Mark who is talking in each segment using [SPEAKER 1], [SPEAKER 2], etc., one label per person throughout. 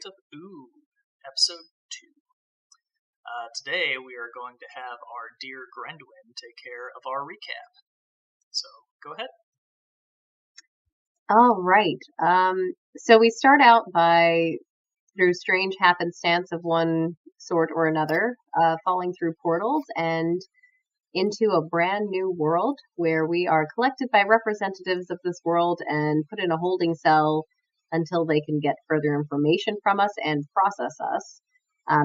[SPEAKER 1] Plight of Oob, Episode 2. Today we are going to have our dear Grendwin take care of our recap. So, go ahead.
[SPEAKER 2] All right. So we start out by, through strange happenstance of one sort or another, falling through portals and into a brand new world where we are collected by representatives of this world and put in a holding cell until they can get further information from us and process us.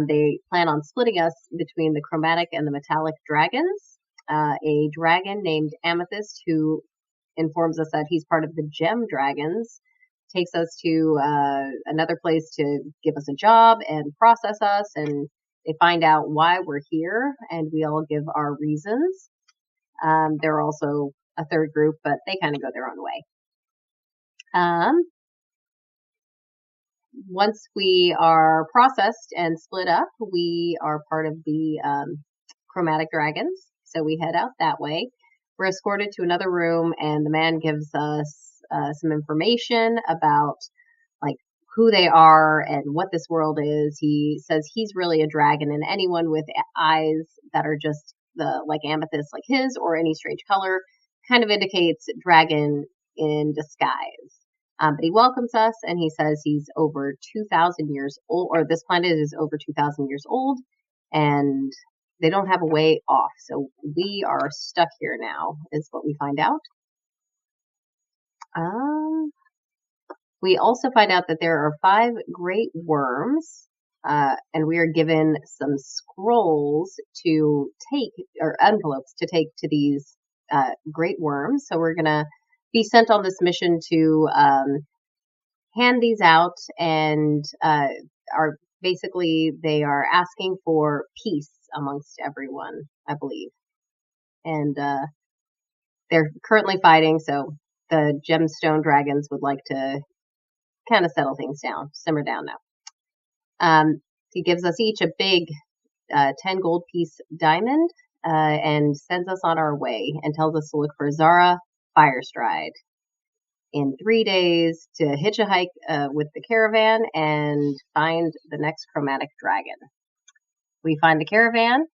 [SPEAKER 2] They plan on splitting us between the chromatic and the metallic dragons. A dragon named Amethyst, who informs us that he's part of the gem dragons, takes us to another place to give us a job and process us, and they find out why we're here, and we all give our reasons. There are also a third group, but they kind of go their own way. Once we are processed and split up, we are part of the chromatic dragons, so we head out that way. We're escorted to another room, and the man gives us some information about who they are and what this world is. He says he's really a dragon, and anyone with eyes that are just like amethyst, like his, or any strange color, kind of indicates dragon in disguise. But he welcomes us, and he says he's over 2,000 years old, or this planet is over 2,000 years old, and they don't have a way off. So we are stuck here now, is what we find out. We also find out that there are 5 great worms, and we are given some scrolls to take, or envelopes to take to these great worms. So we're going to be sent on this mission to hand these out, and they are asking for peace amongst everyone, I believe. And they're currently fighting, so the gemstone dragons would like to kind of settle things down, simmer down now. He gives us each a big 10 gold piece diamond and sends us on our way and tells us to look for Zara Firestride in 3 days to hitch a hike with the caravan and find the next chromatic dragon. We find the caravan.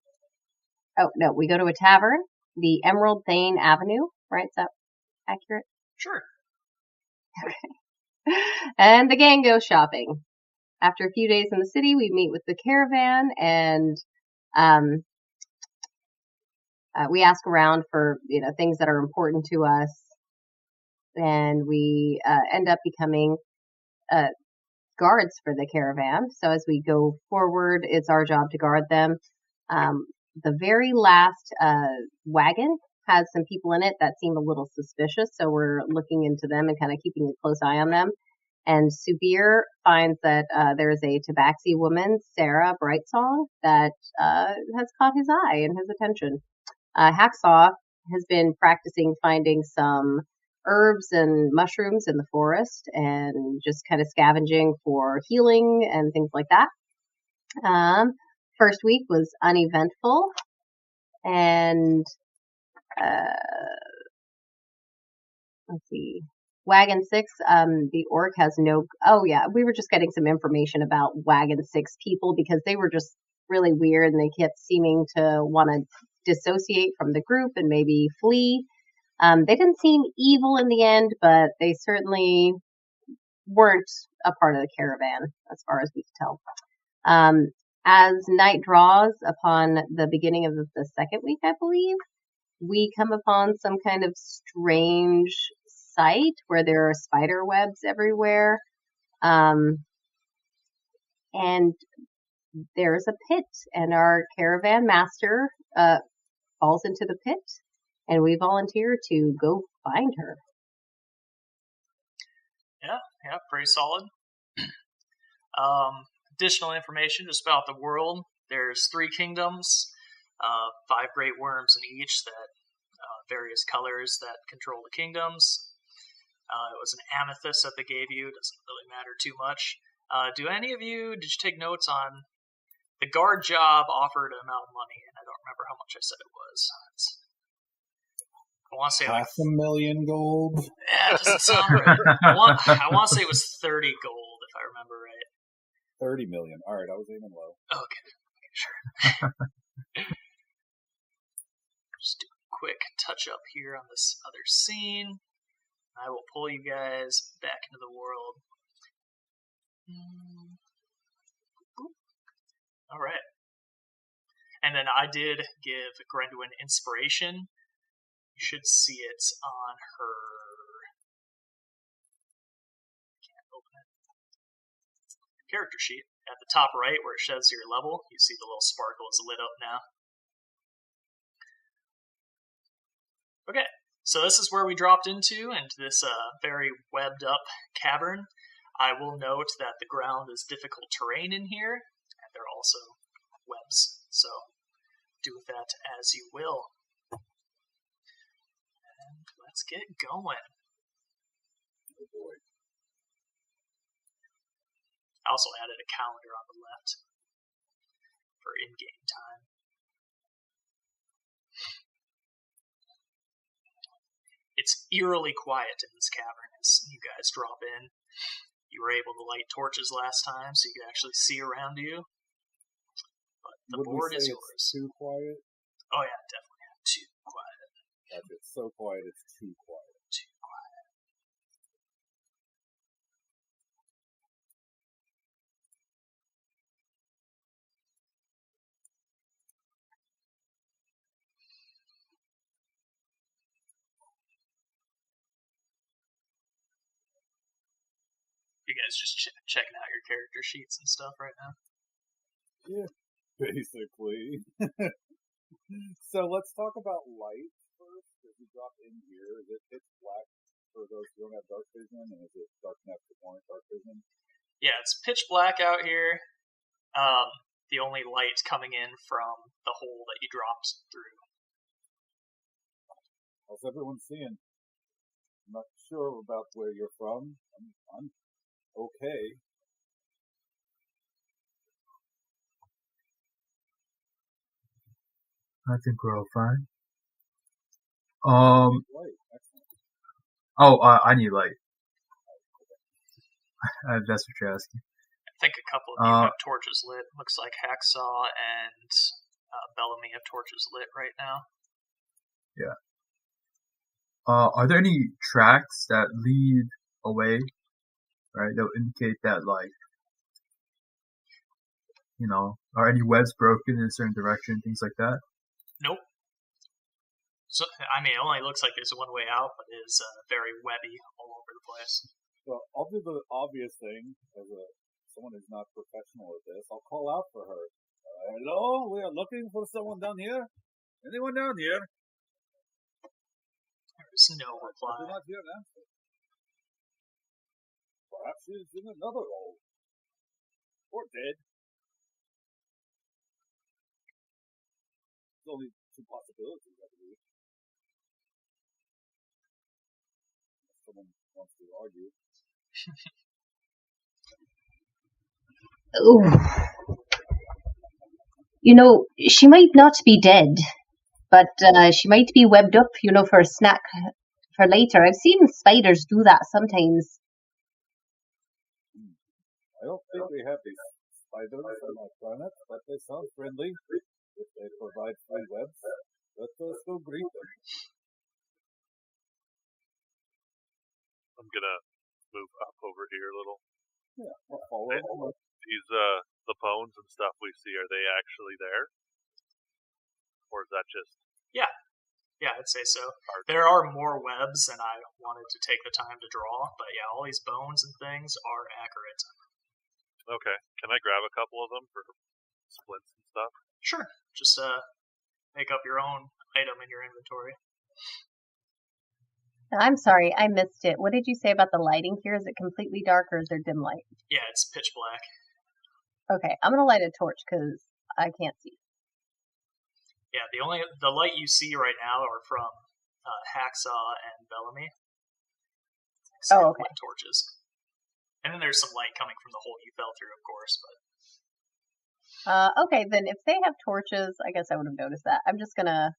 [SPEAKER 2] Oh, no, we go to a tavern, the Emerald Thane Avenue, right? Is that accurate?
[SPEAKER 1] Sure.
[SPEAKER 2] Okay. And the gang goes shopping. After a few days in the city, we meet with the caravan, and we ask around for things that are important to us, and we end up becoming guards for the caravan. So as we go forward, it's our job to guard them. The very last wagon has some people in it that seem a little suspicious, so we're looking into them and kind of keeping a close eye on them. And Subir finds that there's a Tabaxi woman, Sarah Brightsong, that has caught his eye and his attention. Hacksaw has been practicing finding some herbs and mushrooms in the forest and just kind of scavenging for healing and things like that. First week was uneventful, and let's see. Wagon 6, the orc has no... Oh, yeah, we were just getting some information about Wagon 6 people because they were just really weird and they kept seeming to want to dissociate from the group and maybe flee. They didn't seem evil in the end, but they certainly weren't a part of the caravan as far as we could tell. As night draws upon the beginning of the second week, I believe, we come upon some kind of strange site where there are spider webs everywhere. And there's a pit, and our caravan master falls into the pit, and we volunteer to go find her.
[SPEAKER 1] Yeah, pretty solid. Additional information just about the world. There's 3 kingdoms, 5 great worms in each that various colors that control the kingdoms. It was an amethyst that they gave you. It doesn't really matter too much. Did you take notes on the guard job offered an amount of money, and I don't remember how much I said it was. I want to say
[SPEAKER 3] $500,000 gold.
[SPEAKER 1] Yeah, it doesn't sound right. I want to say it was 30 gold, if I remember right.
[SPEAKER 3] 30 million. All right, I was aiming low.
[SPEAKER 1] Okay, sure. Just do a quick touch up here on this other scene. I will pull you guys back into the world. All right. And then I did give Grenduin inspiration. You should see it on her. Can't open it. Character sheet at the top right where it shows your level. You see the little sparkle is lit up now. Okay, so this is where we dropped into this very webbed up cavern. I will note that the ground is difficult terrain in here, and there are also webs, so do with that as you will. And let's get going.
[SPEAKER 3] Oh boy.
[SPEAKER 1] I also added a calendar on the left for in-game time. It's eerily quiet in this cavern as you guys drop in. You were able to light torches last time, so you could actually see around you. But the board is yours.
[SPEAKER 3] It's too quiet?
[SPEAKER 1] Oh yeah, definitely too quiet.
[SPEAKER 3] Gotcha. It's so quiet, it's too quiet.
[SPEAKER 1] Too quiet. You guys just checking out your character sheets and stuff right now?
[SPEAKER 3] Yeah, basically. So let's talk about light first. As you drop in here, is it pitch black for those who don't have dark vision, and is it dark enough to warrant dark vision?
[SPEAKER 1] Yeah, it's pitch black out here. The only light coming in from the hole that you dropped through.
[SPEAKER 3] How's everyone seeing? I'm not sure about where you're from. I'm okay.
[SPEAKER 4] I think we're all fine.
[SPEAKER 3] Light. Excellent.
[SPEAKER 4] I need light. That's what you're asking.
[SPEAKER 1] I think a couple of you have torches lit. Looks like Hacksaw and Bellamy have torches lit right now.
[SPEAKER 4] Yeah. Are there any tracks that lead away, right? That will indicate that, like, you know, are any webs broken in a certain direction, things like that?
[SPEAKER 1] Nope. So, I mean, it only looks like there's one way out, but it is very webby all over the place.
[SPEAKER 3] Well, I'll do the obvious thing as someone who's not professional at this. I'll call out for her. Hello, we are looking for someone down here. Anyone down here?
[SPEAKER 1] There's no
[SPEAKER 3] I
[SPEAKER 1] reply.
[SPEAKER 3] do not hear an answer. Perhaps she's in another hole. Or dead. There's only two possibilities, I believe. If someone wants to argue.
[SPEAKER 2] Oh. You know, she might not be dead, but she might be webbed up, you know, for a snack for later. I've seen spiders do that sometimes.
[SPEAKER 3] I don't think we have these spiders on our planet, but they sound friendly. If they provide free webs, let us go greet them.
[SPEAKER 5] I'm gonna move up over here a little.
[SPEAKER 3] Yeah, I'll follow them.
[SPEAKER 5] These the bones and stuff we see, are they actually there? Or is that just
[SPEAKER 1] Yeah, I'd say so. There are more webs than I wanted to take the time to draw, but yeah, all these bones and things are accurate.
[SPEAKER 5] okay? Can I grab a couple of them for splits and stuff?
[SPEAKER 1] Sure. Just make up your own item in your inventory.
[SPEAKER 2] I'm sorry, I missed it. What did you say about the lighting here? Is it completely dark or is there dim light?
[SPEAKER 1] Yeah, it's pitch black.
[SPEAKER 2] Okay, I'm gonna light a torch because I can't see.
[SPEAKER 1] Yeah, the light you see right now are from Hacksaw and Bellamy. So
[SPEAKER 2] Oh, okay.
[SPEAKER 1] Light torches. And then there's some light coming from the hole you fell through, of course. But
[SPEAKER 2] Okay, then if they have torches, I guess I would have noticed that. I'm just gonna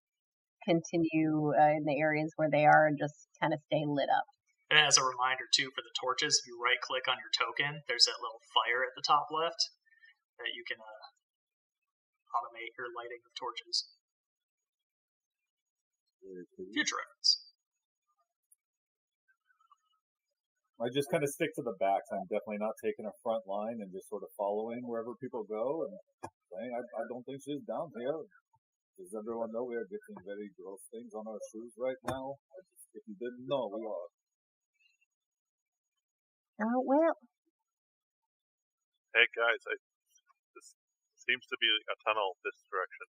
[SPEAKER 2] continue in the areas where they are and just kind of stay lit up.
[SPEAKER 1] And as a reminder, too, for the torches, if you right-click on your token, there's that little fire at the top left that you can automate your lighting of torches. Future reference.
[SPEAKER 3] I just kind of stick to the backs. I'm definitely not taking a front line and just sort of following wherever people go and saying, I don't think she's down here. Does everyone know we are getting very gross things on our shoes right now? If you didn't know, we are.
[SPEAKER 2] Oh, well.
[SPEAKER 5] Hey guys, this seems to be a tunnel this direction.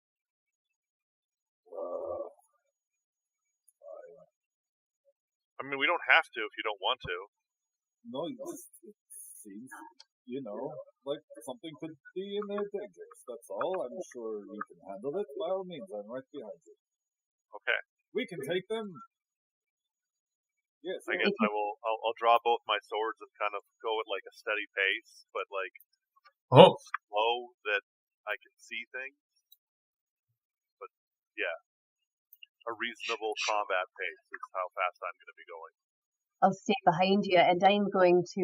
[SPEAKER 5] I mean, we don't have to if you don't want to.
[SPEAKER 3] No, it seems, like something could be in there dangerous. That's all. I'm sure you can handle it. By all means, I'm right behind you.
[SPEAKER 5] Okay.
[SPEAKER 3] We can take them. Yes.
[SPEAKER 5] I guess I'll draw both my swords and kind of go at like a steady pace, but like slow that I can see things. But yeah, a reasonable combat pace is how fast I'm going to be going.
[SPEAKER 2] I'll stay behind you, and I'm going to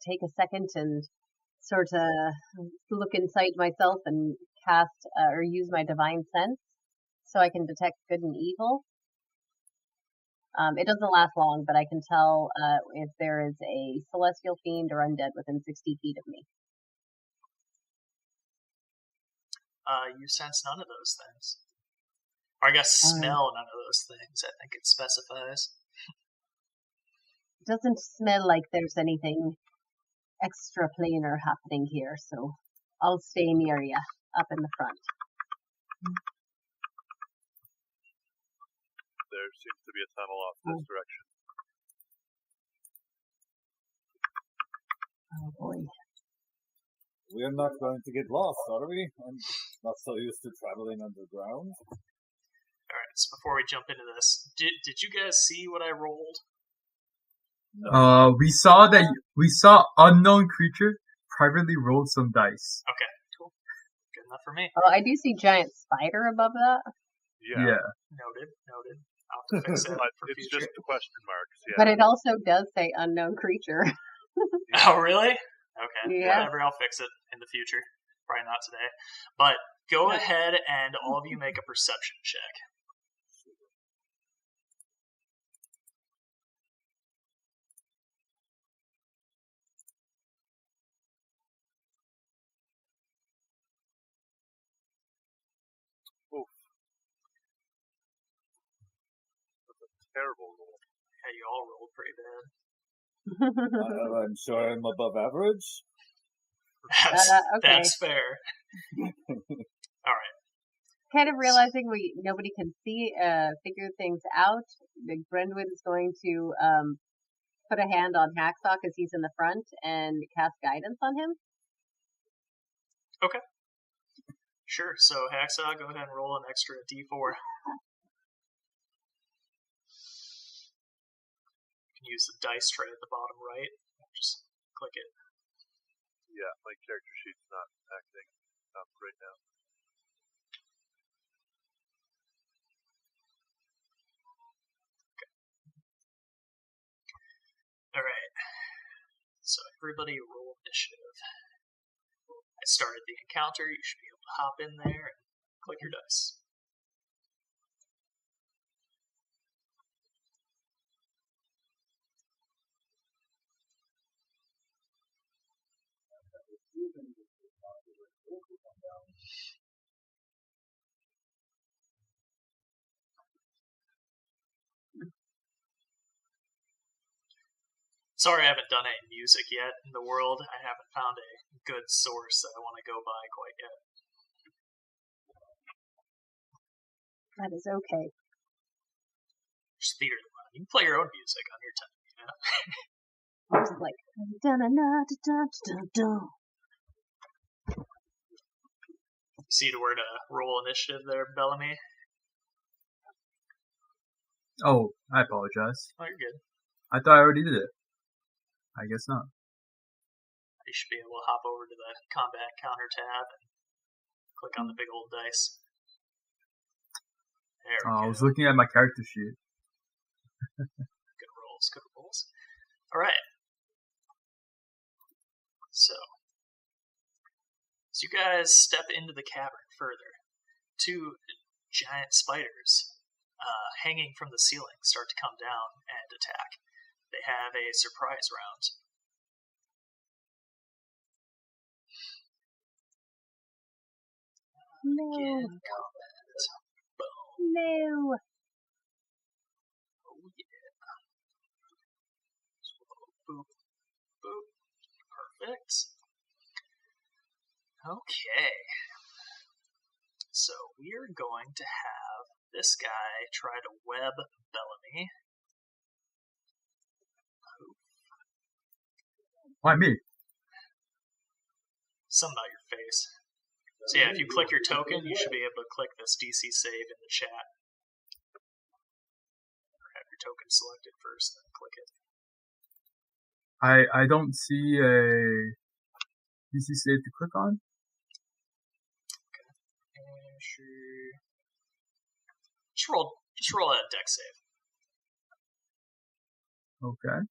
[SPEAKER 2] take a second and sort of look inside myself and cast or use my divine sense so I can detect good and evil. It doesn't last long, but I can tell if there is a celestial fiend or undead within 60 feet of me.
[SPEAKER 1] You sense none of those things. Or I guess smell none of those things, I think it specifies.
[SPEAKER 2] It doesn't smell like there's anything extra planar happening here, so I'll stay near you, up in the front.
[SPEAKER 5] There seems to be a tunnel off this direction.
[SPEAKER 2] Oh boy.
[SPEAKER 3] We are not going to get lost, are we? I'm not so used to traveling underground.
[SPEAKER 1] Alright, so before we jump into this, did you guys see what I rolled?
[SPEAKER 3] No.
[SPEAKER 4] We saw unknown creature privately rolled some dice.
[SPEAKER 1] Okay, cool. Good enough for me.
[SPEAKER 2] Oh, I do see giant spider above that.
[SPEAKER 5] Yeah.
[SPEAKER 1] Noted. I'll have to fix that
[SPEAKER 5] But
[SPEAKER 1] for
[SPEAKER 5] it's
[SPEAKER 1] future.
[SPEAKER 5] just question marks, yeah.
[SPEAKER 2] But it also does say unknown creature.
[SPEAKER 1] Oh, really? Okay,
[SPEAKER 2] Yeah.
[SPEAKER 1] whatever, I'll fix it in the future. Probably not today. But go ahead and all of you make a perception check.
[SPEAKER 5] Oof. That's a terrible roll.
[SPEAKER 1] Yeah, you all rolled pretty bad.
[SPEAKER 3] I'm sure I'm above average.
[SPEAKER 2] Okay.
[SPEAKER 1] That's fair. Alright.
[SPEAKER 2] Kind of realizing nobody can see, figure things out. Big Brendwood is going to put a hand on Hacksaw because he's in the front and cast guidance on him.
[SPEAKER 1] Okay. Sure, so Hacksaw, go ahead and roll an extra d4. You can use the dice tray at the bottom right. Just click it.
[SPEAKER 5] Yeah, my character sheet's not acting up right now.
[SPEAKER 1] Alright. So everybody roll initiative. I started the encounter. You should be able to hop in there and click your dice. Sorry I haven't done any music yet in the world. I haven't found a good source that I want to go by quite yet.
[SPEAKER 2] That is okay.
[SPEAKER 1] There's theater. You can play your own music on your time, you know?
[SPEAKER 2] Just like
[SPEAKER 1] See the word roll initiative there, Bellamy?
[SPEAKER 4] Oh, I apologize.
[SPEAKER 1] Oh, you're good.
[SPEAKER 4] I thought I already did it. I guess not.
[SPEAKER 1] You should be able to hop over to the combat counter tab and click on the big old dice. There we go.
[SPEAKER 4] I was looking at my character sheet.
[SPEAKER 1] Good rolls. All right. So you guys step into the cavern further. Two giant spiders hanging from the ceiling start to come down and attack. They have a surprise round.
[SPEAKER 2] No.
[SPEAKER 1] Begin combat. Boom.
[SPEAKER 2] No.
[SPEAKER 1] Oh yeah. Boop. Boop. Perfect. Okay. So we're going to have this guy try to web Bellamy.
[SPEAKER 4] Why me?
[SPEAKER 1] Something about your face. So yeah, if you click your token, you should be able to click this DC save in the chat. Or have your token selected first, then click it.
[SPEAKER 4] I don't see a DC save to click on.
[SPEAKER 1] And sure. Just roll a deck save.
[SPEAKER 4] Okay.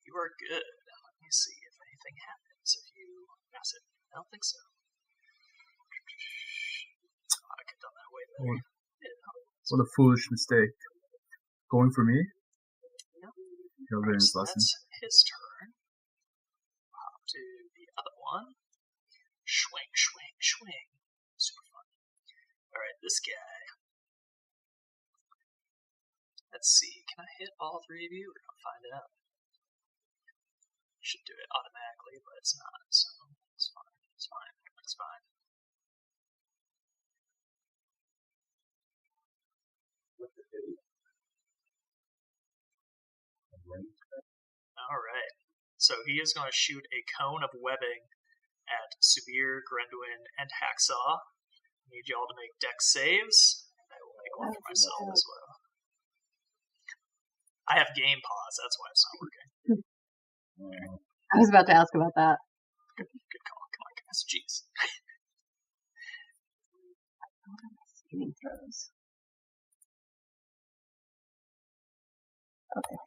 [SPEAKER 1] You are good. Let me see if anything happens if you pass it. I don't think so. I could have done that way better.
[SPEAKER 4] What a foolish mistake. Going for me?
[SPEAKER 1] Yep.
[SPEAKER 4] He'll learn his lesson.
[SPEAKER 1] That's his turn. Hop to the other one. Swing, swing, swing. Super fun. Alright, this guy. Let's see. Can I hit all three of you? We're going to find out. Should do it automatically, but it's not, so it's fine. It's fine. It's fine. Alright. So he is going to shoot a cone of webbing at Subir, Grenduin, and Hacksaw. I need y'all to make deck saves. I will make one for myself as well. I have game pause, that's why it's not working.
[SPEAKER 2] I was about to ask about that.
[SPEAKER 1] Good call. Come on, guys. Jeez.
[SPEAKER 2] Saving throws. Okay.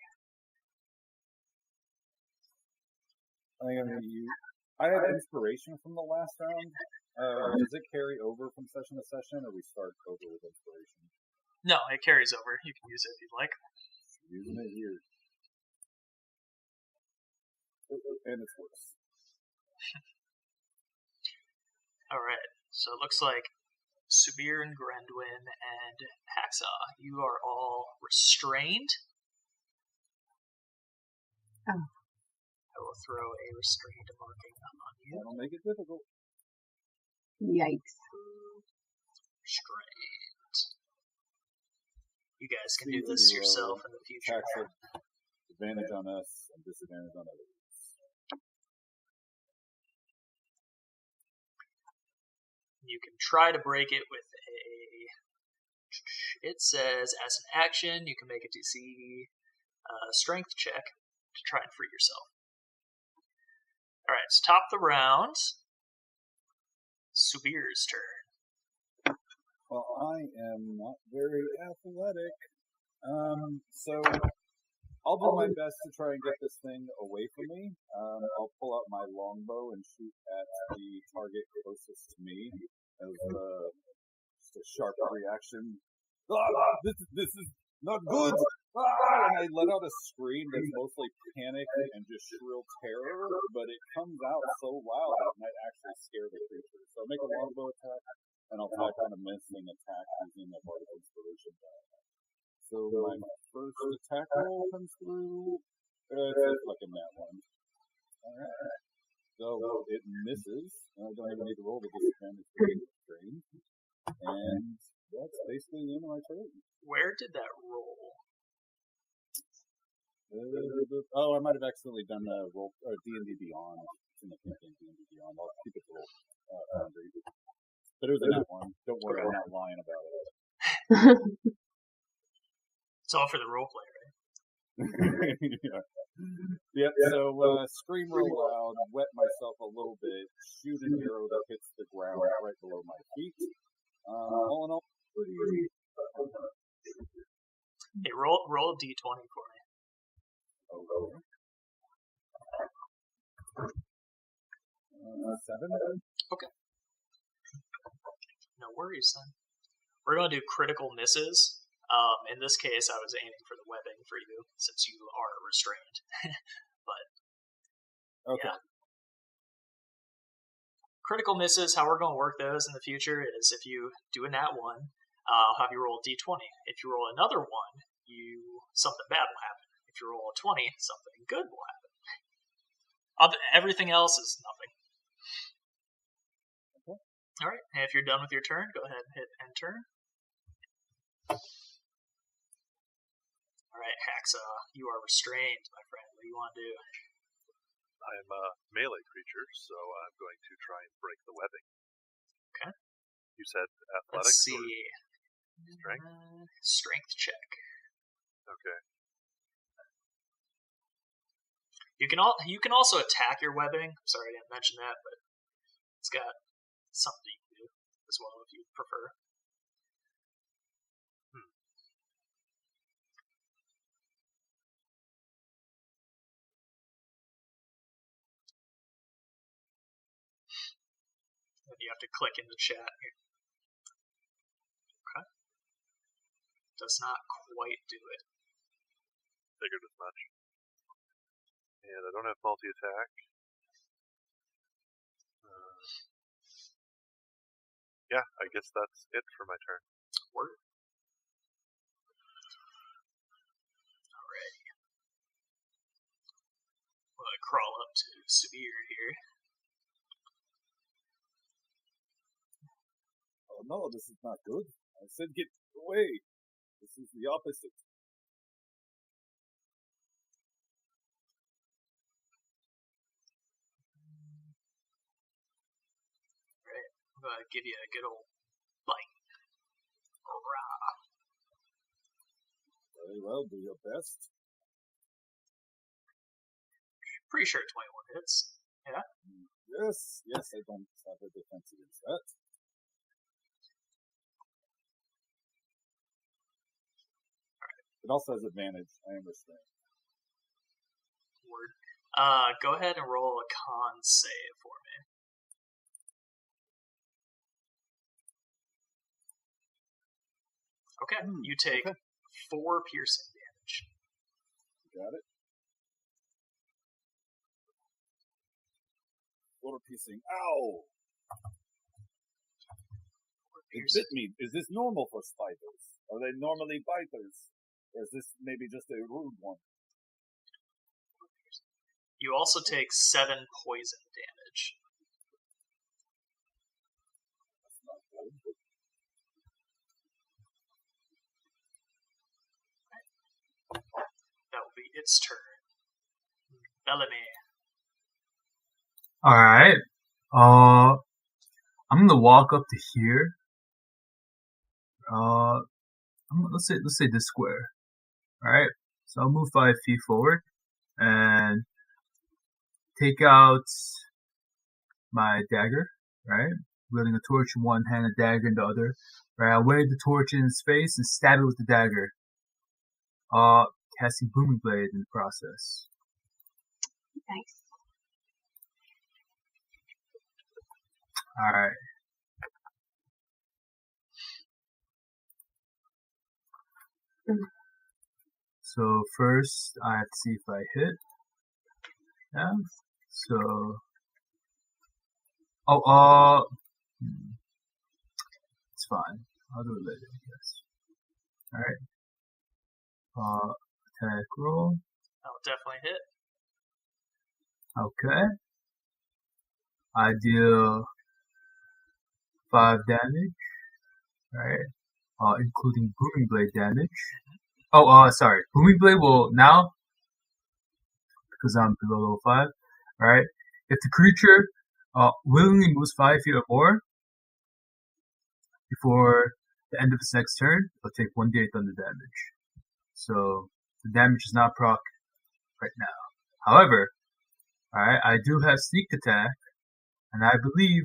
[SPEAKER 3] I have inspiration from the last round. Does it carry over from session to session, or we start over with inspiration?
[SPEAKER 1] No, it carries over. You can use it if you'd like.
[SPEAKER 3] Using it here. And it's worse.
[SPEAKER 1] Alright, so it looks like Subir and Grenduin and Hacksaw, you are all restrained.
[SPEAKER 2] Oh.
[SPEAKER 1] I will throw a restrained marking on you.
[SPEAKER 3] That'll make it difficult.
[SPEAKER 2] Yikes.
[SPEAKER 1] Restrained. You guys can do this yourself in the future.
[SPEAKER 3] Advantage on us and disadvantage on others.
[SPEAKER 1] You can try to break it with a... It says, as an action, you can make a DC strength check to try and free yourself. Alright, so top of the round. Subir's turn.
[SPEAKER 3] Well, I am not very athletic. So I'll do my best to try and get this thing away from me. I'll pull out my longbow and shoot at the target closest to me as just a sharp reaction. This is not good! And I let out a scream that's mostly panic and just shrill terror, but it comes out so loud that it might actually scare the creature. So I'll make a longbow attack, and I'll tack on a missing attack using a part of inspiration. So my first attack roll comes through. It's a fucking that one. Alright. So it misses. I don't even need to roll the disadvantage for the strain. And that's basically the end of my turn.
[SPEAKER 1] Where did that roll?
[SPEAKER 3] I might have accidentally done a roll D&D Beyond. It's in the campaign D&D Beyond. I'll keep it to roll. But it was in that one. Don't worry, I'm not lying about it.
[SPEAKER 1] It's all for the roleplay, right?
[SPEAKER 3] Yeah. So scream real loud, wet myself a little bit, shoot an arrow that hits the ground right below my feet. All in all, pretty
[SPEAKER 1] Hey, roll a d20 for me.
[SPEAKER 3] Okay. 7.
[SPEAKER 1] Okay. No worries then. We're going to do critical misses. In this case, I was aiming for the webbing for you, since you are restrained. But,
[SPEAKER 3] Okay.
[SPEAKER 1] yeah. Critical misses, how we're going to work those in the future is if you do a nat 1, I'll have you roll a d20. If you roll another 1, something bad will happen. If you roll a 20, something good will happen. Everything else is nothing.
[SPEAKER 3] Okay.
[SPEAKER 1] All right, and if you're done with your turn, go ahead and hit enter. All right, Hacksaw, you are restrained, my friend. What do you want to do?
[SPEAKER 5] I'm a melee creature, so I'm going to try and break the webbing.
[SPEAKER 1] Okay.
[SPEAKER 5] You said
[SPEAKER 1] Let's
[SPEAKER 5] athletics?
[SPEAKER 1] see.
[SPEAKER 5] Strength?
[SPEAKER 1] Strength check.
[SPEAKER 5] Okay.
[SPEAKER 1] You can also attack your webbing. Sorry, I didn't mention that, but it's got something you can do as well if you prefer. You have to click in the chat here. Okay. Does not quite do it.
[SPEAKER 5] Figured as much. And I don't have multi-attack. Yeah, I guess that's it for my turn.
[SPEAKER 1] Word. Alrighty. I'm going to crawl up to Severe here.
[SPEAKER 3] Oh no, this is not good. I said get away. This is the opposite.
[SPEAKER 1] Alright, I'm going to give you a good old bite. Rah.
[SPEAKER 3] Very well, do your best.
[SPEAKER 1] Pretty sure 21 hits. Yeah?
[SPEAKER 3] Yes, I don't have a defense against that. It also has advantage. I am restrained.
[SPEAKER 1] Word. Go ahead and roll a con save for me. Okay, you take 4 piercing damage.
[SPEAKER 3] Got it. 4 piercing. Ow! It bit me. Is this normal for spiders? Are they normally biters? Or is this maybe just a rude one?
[SPEAKER 1] You also take 7 poison damage.
[SPEAKER 3] That's not good.
[SPEAKER 1] That will be its turn. Bellamy.
[SPEAKER 4] Alright. I'm gonna walk up to here. Let's say this square. Alright. So I'll move 5 feet forward and take out my dagger, right? Wielding a torch in one hand, a dagger in the other. Right, I'll wave the torch in his face and stab it with the dagger. Casting Booming Blade in the process.
[SPEAKER 2] Nice.
[SPEAKER 4] Alright. So first, I have to see if I hit. Yeah. So. It's fine. I'll do it later, I guess. Alright. Attack roll.
[SPEAKER 1] That'll definitely hit.
[SPEAKER 4] Okay. I deal 5 damage. Right. Including Booming Blade damage. Sorry. Booming Blade will now, because I'm below level 5, right? If the creature willingly moves 5 feet or more before the end of its next turn, it'll take 1d8 thunder damage. So the damage is not proc right now. However, alright, I do have sneak attack, and I believe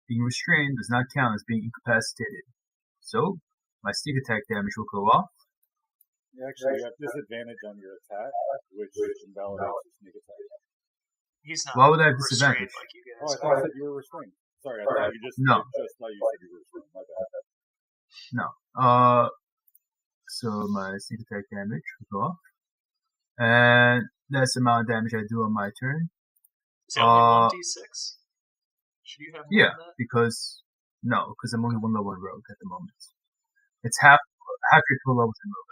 [SPEAKER 4] being restrained does not count as being incapacitated. So my sneak attack damage will go off.
[SPEAKER 3] Actually, you have disadvantage on your attack, which invalidates your sneak attack.
[SPEAKER 1] He's not
[SPEAKER 4] Why would I have
[SPEAKER 1] restrained
[SPEAKER 4] disadvantage?
[SPEAKER 1] like you
[SPEAKER 3] Oh,
[SPEAKER 1] guys
[SPEAKER 3] I thought you said you were restrained. Sorry, I thought you just,
[SPEAKER 4] No.
[SPEAKER 3] just thought you said you were restrained. My bad.
[SPEAKER 4] No. So my sneak attack damage will go off. And that's the amount of damage I do on my turn.
[SPEAKER 1] Is it only 1d6? Should you have more
[SPEAKER 4] Yeah,
[SPEAKER 1] than that?
[SPEAKER 4] because I'm only one level in rogue at the moment. It's half your 2 levels in rogue.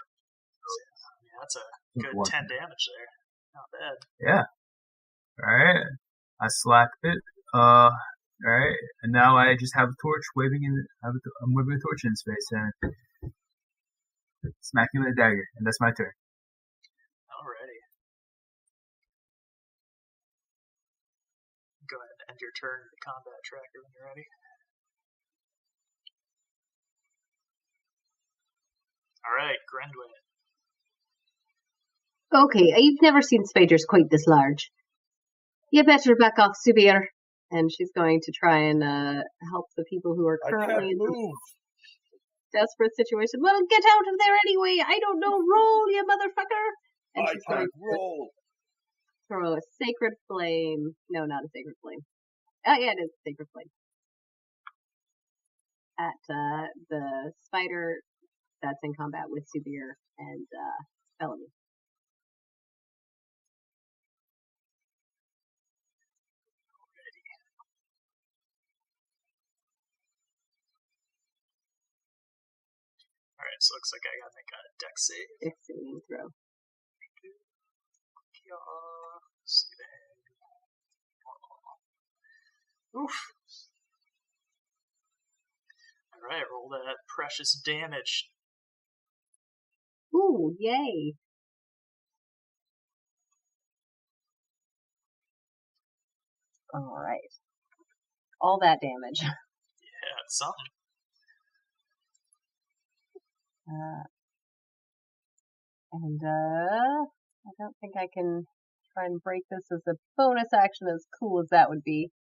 [SPEAKER 1] Yeah, that's a good 10 damage there. Not bad.
[SPEAKER 4] Yeah. Alright. I slapped it. Alright. And now I just have a torch waving I'm waving a torch in his face and smacking with a dagger. And that's my turn.
[SPEAKER 1] Alrighty. Go ahead and end your turn in the combat tracker when you're ready. Alright, Grendwin.
[SPEAKER 2] Okay, I've never seen spiders quite this large. You better back off, Subir. And she's going to try and help the people who are currently in a desperate situation. Well, get out of there anyway. I don't know. Roll, you motherfucker. And she's going to
[SPEAKER 3] roll.
[SPEAKER 2] throw a sacred flame. No, not a sacred flame. Oh, yeah, it is a sacred flame. At the spider that's in combat with Subir and Bellamy.
[SPEAKER 1] Alright, so looks like I gotta make a dex save.
[SPEAKER 2] Dex saving throw.
[SPEAKER 1] Oof. Alright, roll that precious damage.
[SPEAKER 2] Ooh, yay. Alright. All that damage.
[SPEAKER 1] Yeah, it's something.
[SPEAKER 2] I don't think I can try and break this as a bonus action as cool as that would be.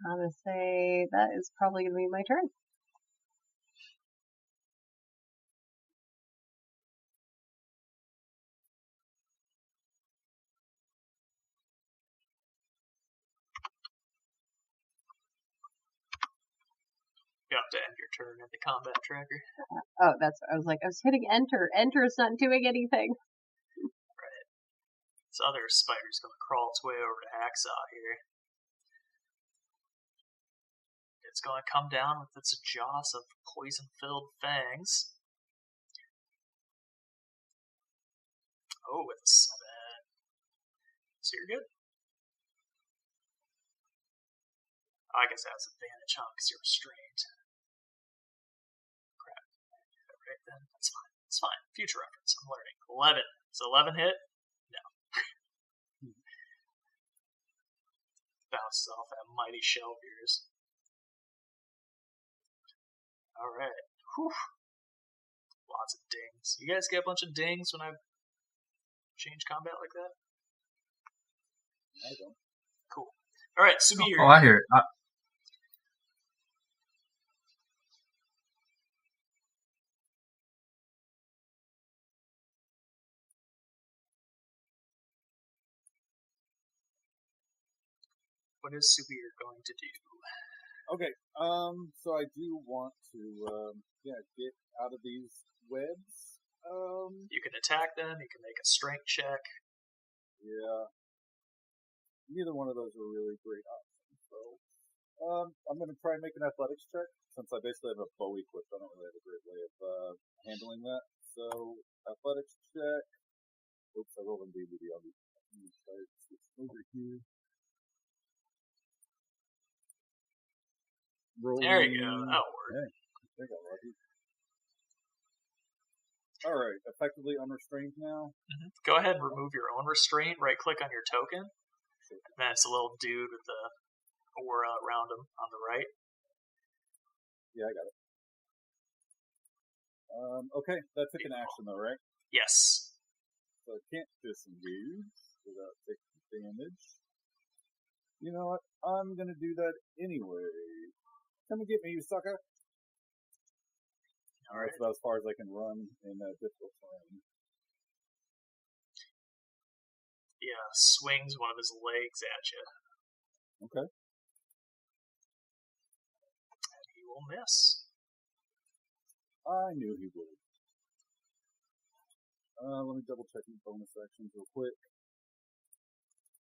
[SPEAKER 2] I'm going to say that is probably going to be my turn.
[SPEAKER 1] You have to end your turn at the combat tracker.
[SPEAKER 2] Oh, I was hitting enter. Enter is not doing anything.
[SPEAKER 1] Right. This other spider's gonna crawl its way over to Hacksaw here. It's gonna come down with its jaws of poison-filled fangs. Oh, with a 7. So you're good. I guess that has advantage, huh? Because you're restrained. Crap. Right then. That's fine. It's fine. Future reference. I'm learning. 11. Is 11 hit? No. Bounces off that mighty shell of yours. Alright. Whew. Lots of dings. You guys get a bunch of dings when I change combat like that?
[SPEAKER 3] I don't.
[SPEAKER 1] Cool. Alright, Subir.
[SPEAKER 4] Oh, I hear it.
[SPEAKER 1] What is Subir going to do?
[SPEAKER 3] Okay, so I do want to, get out of these webs.
[SPEAKER 1] You can attack them, you can make a strength check.
[SPEAKER 3] Yeah. Neither one of those are really great options, so, I'm gonna try and make an athletics check, since I basically have a bow equipped. I don't really have a great way of, handling that. So, athletics check. Oops, I rolled in DVD. I'll try to switch over here. Rolling.
[SPEAKER 1] There you go. That'll work.
[SPEAKER 3] Hey, I think I like it. Alright, effectively unrestrained now.
[SPEAKER 1] Mm-hmm. Go ahead and remove your own restraint. Right click on your token.
[SPEAKER 3] Sure.
[SPEAKER 1] And then it's a little dude with the aura around him on the right.
[SPEAKER 3] Yeah, I got it. Okay, that took an action though, right?
[SPEAKER 1] Yes.
[SPEAKER 3] So I can't disengage without taking damage. You know what? I'm gonna do that anyway. Come and get me, you sucker. That's about as far as I can run in difficult terrain.
[SPEAKER 1] Yeah, swings one of his legs at you.
[SPEAKER 3] Okay.
[SPEAKER 1] And he will miss.
[SPEAKER 3] I knew he would. Let me double check my bonus actions real quick.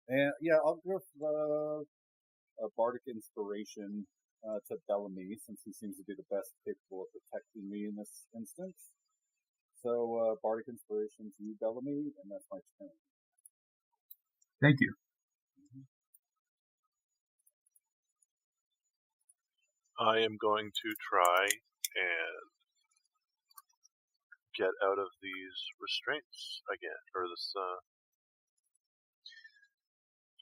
[SPEAKER 3] And yeah, I'll give a bardic inspiration to Bellamy, since he seems to be the best capable of protecting me in this instance. So bardic inspiration to you, Bellamy, and that's my turn.
[SPEAKER 4] Thank you.
[SPEAKER 5] I am going to try and get out of these restraints again, or this.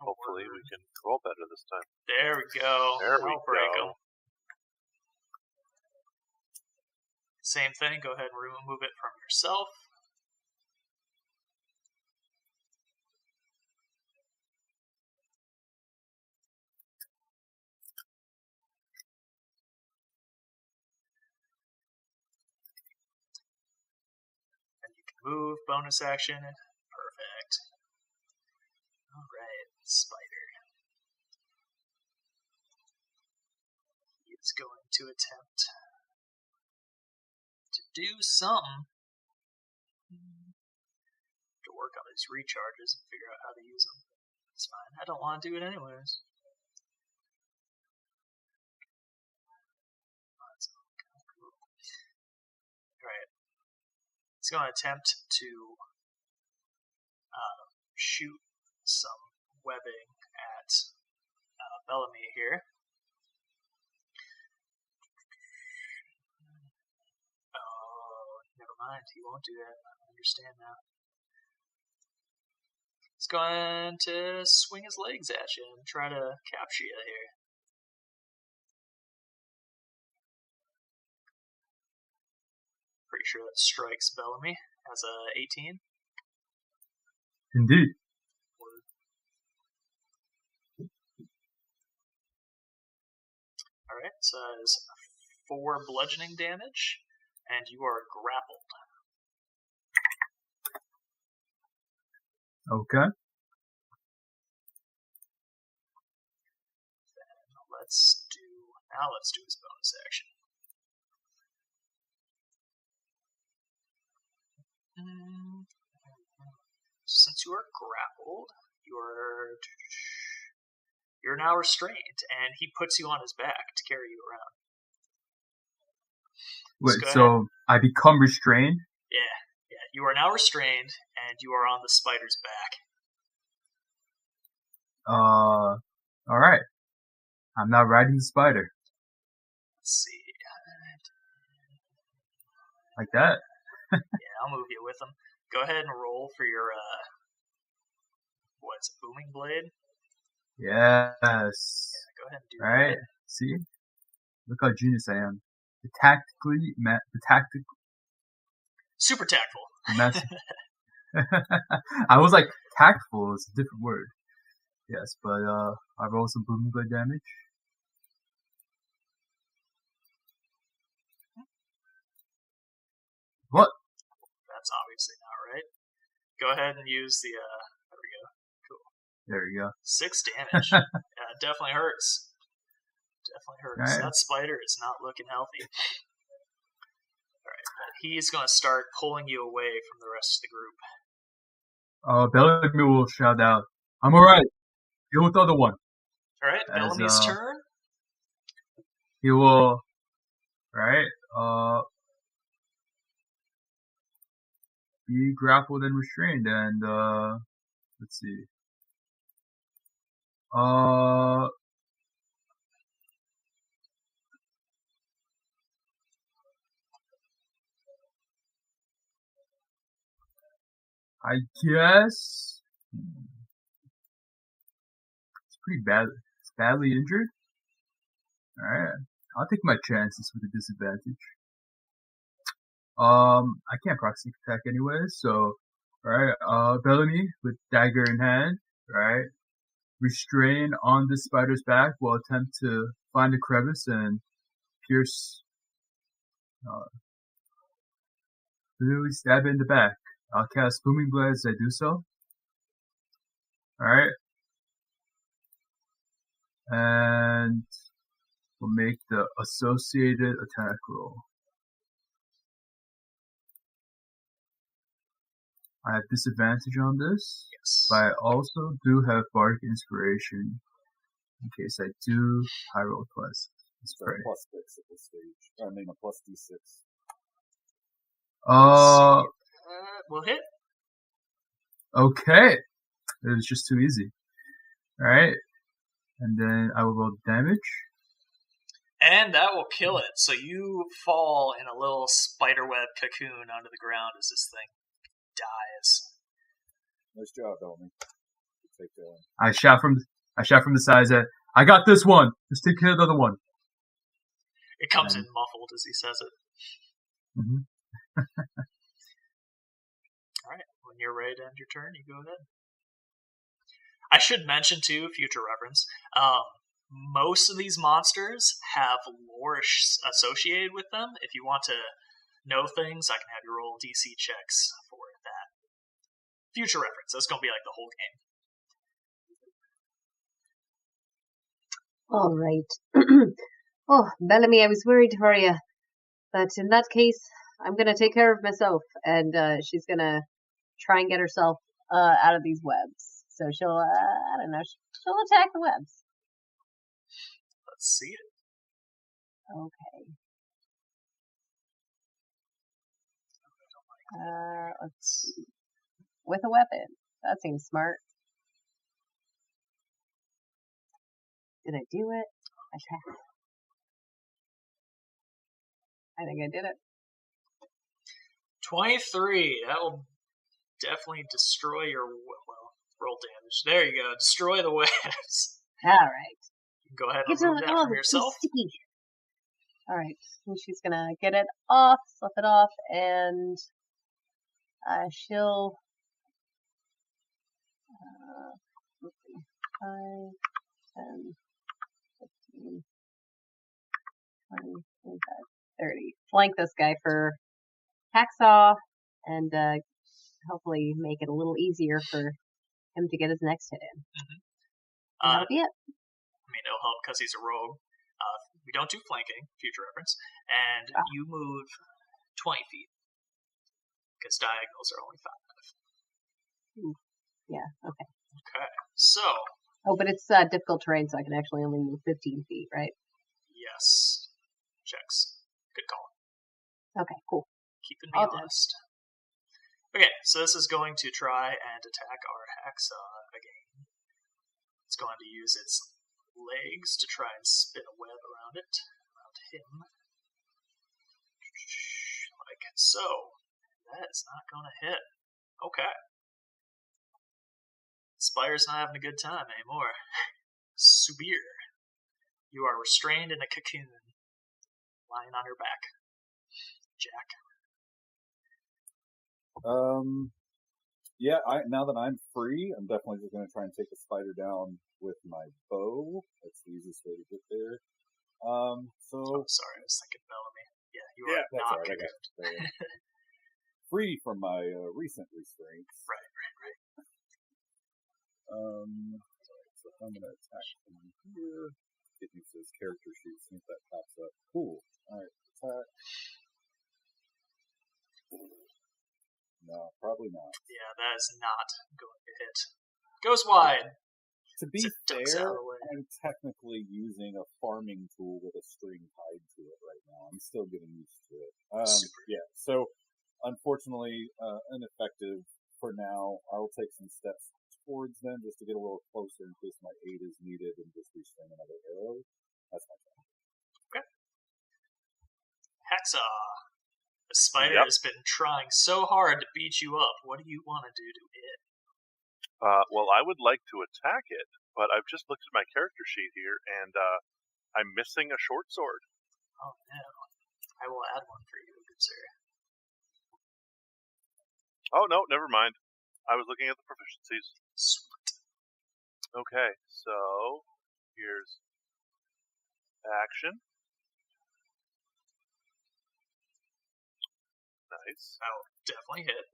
[SPEAKER 5] Hopefully, we can roll better this time.
[SPEAKER 1] There we go.
[SPEAKER 5] There we
[SPEAKER 1] break
[SPEAKER 5] go.
[SPEAKER 1] him. Same thing. Go ahead and remove it from yourself. Move, bonus action, perfect. Alright, spider. He is going to attempt to do something. To work on his recharges and figure out how to use them. It's fine, I don't want to do it anyways. Alright. He's going to attempt to shoot some webbing at Bellamy here. Oh, never mind. He won't do that. I understand now. He's going to swing his legs at you and try to capture you here. Pretty sure that strikes Bellamy as a 18.
[SPEAKER 4] Indeed.
[SPEAKER 1] Alright, so that is 4 bludgeoning damage, and you are grappled.
[SPEAKER 4] Okay.
[SPEAKER 1] Let's do his bonus action. Since you are grappled, you're now restrained, and he puts you on his back to carry you around.
[SPEAKER 4] Wait, so I become restrained?
[SPEAKER 1] Yeah. You are now restrained, and you are on the spider's back.
[SPEAKER 4] Alright. I'm not riding the spider.
[SPEAKER 1] Let's see.
[SPEAKER 4] Like that?
[SPEAKER 1] Yeah, I'll move you with him. Go ahead and roll for your, what's it, booming blade?
[SPEAKER 4] Yes.
[SPEAKER 1] Yeah, go ahead and do
[SPEAKER 4] right.
[SPEAKER 1] that.
[SPEAKER 4] See? Look how genius I am. The tactical.
[SPEAKER 1] Super tactful.
[SPEAKER 4] I was like, tactful is a different word. Yes, but I roll some booming blade damage. What?
[SPEAKER 1] That's obviously not right. Go ahead and use the, there we go. Cool.
[SPEAKER 4] There we go.
[SPEAKER 1] 6 damage. Yeah, it definitely hurts.
[SPEAKER 4] Right.
[SPEAKER 1] That spider is not looking healthy. Alright, he's going to start pulling you away from the rest of the group.
[SPEAKER 4] Bellamy will shout out, I'm alright. Deal with the other one.
[SPEAKER 1] Alright, Bellamy's turn.
[SPEAKER 4] He will, be grappled and restrained, and, let's see. I guess it's pretty bad. It's badly injured. Alright. I'll take my chances with a disadvantage. I can't proxy attack anyway, so, Bellamy with dagger in hand, restrain on the spider's back will attempt to find a crevice and pierce literally stab it in the back. I'll cast Booming Blade as I do so. Alright. And we'll make the associated attack roll. I have disadvantage on this,
[SPEAKER 1] Yes.
[SPEAKER 4] but I also do have Bardic Inspiration in case I do high roll twice. Let's
[SPEAKER 3] So
[SPEAKER 4] pray.
[SPEAKER 3] +6 at this stage. I mean, a +d6.
[SPEAKER 1] We'll hit.
[SPEAKER 4] Okay. It was just too easy. Alright. And then I will roll damage.
[SPEAKER 1] And that will kill it. So you fall in a little spiderweb cocoon onto the ground as this thing dies.
[SPEAKER 3] Nice job, Bellamy. Take that.
[SPEAKER 4] I shout from the side that I got this one. Just take care of the other one.
[SPEAKER 1] It comes in muffled as he says it.
[SPEAKER 4] Mm-hmm.
[SPEAKER 1] Alright, when you're ready to end your turn, you go ahead. I should mention, too, future reference, most of these monsters have lore associated with them. If you want to know things, I can have you roll DC checks for that. Future reference. That's going to be like the whole game.
[SPEAKER 2] All right. Oh, Bellamy, I was worried for you. But in that case, I'm going to take care of myself. And she's going to try and get herself out of these webs. So she'll, I don't know, she'll attack the webs.
[SPEAKER 1] Let's see it.
[SPEAKER 2] Okay. Let's see. With a weapon. That seems smart. Did I do it? Okay. I think I did it.
[SPEAKER 1] 23. That will definitely destroy your... Well, roll damage. There you go. Destroy the webs.
[SPEAKER 2] All right.
[SPEAKER 1] You can go ahead and remove that from yourself.
[SPEAKER 2] All right. And she's going to get it off, slip it off, and she'll... let's see. 5, 10, 15, 20, 25, 30. Flank this guy for hacksaw and hopefully make it a little easier for him to get his next hit in.
[SPEAKER 1] Mm-hmm.
[SPEAKER 2] That'll be it.
[SPEAKER 1] I mean, it'll help because he's a rogue. We don't do flanking, future reference, and you move 20 feet because diagonals are only 5.
[SPEAKER 2] Ooh. Yeah, okay.
[SPEAKER 1] Okay, so...
[SPEAKER 2] Oh, but it's difficult terrain, so I can actually only move 15 feet, right?
[SPEAKER 1] Yes. Checks. Good call.
[SPEAKER 2] Okay, cool.
[SPEAKER 1] Keeping me honest. Okay, so this is going to try and attack our hacksaw again. It's going to use its legs to try and spin a web around it, around him. Like so. That is not going to hit. Okay. Spire's not having a good time anymore. Subir, you are restrained in a cocoon, lying on your back. Jack.
[SPEAKER 3] Yeah, now that I'm free, I'm definitely just going to try and take the spider down with my bow. That's the easiest way to get there.
[SPEAKER 1] Oh, sorry, I was thinking Bellamy. Yeah, you are not cocooned.
[SPEAKER 3] Free from my recent restraints.
[SPEAKER 1] Right.
[SPEAKER 3] So I'm going to attack from here. Get used to this character sheet, see if that pops up. Cool. Alright, attack. No, probably not.
[SPEAKER 1] Yeah, that is not going to hit. Goes wide.
[SPEAKER 3] To be fair, I'm technically using a farming tool with a string tied to it right now. I'm still getting used to it. Yeah, so unfortunately, ineffective for now. I'll take some steps towards them just to get a little closer in case my aid is needed and just restring another arrow. That's my plan.
[SPEAKER 1] Okay. Hacksaw. The spider has been trying so hard to beat you up. What do you want to do to it?
[SPEAKER 5] Well, I would like to attack it, but I've just looked at my character sheet here, and I'm missing a short sword.
[SPEAKER 1] Oh, no. I will add one for you, good sir.
[SPEAKER 5] Oh, no, never mind. I was looking at the proficiencies.
[SPEAKER 1] Sweet.
[SPEAKER 5] Okay, so here's action. No. Nice.
[SPEAKER 1] That'll definitely hit.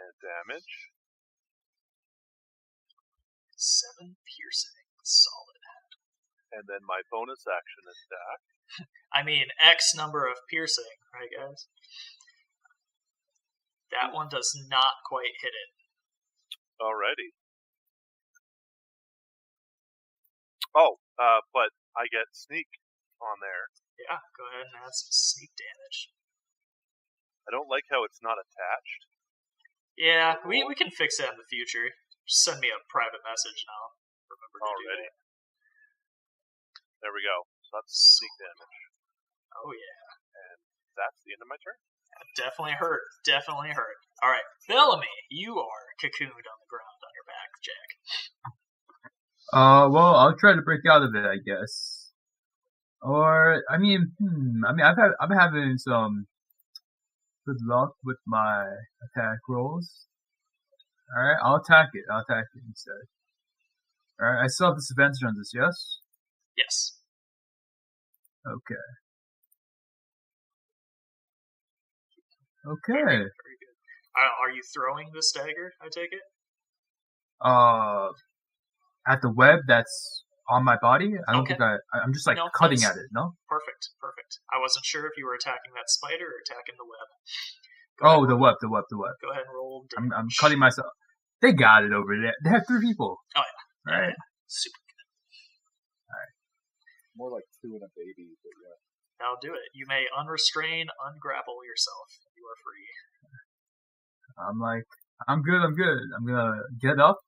[SPEAKER 5] And damage.
[SPEAKER 1] 7 piercing. Solid.
[SPEAKER 5] And then my bonus action attack.
[SPEAKER 1] I mean, X number of piercing, right, guys? That one does not quite hit it.
[SPEAKER 5] Alrighty. Oh, but I get sneak on there.
[SPEAKER 1] Yeah, go ahead and add some sneak damage.
[SPEAKER 5] I don't like how it's not attached.
[SPEAKER 1] Yeah, we can fix that in the future. Just send me a private message and I'll remember to do that.
[SPEAKER 5] There we go. So that's sneak damage.
[SPEAKER 1] Oh yeah.
[SPEAKER 5] And that's the end of my turn.
[SPEAKER 1] That definitely hurt. Definitely hurt. Alright, Bellamy, you are cocooned on the ground on your back, Jack.
[SPEAKER 4] Well, I'll try to break out of it, I guess. Or, I've been having some good luck with my attack rolls. Alright, I'll attack it instead. Alright, I still have disadvantage on this, yes?
[SPEAKER 1] Yes.
[SPEAKER 4] Okay.
[SPEAKER 1] Very good. Are you throwing this dagger, I take it?
[SPEAKER 4] At the web that's on my body? I don't think I'm just like cutting at it, no?
[SPEAKER 1] Perfect. I wasn't sure if you were attacking that spider or attacking the web.
[SPEAKER 4] The web.
[SPEAKER 1] Go ahead and roll damage.
[SPEAKER 4] I'm cutting myself. They got it over there. They have 3 people.
[SPEAKER 1] Oh yeah.
[SPEAKER 4] Right.
[SPEAKER 1] Yeah. Super good.
[SPEAKER 3] Alright. More like 2 and a baby, but yeah.
[SPEAKER 1] That'll do it. You may unrestrain, ungrapple yourself. You are free.
[SPEAKER 4] I'm like, I'm good. I'm gonna get up.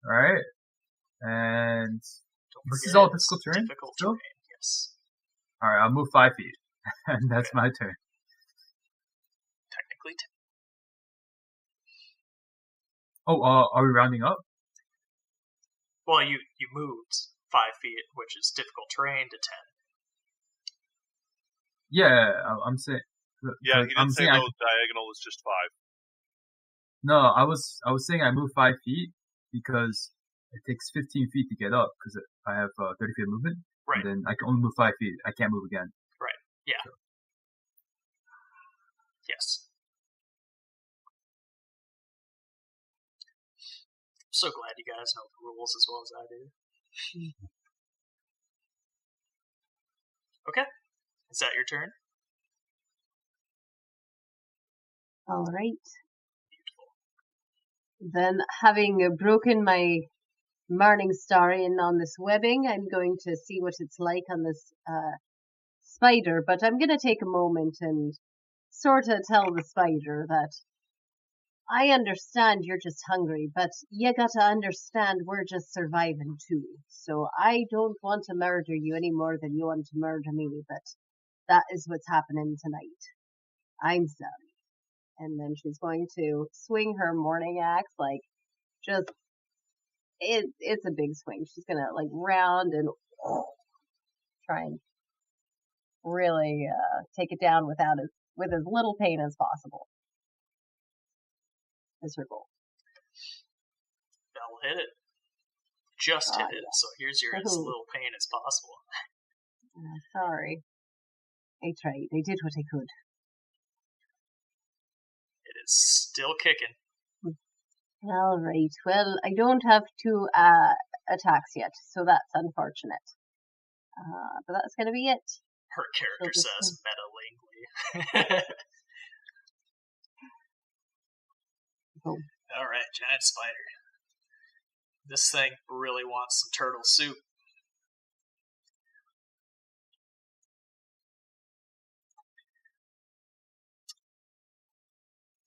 [SPEAKER 4] Alright. And this is all difficult terrain?
[SPEAKER 1] Difficult terrain, yes.
[SPEAKER 4] Alright, I'll move 5 feet. And that's my turn.
[SPEAKER 1] Technically 10.
[SPEAKER 4] Oh, are we rounding up?
[SPEAKER 1] Well, you moved 5 feet, which is difficult terrain, to 10.
[SPEAKER 4] Yeah, I'm saying.
[SPEAKER 5] Yeah, he didn't say no. Diagonal is just 5.
[SPEAKER 4] No, I was saying I moved 5 feet because it takes 15 feet to get up because I have 30 feet of movement.
[SPEAKER 1] Right.
[SPEAKER 4] And then I can only move 5 feet. I can't move again.
[SPEAKER 1] Right. Yeah. So. Yes. I'm so glad you guys know the rules as well as I do. Okay. Is that your turn?
[SPEAKER 2] All right.
[SPEAKER 1] Beautiful.
[SPEAKER 2] Then, having broken my morning star in on this webbing, I'm going to see what it's like on this spider, but I'm going to take a moment and sort of tell the spider that I understand you're just hungry, but you gotta understand we're just surviving too. So I don't want to murder you any more than you want to murder me, but that is what's happening tonight. I'm sorry. And then she's going to swing her morning axe, like, just, it's a big swing. She's gonna, like, round and try and really take it down with as little pain as possible. Is her goal.
[SPEAKER 1] That'll hit it. Just hit it. So here's your as little pain as possible.
[SPEAKER 2] Sorry. I tried. I did what I could.
[SPEAKER 1] It is still kicking.
[SPEAKER 2] All right. Well, I don't have 2 attacks yet, so that's unfortunate. But that's going to be it.
[SPEAKER 1] Her character says meta-lingly.
[SPEAKER 2] Oh.
[SPEAKER 1] Alright, giant spider. This thing really wants some turtle soup.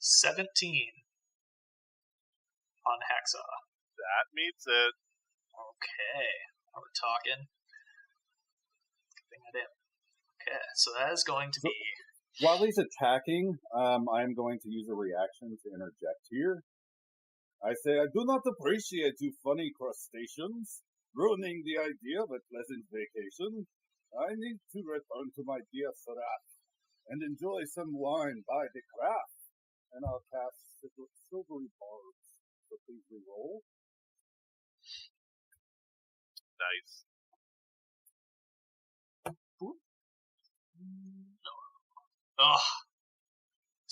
[SPEAKER 1] $17 on Hacksaw.
[SPEAKER 5] That meets it.
[SPEAKER 1] Okay, we're talking. Good thing I did. Okay, so that is going to be...
[SPEAKER 3] While he's attacking, I'm going to use a reaction to interject here. I say, I do not appreciate you funny crustaceans ruining the idea of a pleasant vacation. I need to return to my dear Sarath and enjoy some wine by the craft. And I'll cast silvery barbs. So please reroll.
[SPEAKER 5] Nice.
[SPEAKER 1] Ugh.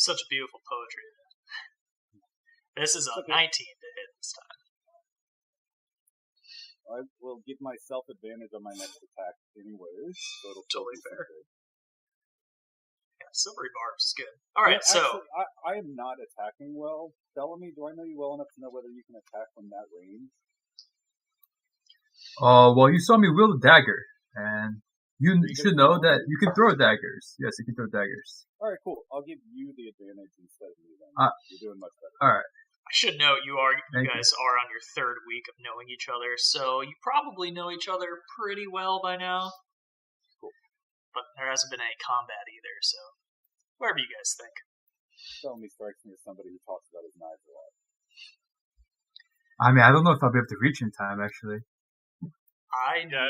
[SPEAKER 1] Such beautiful poetry. This is a 19 to hit this time.
[SPEAKER 3] I will give myself advantage on my next attack anyways, so it'll
[SPEAKER 1] Totally
[SPEAKER 3] be
[SPEAKER 1] fair.
[SPEAKER 3] something.
[SPEAKER 1] Yeah, silvery barbs is good. All right,
[SPEAKER 3] Yeah,
[SPEAKER 1] so
[SPEAKER 3] actually, I am not attacking well. Bellamy, do I know you well enough to know whether you can attack from that range?
[SPEAKER 4] Well, you saw me wield a dagger, and you should know that you can throw daggers. Yes, you can throw daggers.
[SPEAKER 3] All right, cool. I'll give you the advantage instead of me then. You're doing much better.
[SPEAKER 4] All right.
[SPEAKER 1] I should note you guys are on your third week of knowing each other, so you probably know each other pretty well by now.
[SPEAKER 3] Cool.
[SPEAKER 1] But there hasn't been any combat either, so whatever you guys think.
[SPEAKER 3] Bellamy strikes me as somebody who talks about his knives a lot.
[SPEAKER 4] I mean, I don't know if I'll be able to reach in time, actually.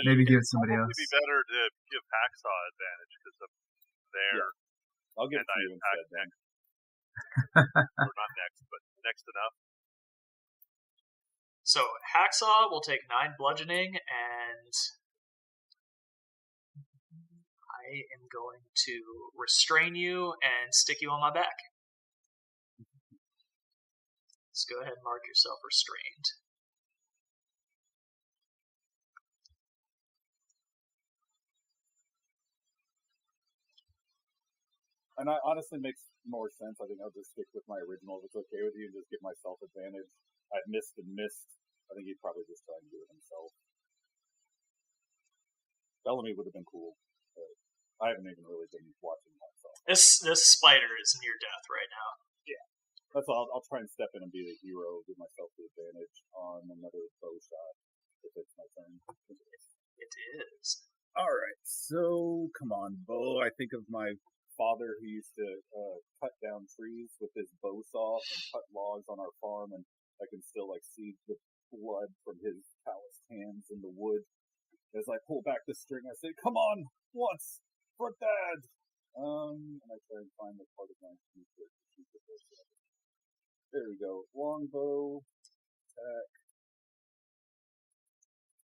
[SPEAKER 4] Maybe give it to somebody else.
[SPEAKER 5] It would be better to give Hacksaw advantage because of their.
[SPEAKER 3] Yeah. I'll give it to you instead then.
[SPEAKER 5] Or not next, but next enough.
[SPEAKER 1] So Hacksaw will take 9 bludgeoning, and I am going to restrain you and stick you on my back. Let's go ahead and mark yourself restrained.
[SPEAKER 3] And I honestly makes more sense. I think I'll just stick with my original if it's okay with you and just give myself advantage. I've missed and missed. I think he'd probably just try and do it himself. Bellamy would have been cool, but I haven't even really been watching myself.
[SPEAKER 1] This spider is near death right now.
[SPEAKER 3] Yeah. That's all. I'll try and step in and be the hero, give myself the advantage on another bow shot if it's my turn.
[SPEAKER 1] It is.
[SPEAKER 3] Alright, so come on, bow. I think of my father who used to cut down trees with his bow saw and cut logs on our farm, and I can still see the blood from his calloused hands in the wood. As I pull back the string, I say, "Come on, once for Dad." And I try and find the part of my teeth to shoot the bow. There we go. Longbow attack.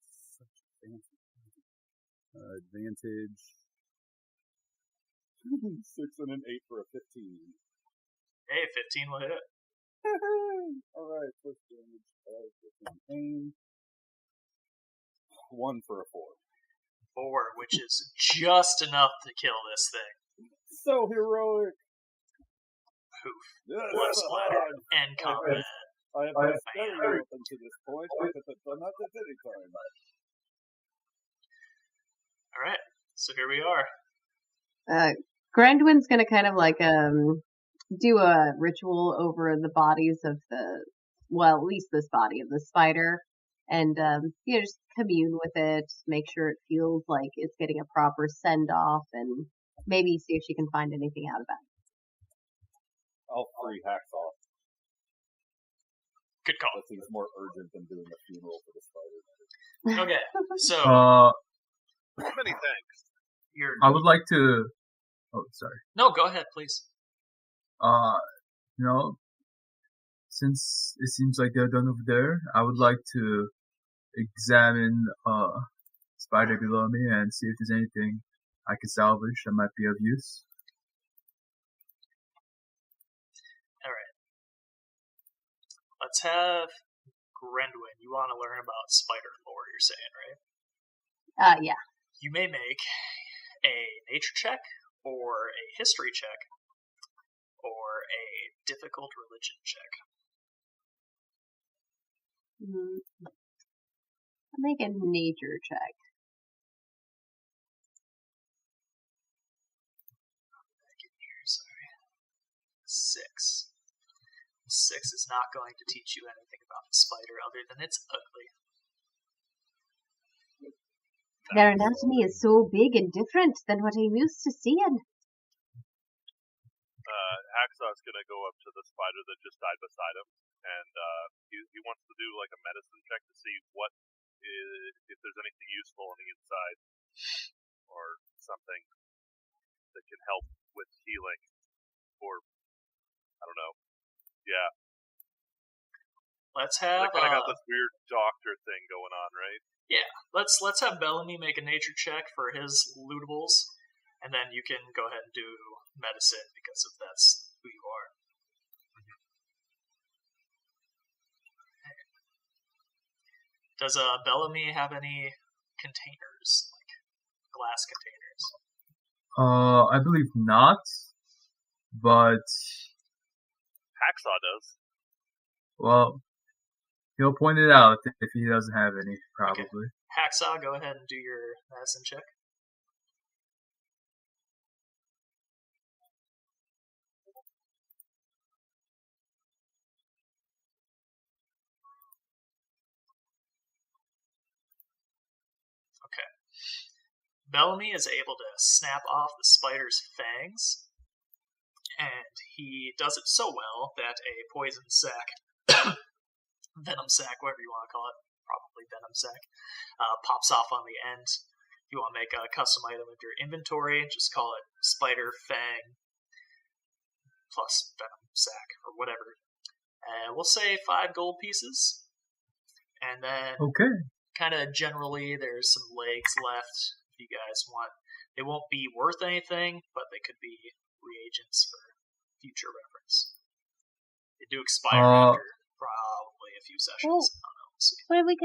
[SPEAKER 3] Such fancy. Advantage. 6 and an 8 for a 15.
[SPEAKER 1] Hey, 15 will hit.
[SPEAKER 3] Alright, first damage of the campaign. 1 for a 4.
[SPEAKER 1] 4, which is just enough to kill this thing.
[SPEAKER 3] So heroic!
[SPEAKER 1] Poof.
[SPEAKER 3] Yes,
[SPEAKER 1] Blood splatter and combat.
[SPEAKER 3] I have been very open to this point. I could have done that at any time.
[SPEAKER 1] Alright, so here we are.
[SPEAKER 2] Grandwin's gonna kind of do a ritual over the bodies of at least this body of the spider, and just commune with it, make sure it feels like it's getting a proper send off, and maybe see if she can find anything out about it.
[SPEAKER 3] I'll free Hacksaw.
[SPEAKER 1] Good call.
[SPEAKER 3] That seems more urgent than doing a funeral for the spider.
[SPEAKER 1] Okay, so
[SPEAKER 5] Many thanks.
[SPEAKER 4] I would like to. Oh, sorry.
[SPEAKER 1] No, go ahead, please.
[SPEAKER 4] Since it seems like they're done over there, I would like to examine spider below me and see if there's anything I can salvage that might be of use.
[SPEAKER 1] Alright. Let's have Grendwin. You want to learn about spider lore, you're saying, right?
[SPEAKER 2] Yeah.
[SPEAKER 1] You may make a nature check, or a history check, or a difficult religion check.
[SPEAKER 2] I'll make a nature check.
[SPEAKER 1] Back in here, sorry. 6. 6 is not going to teach you anything about the spider other than it's ugly.
[SPEAKER 2] Their anatomy is so big and different than what I'm used to seeing.
[SPEAKER 5] Hacksaw's gonna go up to the spider that just died beside him, and he wants to do a medicine check to see if there's anything useful on the inside, or something that can help with healing, or I don't know. Yeah.
[SPEAKER 1] Let's have.
[SPEAKER 5] They kind of got this weird doctor thing going on, right?
[SPEAKER 1] Yeah. Let's have Bellamy make a nature check for his lootables, and then you can go ahead and do medicine because if that's who you are. Does Bellamy have any containers, like glass containers?
[SPEAKER 4] I believe not, but
[SPEAKER 5] Hacksaw does.
[SPEAKER 4] well, he'll point it out if he doesn't have any, probably.
[SPEAKER 1] Okay. Hacksaw, go ahead and do your medicine check. Okay. Bellamy is able to snap off the spider's fangs, and he does it so well that a poison sac, venom sac, whatever you want to call it, probably venom sac, pops off on the end. If you want to make a custom item of your inventory, just call it spider fang plus venom sac or whatever. And we'll say 5 gold pieces. And then
[SPEAKER 4] Okay.
[SPEAKER 1] kind of generally there's some legs left if you guys want. They won't be worth anything, but they could be reagents for future reference. They do expire after probably a few sessions.
[SPEAKER 2] Oh.
[SPEAKER 1] I don't know, we'll see.
[SPEAKER 2] Well, we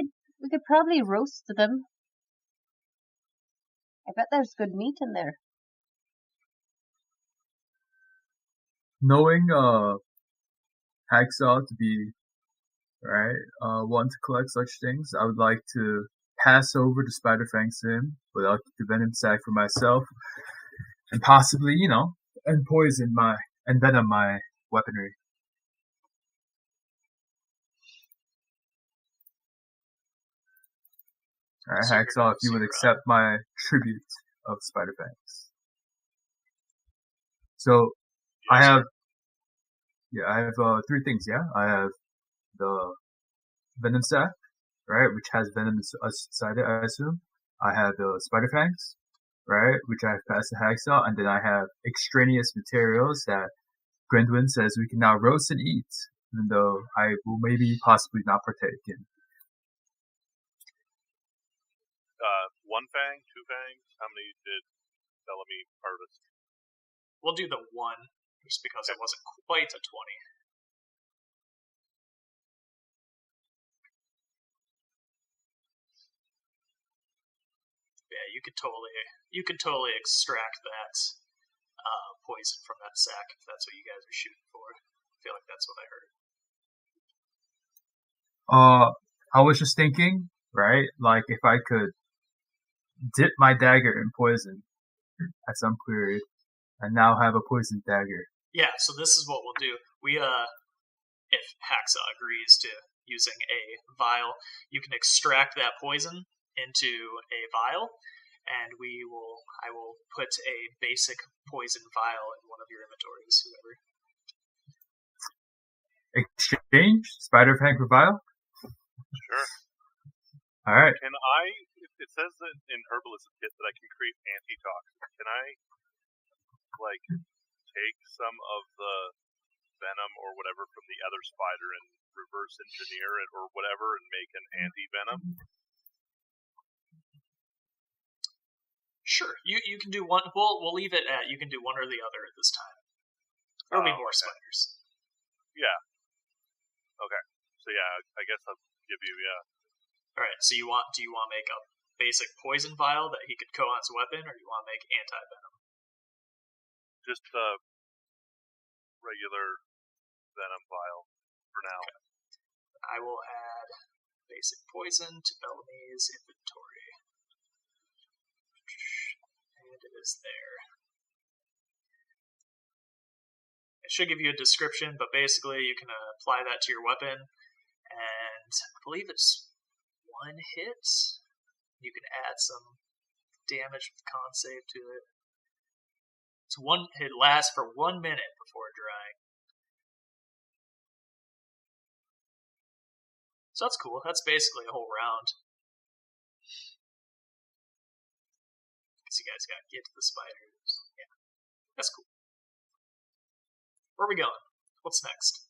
[SPEAKER 2] could probably roast them. I bet there's good meat in there.
[SPEAKER 4] Knowing Hacksaw to be one to collect such things, I would like to pass over the spider fangs to him, but I'll keep the venom sac for myself, and possibly, and venom my weaponry. Alright, Hacksaw, if you would accept my tribute of spider fangs. So, I have 3 things, yeah? I have the venom sac, right, which has venom inside it, I assume. I have the spider fangs, right, which I have passed to Hacksaw, and then I have extraneous materials that Gwendolyn says we can now roast and eat, even though I will maybe possibly not partake in.
[SPEAKER 5] 1 fang, 2 fangs. How many did Bellamy harvest?
[SPEAKER 1] We'll do the 1, just because it wasn't quite a 20. Yeah, you could totally extract that poison from that sac if that's what you guys are shooting for. I feel like that's what I heard.
[SPEAKER 4] I was just thinking, right, like if I could dip my dagger in poison at some period, and now have a poisoned dagger.
[SPEAKER 1] Yeah, so this is what we'll do. If Hacksaw agrees to using a vial, you can extract that poison into a vial, and I will put a basic poison vial in one of your inventories, whoever.
[SPEAKER 4] Exchange? Spider fang for vial?
[SPEAKER 5] Sure.
[SPEAKER 4] Alright.
[SPEAKER 5] It says that in Herbalism Kit that I can create antitoxin. Can I, take some of the venom or whatever from the other spider and reverse engineer it or whatever and make an anti-venom?
[SPEAKER 1] Sure, you can do one. We'll leave it at you can do one or the other at this time. There'll be more spiders.
[SPEAKER 5] Yeah. Okay. So yeah, I guess I'll give you
[SPEAKER 1] All right. So do you want to make a basic poison vial that he could co on his weapon, or do you want to make anti-venom?
[SPEAKER 5] just a regular venom vial for now.
[SPEAKER 1] Okay. I will add basic poison to Bellamy's inventory. And it is there. It should give you a description, but basically you can apply that to your weapon, and I believe it's one hit. You can add some damage with con save to it. It lasts for 1 minute before drying. So that's cool. That's basically a whole round. Because you guys got to get to the spiders. Yeah, that's cool. Where are we going? What's next?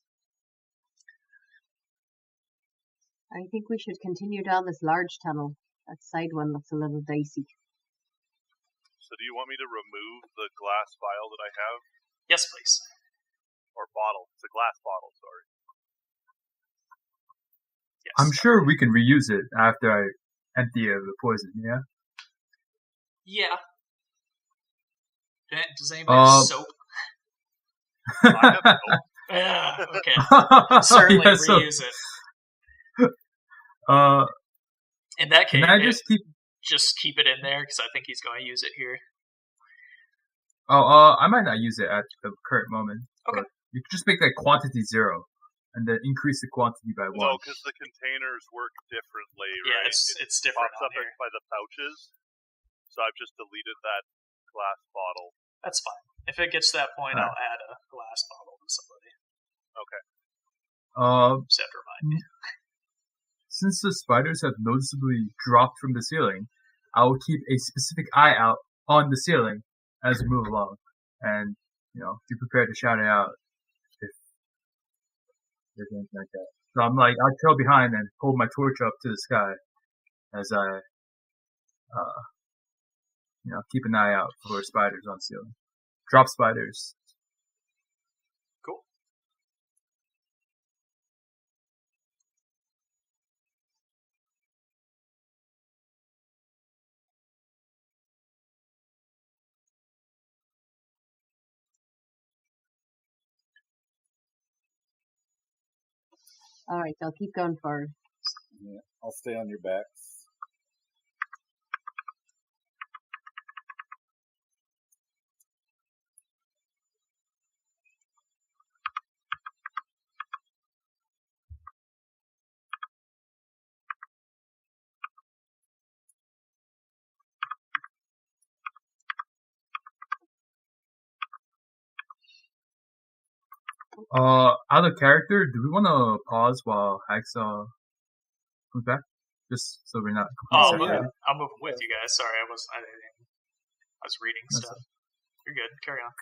[SPEAKER 2] I think we should continue down this large tunnel. That side one looks a little dicey.
[SPEAKER 5] So do you want me to remove the glass vial that I have?
[SPEAKER 1] Yes, please.
[SPEAKER 5] Or bottle. It's a glass bottle, sorry.
[SPEAKER 1] Yes.
[SPEAKER 4] I'm sure we can reuse it after I empty it of the poison, yeah?
[SPEAKER 1] Yeah. Does anybody have soap?
[SPEAKER 5] I have soap.
[SPEAKER 1] Yeah, okay. Certainly
[SPEAKER 4] Yeah,
[SPEAKER 1] reuse it. In that case,
[SPEAKER 4] can I just
[SPEAKER 1] keep it in there because I think he's going to use it here.
[SPEAKER 4] I might not use it at the current moment.
[SPEAKER 1] Okay.
[SPEAKER 4] You can just make that quantity 0, and then increase the quantity by 1.
[SPEAKER 5] No, because the containers work differently,
[SPEAKER 1] Yeah,
[SPEAKER 5] right?
[SPEAKER 1] it's different
[SPEAKER 5] pops
[SPEAKER 1] on
[SPEAKER 5] up
[SPEAKER 1] here.
[SPEAKER 5] by the pouches, so I've just deleted that glass bottle.
[SPEAKER 1] That's fine. If it gets to that point,
[SPEAKER 4] All right.
[SPEAKER 1] I'll add a glass bottle to somebody.
[SPEAKER 5] Okay.
[SPEAKER 1] Just have to remind me.
[SPEAKER 4] Since the spiders have noticeably dropped from the ceiling, I will keep a specific eye out on the ceiling as we move along, and be prepared to shout it out if there's anything like that. So I'm like, I trail behind and hold my torch up to the sky as I, keep an eye out for spiders on the ceiling. Drop spiders.
[SPEAKER 1] Cool.
[SPEAKER 2] All right, I'll keep going forward.
[SPEAKER 3] Yeah, I'll stay on your backs.
[SPEAKER 4] Out of character, do we want to pause while Hacksaw comes back? Just so we're not completely separated.
[SPEAKER 1] I'm moving with you guys. Sorry, I was reading stuff. You're good. Carry on.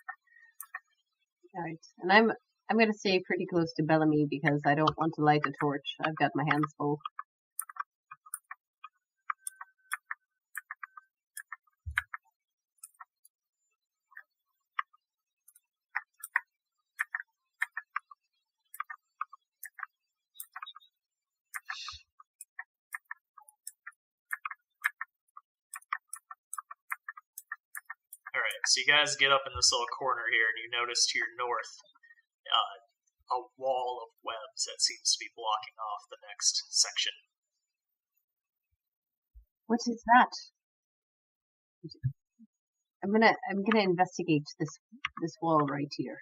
[SPEAKER 2] All right, and I'm going to stay pretty close to Bellamy because I don't want to light a torch. I've got my hands full.
[SPEAKER 1] Alright, so you guys get up in this little corner here, and you notice to your north a wall of webs that seems to be blocking off the next section.
[SPEAKER 2] What is that? I'm gonna investigate this wall right here.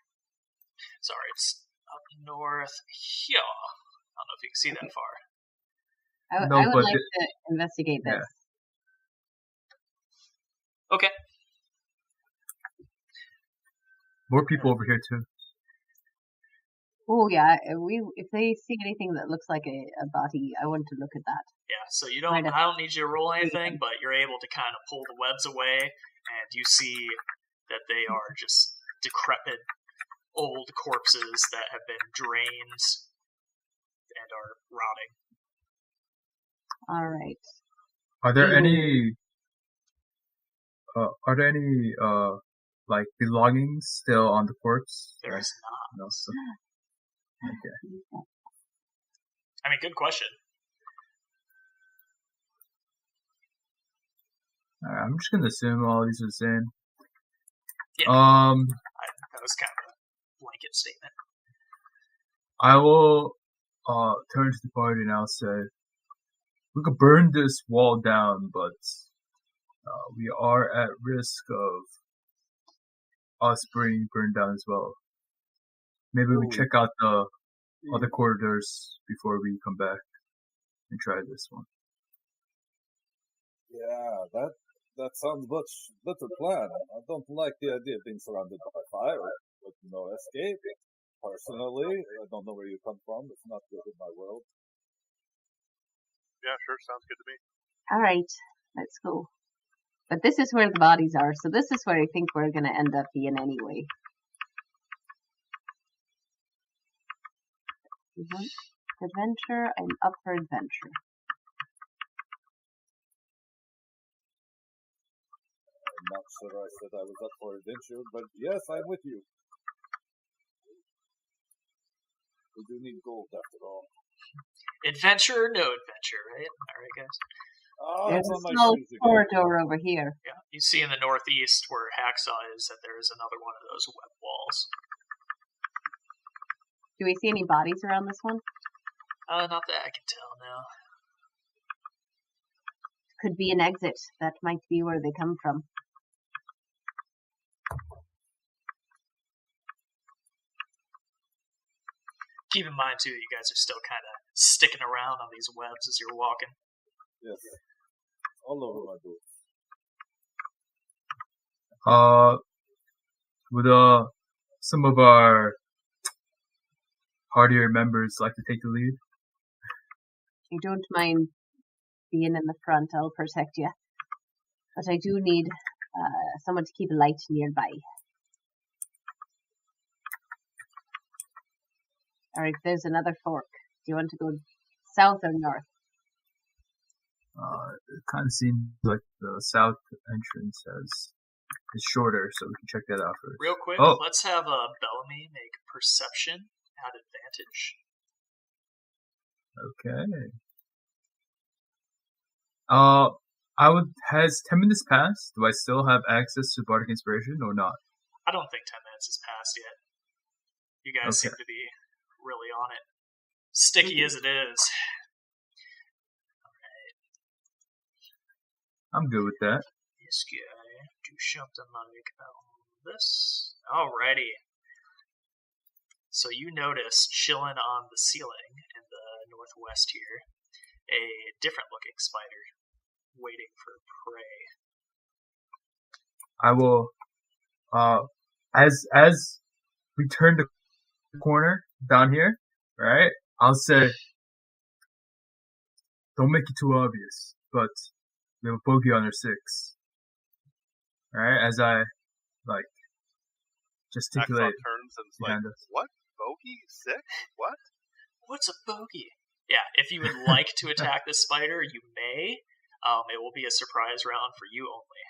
[SPEAKER 1] Sorry, it's up north here. I don't know if you can see that far.
[SPEAKER 2] I would like to investigate this.
[SPEAKER 1] Yeah. Okay.
[SPEAKER 4] More people over here too.
[SPEAKER 2] Oh yeah, if they see anything that looks like a body, I want to look at that.
[SPEAKER 1] Yeah, so I don't need you to roll anything, but you're able to kind of pull the webs away, and you see that they are just decrepit old corpses that have been drained and are rotting.
[SPEAKER 2] All right.
[SPEAKER 4] Are there any like belongings still on the corpse?
[SPEAKER 1] There is not.
[SPEAKER 4] No, so, okay.
[SPEAKER 1] I mean, good question.
[SPEAKER 4] I'm just gonna assume all these are the same.
[SPEAKER 1] Yeah. That was kind of a blanket statement.
[SPEAKER 4] I will turn to the party and I'll say, we could burn this wall down, but we are at risk of us being burned down as well. Maybe we check out the other corridors before we come back and try this one.
[SPEAKER 3] Yeah, that sounds much better plan. I don't like the idea of being surrounded by fire with no escape. Personally, I don't know where you come from. It's not good in my world.
[SPEAKER 5] Yeah, sure, sounds good to me.
[SPEAKER 2] All right, let's go. But this is where the bodies are, so this is where I think we're going to end up being anyway. Adventure, I'm up for adventure.
[SPEAKER 3] I'm not sure I said I was up for adventure, but yes, I'm with you. We do need gold after all.
[SPEAKER 1] Adventure or no adventure, right? All right, guys.
[SPEAKER 3] Oh,
[SPEAKER 2] There's
[SPEAKER 3] it's
[SPEAKER 2] a
[SPEAKER 3] on my
[SPEAKER 2] small
[SPEAKER 3] shoes again.
[SPEAKER 2] corridor over here.
[SPEAKER 1] Yeah, you see in the northeast where Hacksaw is that there is another one of those web walls.
[SPEAKER 2] Do we see any bodies around this one?
[SPEAKER 1] Not that I can tell now.
[SPEAKER 2] Could be an exit. That might be where they come from.
[SPEAKER 1] Keep in mind, too, you guys are still kind of sticking around on these webs as you're walking.
[SPEAKER 3] Yes. All over my boots.
[SPEAKER 4] Would some of our hardier members like to take the lead?
[SPEAKER 2] I don't mind being in the front. I'll protect you. But I do need someone to keep a light nearby. Alright, there's another fork. Do you want to go south or north?
[SPEAKER 4] It kind of seems like the south entrance is shorter, so we can check that out first.
[SPEAKER 1] Real quick,
[SPEAKER 4] Oh.
[SPEAKER 1] let's have Bellamy make perception at advantage.
[SPEAKER 4] Okay. Has 10 minutes passed? Do I still have access to Bardic Inspiration or not?
[SPEAKER 1] I don't think 10 minutes has passed yet. You guys seem
[SPEAKER 4] Okay.
[SPEAKER 1] to be really on it. Sticky as it is.
[SPEAKER 4] I'm good with that.
[SPEAKER 1] This guy do something like this. Alrighty. So you notice chilling on the ceiling in the northwest here, a different looking spider waiting for prey.
[SPEAKER 4] I will, as we turn the corner down here, right? I'll say, don't make it too obvious, but we have a bogey on our 6. Alright, as I, gesticulate
[SPEAKER 5] Hacksaw turns and is like,
[SPEAKER 4] behind us.
[SPEAKER 5] what? Bogey? 6? What?
[SPEAKER 1] What's a bogey? Yeah, if you would like to attack this spider, you may. It will be a surprise round for you only.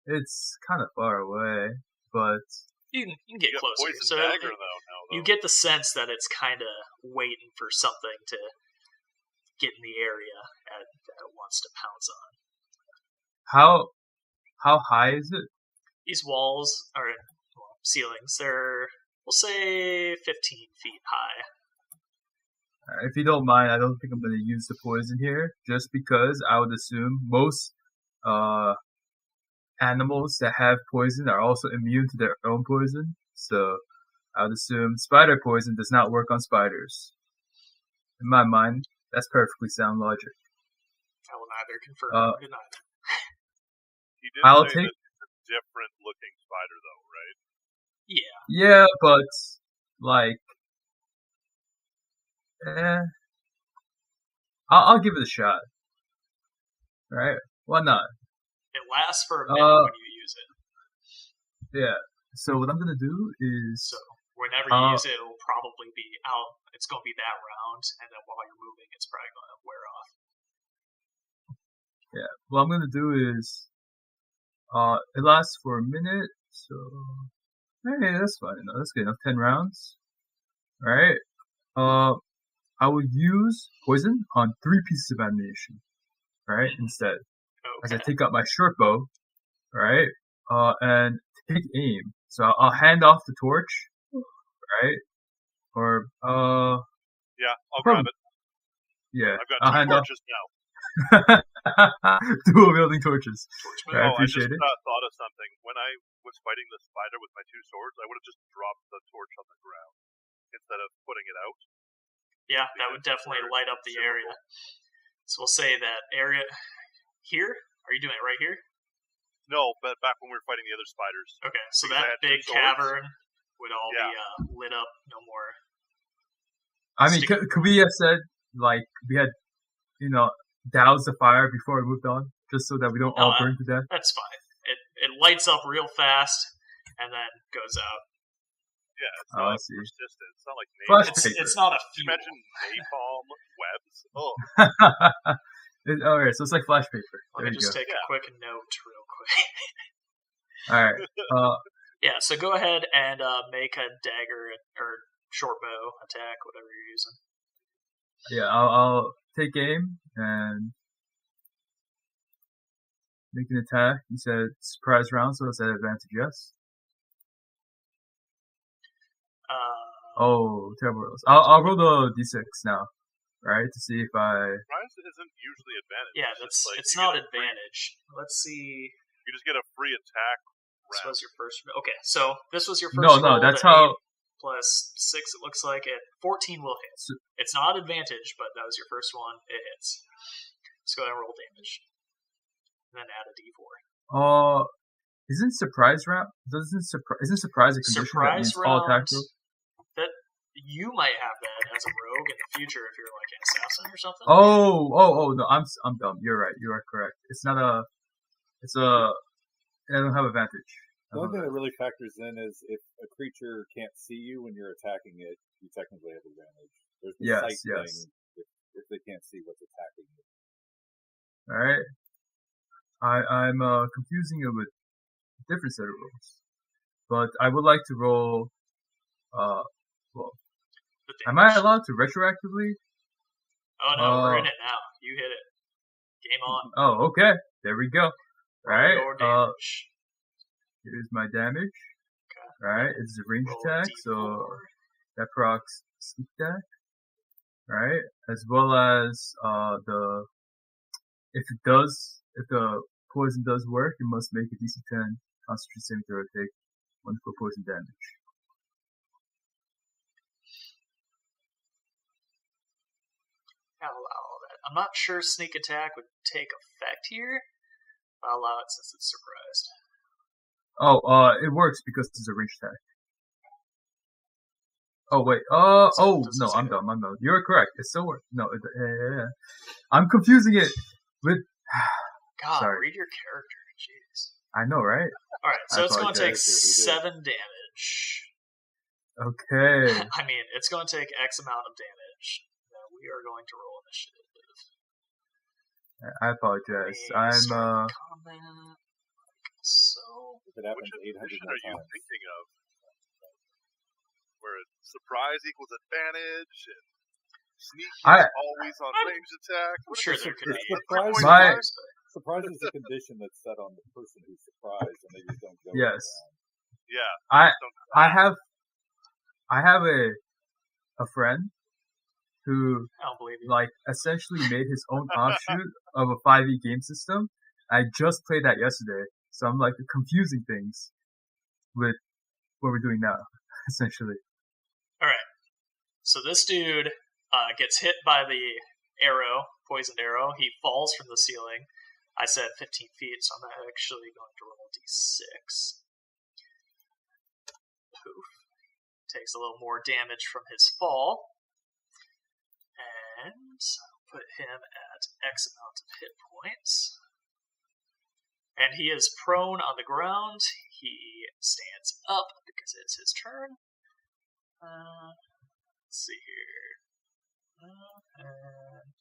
[SPEAKER 4] It's kind of far away, but
[SPEAKER 1] You can get
[SPEAKER 5] You got
[SPEAKER 1] closer.
[SPEAKER 5] poison
[SPEAKER 1] So
[SPEAKER 5] dagger though.
[SPEAKER 1] you get the sense that it's kind of waiting for something to get in the area that it wants to pounce on.
[SPEAKER 4] how high is it?
[SPEAKER 1] These walls are ceilings. They're, we'll say, 15 feet high.
[SPEAKER 4] If you don't mind, I don't think I'm going to use the poison here, just because I would assume most animals that have poison are also immune to their own poison. So I would assume spider poison does not work on spiders. In my mind, that's perfectly sound logic.
[SPEAKER 1] I will neither confirm nor deny that.
[SPEAKER 5] He did
[SPEAKER 4] I'll
[SPEAKER 5] say
[SPEAKER 4] take-
[SPEAKER 5] that it's a different looking spider though, right?
[SPEAKER 1] Yeah.
[SPEAKER 4] Yeah, but I'll give it a shot. Right? Why not?
[SPEAKER 1] It lasts for a minute when you use it.
[SPEAKER 4] Yeah. So what I'm gonna do is
[SPEAKER 1] So whenever you use it, it'll probably be out. It's going to be that round, and then while you're moving, it's probably going to wear off.
[SPEAKER 4] yeah. What I'm gonna do is it lasts for a minute, so hey, that's fine. No, that's good enough. 10 rounds. Alright. I will use poison on 3 pieces of ammunition. Right? Instead. As I
[SPEAKER 1] Okay.
[SPEAKER 4] take out my short bow, right? And take aim. So I'll hand off the torch, right? Or
[SPEAKER 5] Yeah, I'll
[SPEAKER 4] From-
[SPEAKER 5] grab it.
[SPEAKER 4] yeah,
[SPEAKER 5] I've got
[SPEAKER 4] I'll
[SPEAKER 5] 2
[SPEAKER 4] hand off
[SPEAKER 5] torches now.
[SPEAKER 4] dual wielding torches.
[SPEAKER 1] Torchman.
[SPEAKER 4] Right, I
[SPEAKER 5] Oh, I just
[SPEAKER 4] appreciate it.
[SPEAKER 5] thought of something. When I was fighting the spider with my 2 swords, I would have just dropped the torch on the ground instead of putting it out.
[SPEAKER 1] Yeah, that would definitely light up the
[SPEAKER 5] Super
[SPEAKER 1] area. So we'll say that area here. Are you doing it right here?
[SPEAKER 5] No, but back when we were fighting the other spiders.
[SPEAKER 1] Okay, so
[SPEAKER 5] Because I
[SPEAKER 1] that
[SPEAKER 5] had 2
[SPEAKER 1] big
[SPEAKER 5] swords.
[SPEAKER 1] cavern would all
[SPEAKER 5] Yeah.
[SPEAKER 1] be lit up. No more.
[SPEAKER 4] I mean,
[SPEAKER 1] Stick-
[SPEAKER 4] could we have said we had, doused the fire before we moved on, just so that we don't all
[SPEAKER 1] No,
[SPEAKER 4] burn to death?
[SPEAKER 1] That's fine. It lights up real fast and then goes out.
[SPEAKER 5] Yeah, it's
[SPEAKER 4] Oh, I
[SPEAKER 5] not
[SPEAKER 4] see.
[SPEAKER 5] persistent. It's not like
[SPEAKER 4] Flash
[SPEAKER 5] napalm.
[SPEAKER 1] It's not a
[SPEAKER 5] Can you
[SPEAKER 1] fuel.
[SPEAKER 5] imagine napalm webs? Oh,
[SPEAKER 4] Alright, so it's like flash paper.
[SPEAKER 1] Let
[SPEAKER 4] There
[SPEAKER 1] me
[SPEAKER 4] you
[SPEAKER 1] just
[SPEAKER 4] go.
[SPEAKER 1] take a
[SPEAKER 5] Yeah.
[SPEAKER 1] quick note real quick.
[SPEAKER 4] Alright.
[SPEAKER 1] Yeah, so go ahead and make a dagger or short bow attack, whatever you're using.
[SPEAKER 4] Yeah, I'll take aim and make an attack. You said surprise round, so it's at advantage, yes? Oh, terrible rolls. I'll roll the d6 now, right, to see if I...
[SPEAKER 5] Surprise isn't usually advantage.
[SPEAKER 1] Yeah, it's not advantage. Let's see.
[SPEAKER 5] You just get a free attack
[SPEAKER 1] This
[SPEAKER 5] round.
[SPEAKER 1] was your first... Okay, so this was your first roll.
[SPEAKER 4] No, that's how...
[SPEAKER 1] 8 plus 6, it looks like it. 14 will hit. It's not advantage, but that was your first one. It hits. Let's go ahead and roll damage. And then add a d4.
[SPEAKER 4] Isn't surprise round? Isn't surprise a condition that means all attack rolls?
[SPEAKER 1] That you might have that as a rogue in the future if you're like an assassin or something.
[SPEAKER 4] Oh no, I'm dumb. You're right. You are correct. It's not a. It's a. I don't have advantage.
[SPEAKER 3] The only thing that really factors in is if a creature can't see you when you're attacking it, you technically have advantage. There's the sight thing if they can't see what's attacking you.
[SPEAKER 4] All right. I'm confusing it with a different set of rules, but I would like to roll. Well, am I allowed to retroactively?
[SPEAKER 1] Oh no, we're in it now. You hit it. Game on.
[SPEAKER 4] Oh, okay. There we go. Right.
[SPEAKER 1] Damage.
[SPEAKER 4] Here's my damage.
[SPEAKER 1] Okay.
[SPEAKER 4] Right. It's a range attack, so that procs sneak attack. Right. As well as if the poison does work, it must make a DC 10 Constitution saving throw to take 1 for poison damage.
[SPEAKER 1] I'll allow that. I'm not sure sneak attack would take effect here. I'll allow it since it's surprised.
[SPEAKER 4] It works because it's a range attack. Oh wait. No, I'm dumb. You're correct. It still works. No, I'm confusing it with.
[SPEAKER 1] God,
[SPEAKER 4] sorry.
[SPEAKER 1] read your character. Jeez.
[SPEAKER 4] I know, right?
[SPEAKER 1] All right, so it's going to take 7 damage.
[SPEAKER 4] Okay.
[SPEAKER 1] I mean, it's going to take X amount of damage. Now we are going to roll initiative.
[SPEAKER 4] I apologize.
[SPEAKER 1] Combat. So,
[SPEAKER 3] if it happens
[SPEAKER 5] which
[SPEAKER 3] 800
[SPEAKER 5] edition
[SPEAKER 3] more
[SPEAKER 5] are you
[SPEAKER 3] times.
[SPEAKER 5] thinking of? Where surprise equals advantage and sneak is always on range attack.
[SPEAKER 1] I'm sure there could be.
[SPEAKER 3] Surprise is a condition that's set on the person who's surprised, and they just don't go.
[SPEAKER 4] Yes.
[SPEAKER 3] Around.
[SPEAKER 5] Yeah.
[SPEAKER 4] I have a friend who essentially made his own offshoot of a 5e game system. I just played that yesterday, so I'm like confusing things with what we're doing now, essentially.
[SPEAKER 1] All right. So this dude gets hit by the arrow, poisoned arrow. He falls from the ceiling. I said 15 feet, so I'm actually going to roll a d6. Poof. Takes a little more damage from his fall. And put him at X amount of hit points. And he is prone on the ground. He stands up because it's his turn. Let's see here. And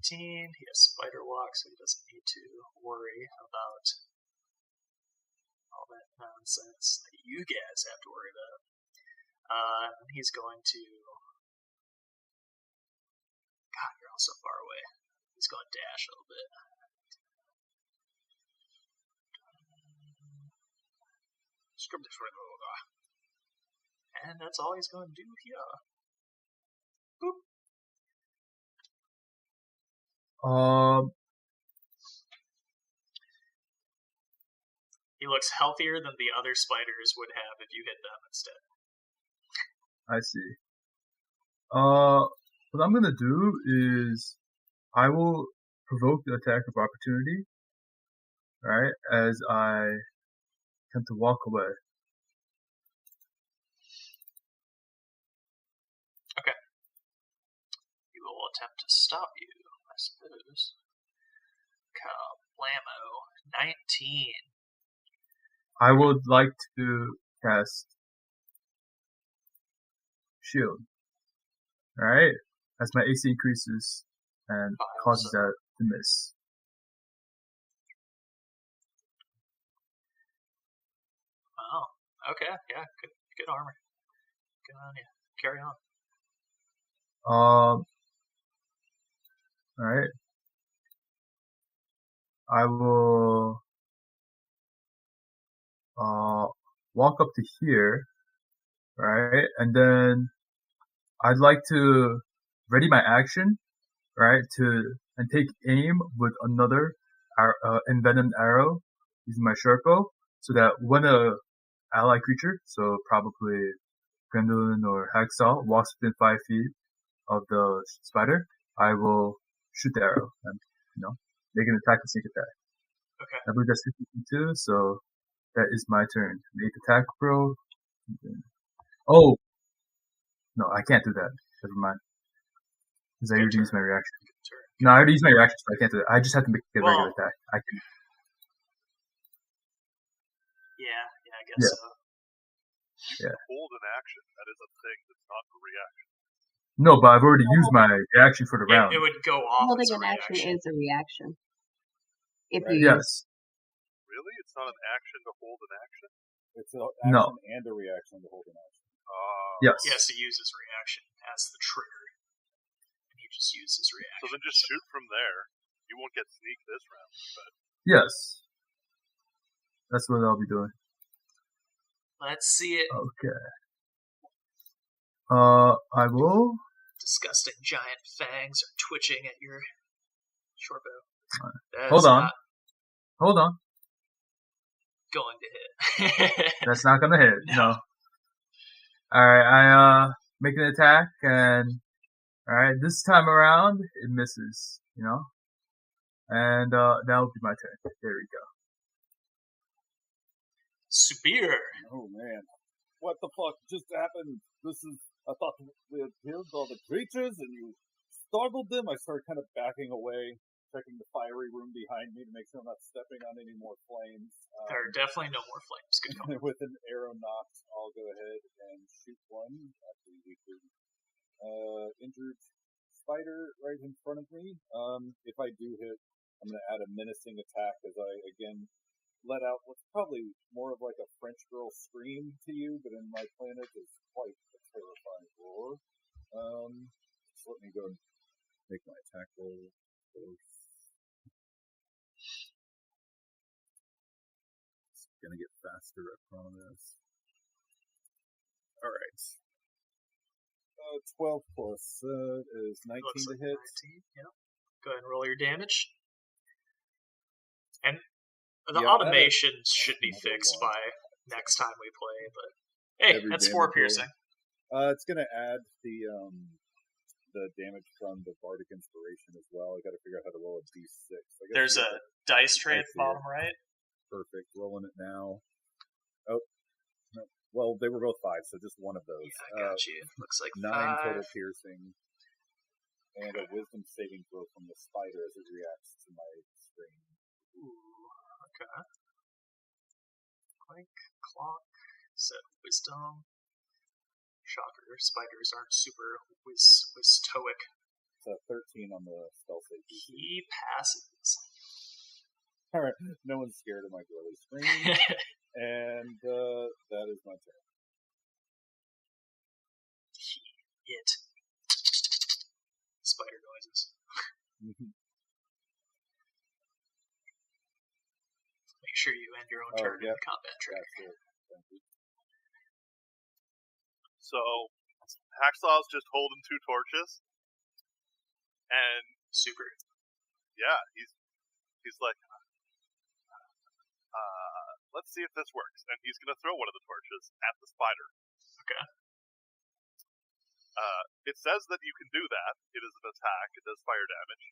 [SPEAKER 1] 15. He has spider walk, so he doesn't need to worry about all that nonsense that you guys have to worry about. And he's going to... God, you're all so far away. He's going to dash a little bit. And that's all he's going to do here. Boop. He looks healthier than the other spiders would have if you hit them instead.
[SPEAKER 4] I see. What I'm gonna do is I will provoke the attack of opportunity, right, as I attempt to walk away.
[SPEAKER 1] Okay. He will attempt to stop you, I suppose. Kablamo. 19.
[SPEAKER 4] I would like to cast Shield. Alright? As my AC increases and causes that to miss.
[SPEAKER 1] Okay, yeah, good armor. Good on you. Carry on.
[SPEAKER 4] All right. I will walk up to here, right, and then I'd like to ready my action, right, and take aim with another envenomed arrow using my short bow, so that when a ally creature, so probably Gwendolyn or Hacksaw, walks within 5 feet of the spider, I will shoot the arrow and make an attack and sneak attack.
[SPEAKER 1] Okay.
[SPEAKER 4] I believe that's 52, so that is my turn. Make attack roll. Oh! No, I can't do that. Never mind. Because I already used my reaction. No, I already used my reaction, so I can't do that. I just have to make a regular attack. I can.
[SPEAKER 1] Yeah, I guess so.
[SPEAKER 5] You can hold an action. That is a thing. That's not a reaction.
[SPEAKER 4] No, but I've already used my reaction for the round.
[SPEAKER 1] It would go off.
[SPEAKER 2] Holding an action is a reaction. If you
[SPEAKER 4] Yes.
[SPEAKER 5] Really? It's not an action to hold an action?
[SPEAKER 3] It's an action and a reaction to hold an action.
[SPEAKER 4] Yes.
[SPEAKER 1] He has to use his reaction as the trigger. And he just uses his reaction.
[SPEAKER 5] So then just shoot from there. You won't get sneak this round. But...
[SPEAKER 4] Yes. That's what I'll be doing.
[SPEAKER 1] Let's see it.
[SPEAKER 4] Okay. I will.
[SPEAKER 1] Disgusting giant fangs are twitching at your short bow.
[SPEAKER 4] Hold on.
[SPEAKER 1] Going to hit.
[SPEAKER 4] That's not gonna hit. No. Alright, I make an attack, and alright, this time around it misses, and that'll be my turn. There we go.
[SPEAKER 1] Spear.
[SPEAKER 3] Oh man, what the fuck just happened? I thought we had killed all the creatures, and you startled them. I started kind of backing away, checking the fiery room behind me to make sure I'm not stepping on any more flames.
[SPEAKER 1] There are definitely no more flames. Good call.
[SPEAKER 3] With an arrow knocked, I'll go ahead and shoot one at the injured spider right in front of me. If I do hit, I'm going to add a menacing attack as I again let out what's probably more of like a French girl scream to you, but in my planet is quite a terrifying roar. So let me go and make my attack roll first. It's gonna get faster, I promise. Alright. 12 plus is 19 to hit.
[SPEAKER 1] 19, yeah. Go ahead and roll your damage. And the automations should be fixed by next time we play, but hey, that's 4 piercing.
[SPEAKER 3] It's gonna add the damage from the Bardic Inspiration as well. I gotta figure out how to roll a d6.
[SPEAKER 1] There's a dice tray at the bottom right.
[SPEAKER 3] Perfect. Rolling it now. Oh, no. Well, they were both 5, so just one of those.
[SPEAKER 1] Yeah, I got you. Looks like
[SPEAKER 3] 9
[SPEAKER 1] 5.
[SPEAKER 3] total piercing, and a wisdom saving throw from the spider as it reacts to my scream.
[SPEAKER 1] Ooh, okay. Clank, clock, set wisdom. Shocker, spiders aren't super wistoic.
[SPEAKER 3] It's a 13 on the spell save.
[SPEAKER 1] He passes.
[SPEAKER 3] Alright, no one's scared of my girly scream. And that is my turn.
[SPEAKER 1] It. Spider noises. Make sure you end your own turn in the combat track.
[SPEAKER 5] So, Hacksaw's just holding 2 torches, and
[SPEAKER 1] super.
[SPEAKER 5] Yeah, he's like, let's see if this works, and he's gonna throw one of the torches at the spider.
[SPEAKER 1] Okay.
[SPEAKER 5] It says that you can do that. It is an attack. It does fire damage.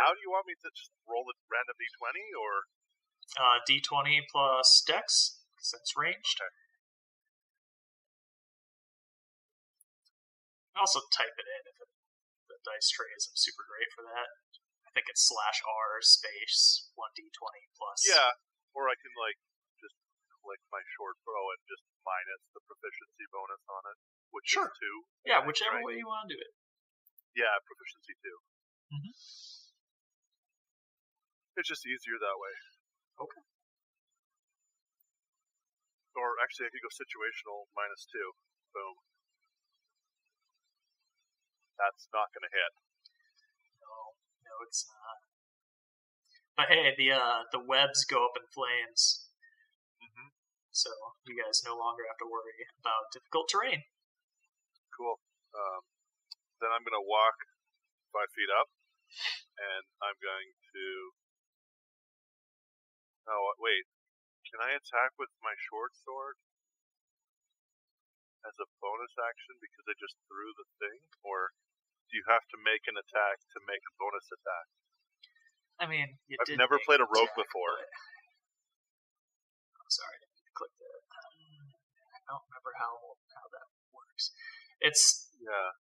[SPEAKER 5] How do you want me to just roll a random d20, or?
[SPEAKER 1] D20 plus dex, because that's ranged.
[SPEAKER 5] Okay.
[SPEAKER 1] Also type it in if the dice tray isn't super great for that. I think it's /R space 1d20 plus.
[SPEAKER 5] Yeah, or I can just click my short bow and just minus the proficiency bonus on it, which is 2.
[SPEAKER 1] Yeah, whichever way you want to do it.
[SPEAKER 5] Yeah, proficiency 2.
[SPEAKER 1] Mm-hmm.
[SPEAKER 5] It's just easier that way.
[SPEAKER 1] Okay.
[SPEAKER 5] Or actually, I could go situational -2. Boom. That's not going to hit.
[SPEAKER 1] No, it's not. But hey, the webs go up in flames, so you guys no longer have to worry about difficult terrain.
[SPEAKER 5] Cool. Then I'm going to walk 5 feet up, and I'm going to... Oh, wait. Can I attack with my short sword as a bonus action because I just threw the thing? Or do you have to make an attack to make a bonus attack?
[SPEAKER 1] I mean,
[SPEAKER 5] I've never played a rogue before.
[SPEAKER 1] I'm sorry, I didn't click that. I don't remember how that works. It's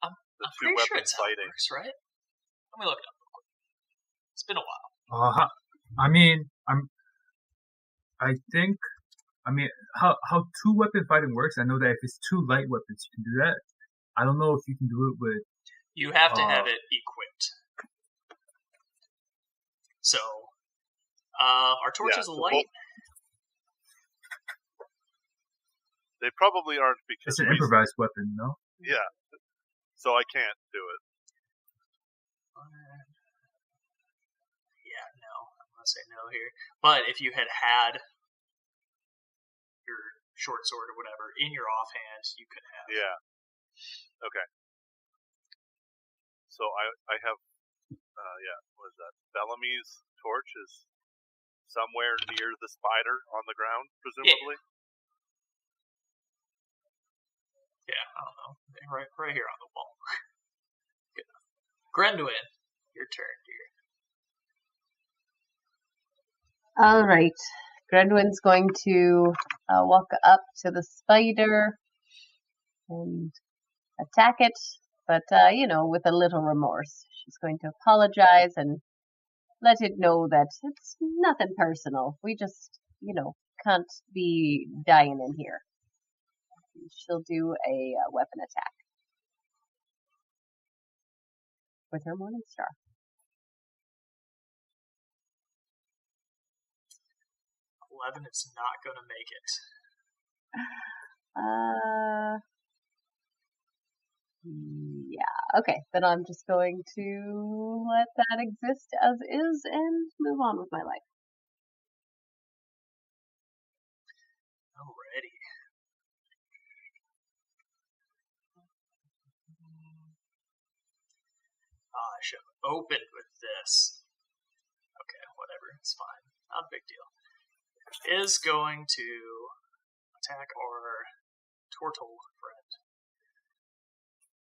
[SPEAKER 1] I'm pretty sure it's fighting. How it works, right? Let me look it up real quick. It's been a while.
[SPEAKER 4] I mean, how 2-weapon fighting works. I know that if it's 2 light weapons, you can do that. I don't know if you can do it with.
[SPEAKER 1] You have to have it equipped. So, our torches light.
[SPEAKER 5] They probably aren't because
[SPEAKER 4] it's an improvised weapon, no?
[SPEAKER 5] Yeah. So I can't do it.
[SPEAKER 1] Yeah, no. I'm gonna say no here. But if you had your short sword or whatever in your offhand, you could have.
[SPEAKER 5] Yeah. Okay. So I have, what is that? Bellamy's torch is somewhere near the spider on the ground, presumably?
[SPEAKER 1] Yeah, I don't know. Right here on the wall. Good enough. Grenduin, your turn, dear.
[SPEAKER 2] All right. Grenduin's going to walk up to the spider and attack it, but, with a little remorse. She's going to apologize and let it know that it's nothing personal. We just, can't be dying in here. She'll do a weapon attack with her Morning Star.
[SPEAKER 1] It's not going to make it.
[SPEAKER 2] Yeah, okay. Then I'm just going to let that exist as is and move on with my life.
[SPEAKER 1] Alrighty. I should have opened with this. Okay, whatever. It's fine. Not a big deal. Is going to attack our turtle friend.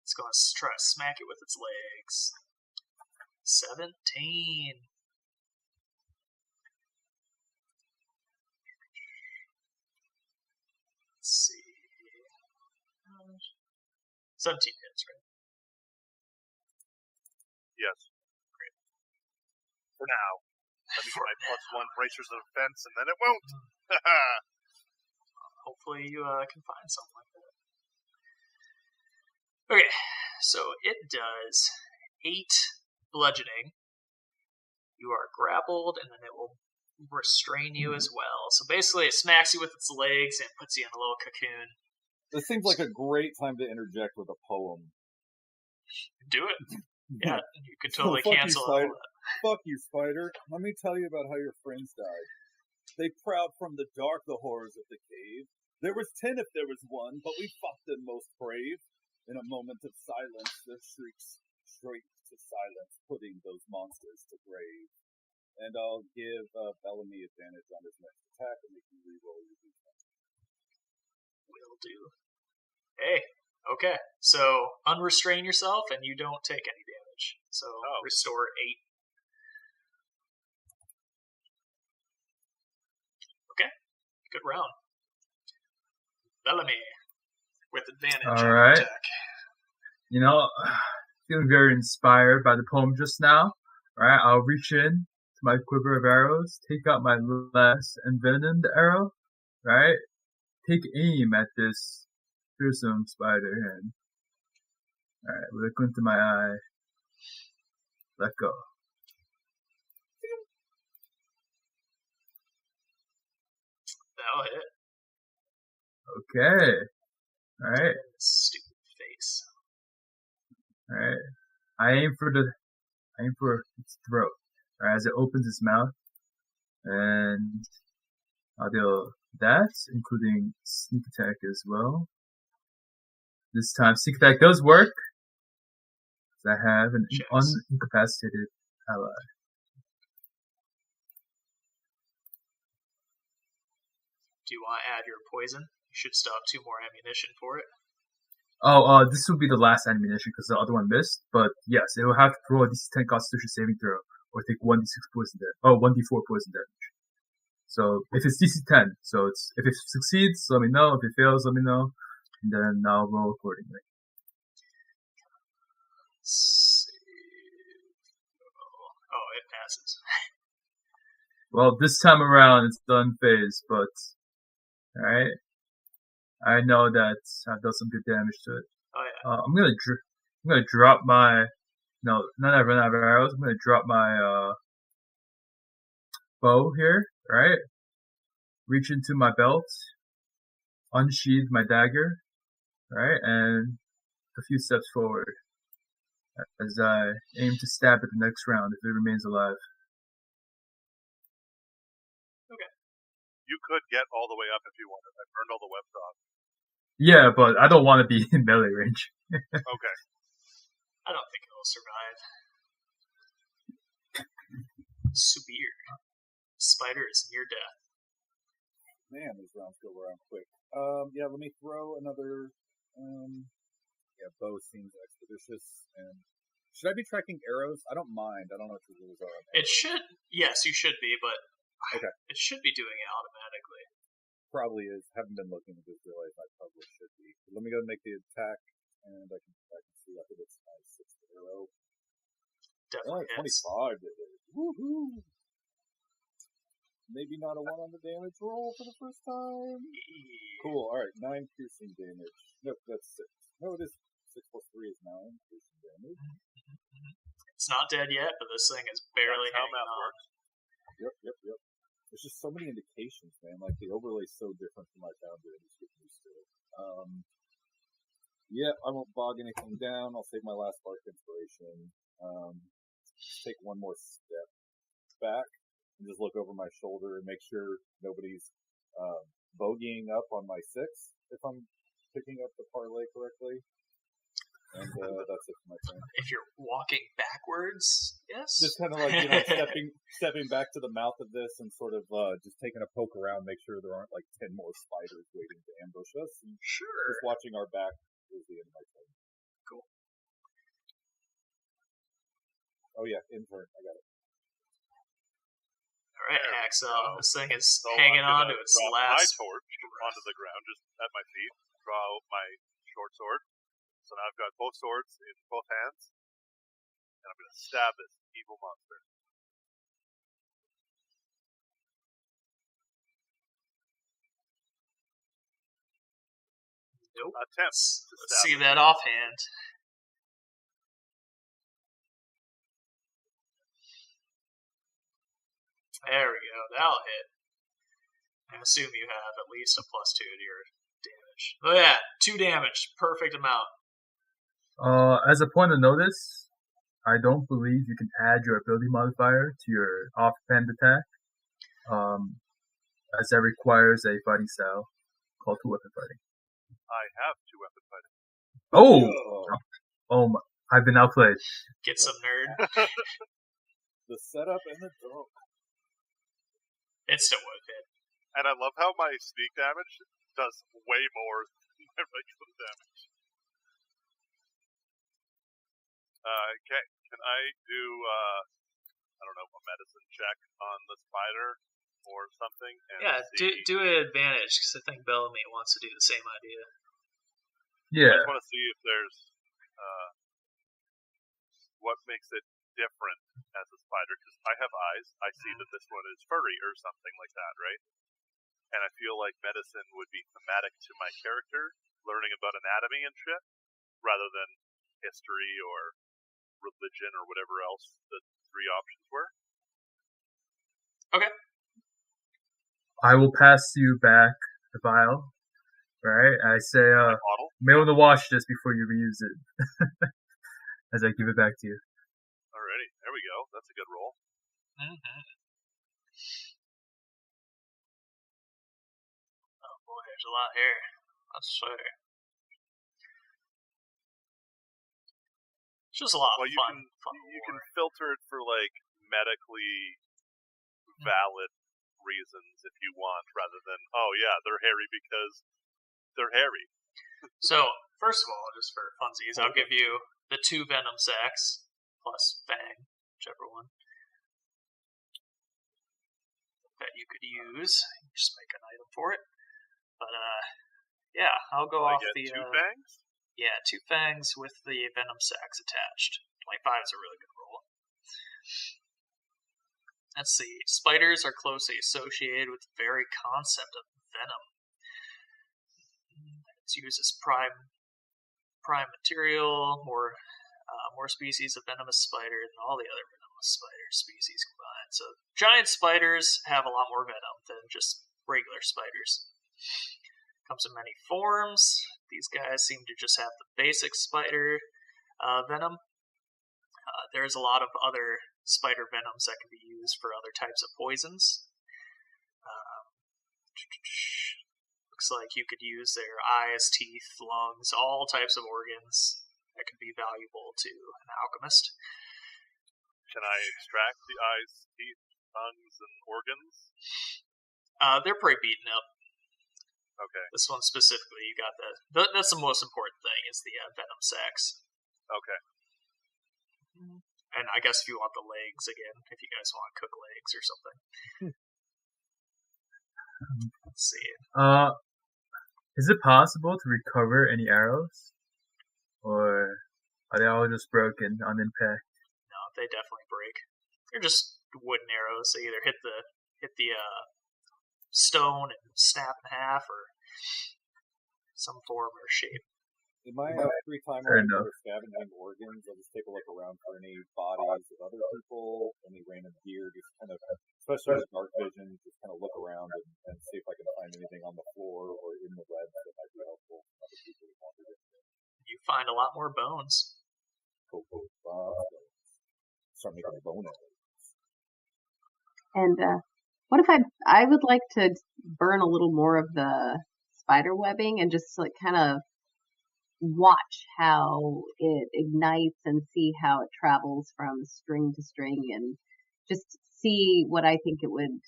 [SPEAKER 1] It's going to try to smack it with its legs. 17. Let's see. 17 hits, right?
[SPEAKER 5] Yes.
[SPEAKER 1] Great.
[SPEAKER 5] For now. Let me get my +1 bracers of defense, and then it won't.
[SPEAKER 1] Hopefully you can find something like that. Okay, so it does 8 bludgeoning. You are grappled, and then it will restrain you as well. So basically, it smacks you with its legs and puts you in a little cocoon.
[SPEAKER 3] This seems like a great time to interject with a poem.
[SPEAKER 1] Do it. Yeah, you could totally cancel all that.
[SPEAKER 3] Fuck you, Spider. Let me tell you about how your friends died. They prowled from the dark the horrors of the cave. There was 10 if there was one, but we fought them most brave. In a moment of silence, their shrieks shrieked to silence, putting those monsters to grave. And I'll give Bellamy advantage on his next attack and make you reroll your defense.
[SPEAKER 1] Will do. Hey, okay. So, unrestrain yourself and you don't take any damage. So, restore 8. Okay, good round. Bellamy, with advantage on your attack.
[SPEAKER 4] Feeling very inspired by the poem just now. Alright, I'll reach in to my quiver of arrows, take out my last envenomed arrow, right? Take aim at this fearsome spider and alright, with a glint in my eye, let go.
[SPEAKER 1] That'll hit.
[SPEAKER 4] Okay. All right.
[SPEAKER 1] Stupid face.
[SPEAKER 4] All right. I aim for its throat. All right, as it opens its mouth, and I'll do that, including sneak attack as well. This time, sneak attack does work. I have an unincapacitated ally.
[SPEAKER 1] Do you want to add your poison? You should still have 2 more ammunition for it.
[SPEAKER 4] Oh, this will be the last ammunition because the other one missed. But yes, it will have to throw a DC 10 Constitution saving throw or take 1d6 poison damage. Oh, 1d4 poison damage. So if it's DC 10, so it's if it succeeds, let me know. If it fails, let me know, and then I'll roll accordingly.
[SPEAKER 1] Oh, it passes.
[SPEAKER 4] Well, this time around it's unfazed, but alright. I know that I've done some good damage to it.
[SPEAKER 1] Oh yeah.
[SPEAKER 4] I'm gonna drop my now that I run out of arrows, I'm gonna drop my bow here, right? Reach into my belt, unsheathe my dagger, right, and a few steps forward as I aim to stab it the next round if it remains alive.
[SPEAKER 1] Okay.
[SPEAKER 5] You could get all the way up if you wanted. I burned all the webs off.
[SPEAKER 4] Yeah, but I don't want to be in melee range.
[SPEAKER 5] Okay.
[SPEAKER 1] I don't think it'll survive. Severe. Spider is near death.
[SPEAKER 3] Man, these rounds go around quick. Yeah, let me throw another. Bow seems expeditious. And should I be tracking arrows? I don't mind. I don't know what the rules are on
[SPEAKER 1] It should. Yes, you should be, but
[SPEAKER 3] okay.
[SPEAKER 1] It should be doing it automatically.
[SPEAKER 3] Probably is. Haven't been looking at this realize I probably should be. But let me go and make the attack, and I can see. I think it's my 6th arrow.
[SPEAKER 1] Definitely
[SPEAKER 3] 25 did it. Woohoo! Maybe not a 1 on the damage roll for the first time. Cool. All right, 9 piercing damage. Nope, that's 6. No, it is 6 plus 3 is 9 piercing damage.
[SPEAKER 1] It's not dead yet, but this thing is barely hanging on.
[SPEAKER 3] Yep. There's just so many indications, man. Like the overlay's so different from my Foundry. I'm just getting used to it. Yeah, I won't bog anything down. I'll save my last bark inspiration. Just take one more step back and just look over my shoulder and make sure nobody's bogeying up on my 6 if I'm picking up the parlay correctly. And that's it for my turn.
[SPEAKER 1] If you're walking backwards, yes.
[SPEAKER 3] Just kind of like, stepping back to the mouth of this and sort of just taking a poke around, make sure there aren't like 10 more spiders waiting to ambush us. And
[SPEAKER 1] sure.
[SPEAKER 3] Just watching our back is the end of my turn.
[SPEAKER 1] Cool.
[SPEAKER 3] Oh yeah, in turn. I got it.
[SPEAKER 1] All right, Axel. This thing is hanging on to its last.
[SPEAKER 5] My torch onto the ground, just at my feet. Draw out my short sword. So now I've got both swords in both hands, and I'm going to stab this evil monster.
[SPEAKER 1] Nope.
[SPEAKER 5] Attempts to
[SPEAKER 1] Let's
[SPEAKER 5] stab
[SPEAKER 1] see that offhand. There we go. That'll hit. I assume you have at least a +2 to your damage. Oh yeah, 2 damage. Perfect amount.
[SPEAKER 4] As a point of notice, I don't believe you can add your ability modifier to your offhand attack, as that requires a fighting style called 2-weapon fighting.
[SPEAKER 5] I have 2-weapon fighting.
[SPEAKER 4] Oh my, I've been outplayed.
[SPEAKER 1] Get some nerd.
[SPEAKER 3] The setup and the dunk.
[SPEAKER 1] It still would hit.
[SPEAKER 5] And I love how my sneak damage does way more than my regular damage. Okay, can I do, I don't know, a medicine check on the spider or something? And
[SPEAKER 1] yeah, do an advantage, because I think Bellamy wants to do the same idea.
[SPEAKER 4] Yeah.
[SPEAKER 5] I just want to see if there's, what makes it different as a spider, because I have eyes. I see that this one is furry or something like that, right? And I feel like medicine would be thematic to my character, learning about anatomy and shit, rather than history or religion or whatever else the 3 options were.
[SPEAKER 1] Okay.
[SPEAKER 4] I will pass you back the vial. right? I say,
[SPEAKER 5] Bottle.
[SPEAKER 4] you may want to wash this before you reuse it. As I give it back to you.
[SPEAKER 5] Alrighty, there we go. That's a good roll.
[SPEAKER 1] Mm-hmm. Oh boy, there's a lot here. Let's see. It's just a lot of fun.
[SPEAKER 5] You can filter it for like medically valid reasons if you want, rather than they're hairy because they're hairy.
[SPEAKER 1] So first of all, just for funsies, I'll give you the 2 venom sacs plus fang, whichever one that you could use. Just make an item for it. But yeah, I'll go off the
[SPEAKER 5] 2 fangs.
[SPEAKER 1] Yeah, 2 fangs with the venom sacs attached. 25 is a really good roll. Let's see. Spiders are closely associated with the very concept of venom. It's used as prime material, more species of venomous spider than all the other venomous spider species combined. So giant spiders have a lot more venom than just regular spiders. Comes in many forms. These guys seem to just have the basic spider venom. There's a lot of other spider venoms that can be used for other types of poisons. Looks like you could use their eyes, teeth, lungs, all types of organs that could be valuable to an alchemist.
[SPEAKER 5] Can I extract the eyes, teeth, tongues, and organs?
[SPEAKER 1] They're pretty beaten up.
[SPEAKER 5] Okay.
[SPEAKER 1] This one specifically, you got that's the most important thing, is the venom sacs.
[SPEAKER 5] Okay.
[SPEAKER 1] And I guess if you want the legs again, if you guys want to cook legs or something. Let's see.
[SPEAKER 4] Is it possible to recover any arrows? Or are they all just broken on impact?
[SPEAKER 1] No, they definitely break. They're just wooden arrows. They either hit the stone and snap in half, or some form or shape.
[SPEAKER 3] In my free time when I go scavenging organs, I'll just take a look around for any bodies of other people, any random gear, just kind of, especially with dark vision, just kind of look around and see if I can find anything on the floor or in the web that might be helpful for other people who want to.
[SPEAKER 1] You find a lot more bones.
[SPEAKER 3] Cool. Start making bone arrows.
[SPEAKER 2] And what if I would like to burn a little more of the spider webbing and just like kind of watch how it ignites and see how it travels from string to string, and just see what I think it would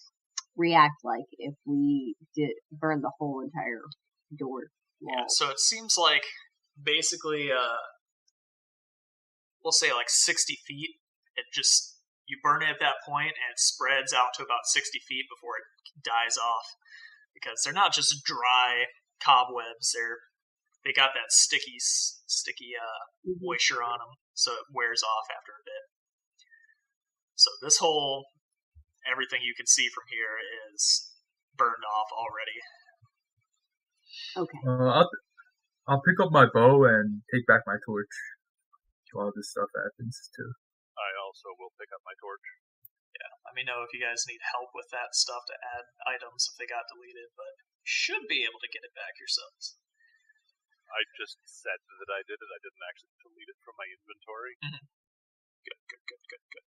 [SPEAKER 2] react like if we did burn the whole entire door wall.
[SPEAKER 1] Yeah, so it seems like basically we'll say like 60 feet. It just, you burn it at that point and it spreads out to about 60 feet before it dies off, because they're not just dry cobwebs, they got that sticky moisture on them, so it wears off after a bit. So this whole, everything you can see from here is burned off already.
[SPEAKER 2] Okay.
[SPEAKER 4] I'll pick up my bow and take back my torch while this stuff happens too.
[SPEAKER 5] I also will pick up my torch.
[SPEAKER 1] Yeah, let me know if you guys need help with that stuff to add items if they got deleted, but you should be able to get it back yourselves.
[SPEAKER 5] I just said that I did it. I didn't actually delete it from my inventory.
[SPEAKER 1] Mm-hmm. Good.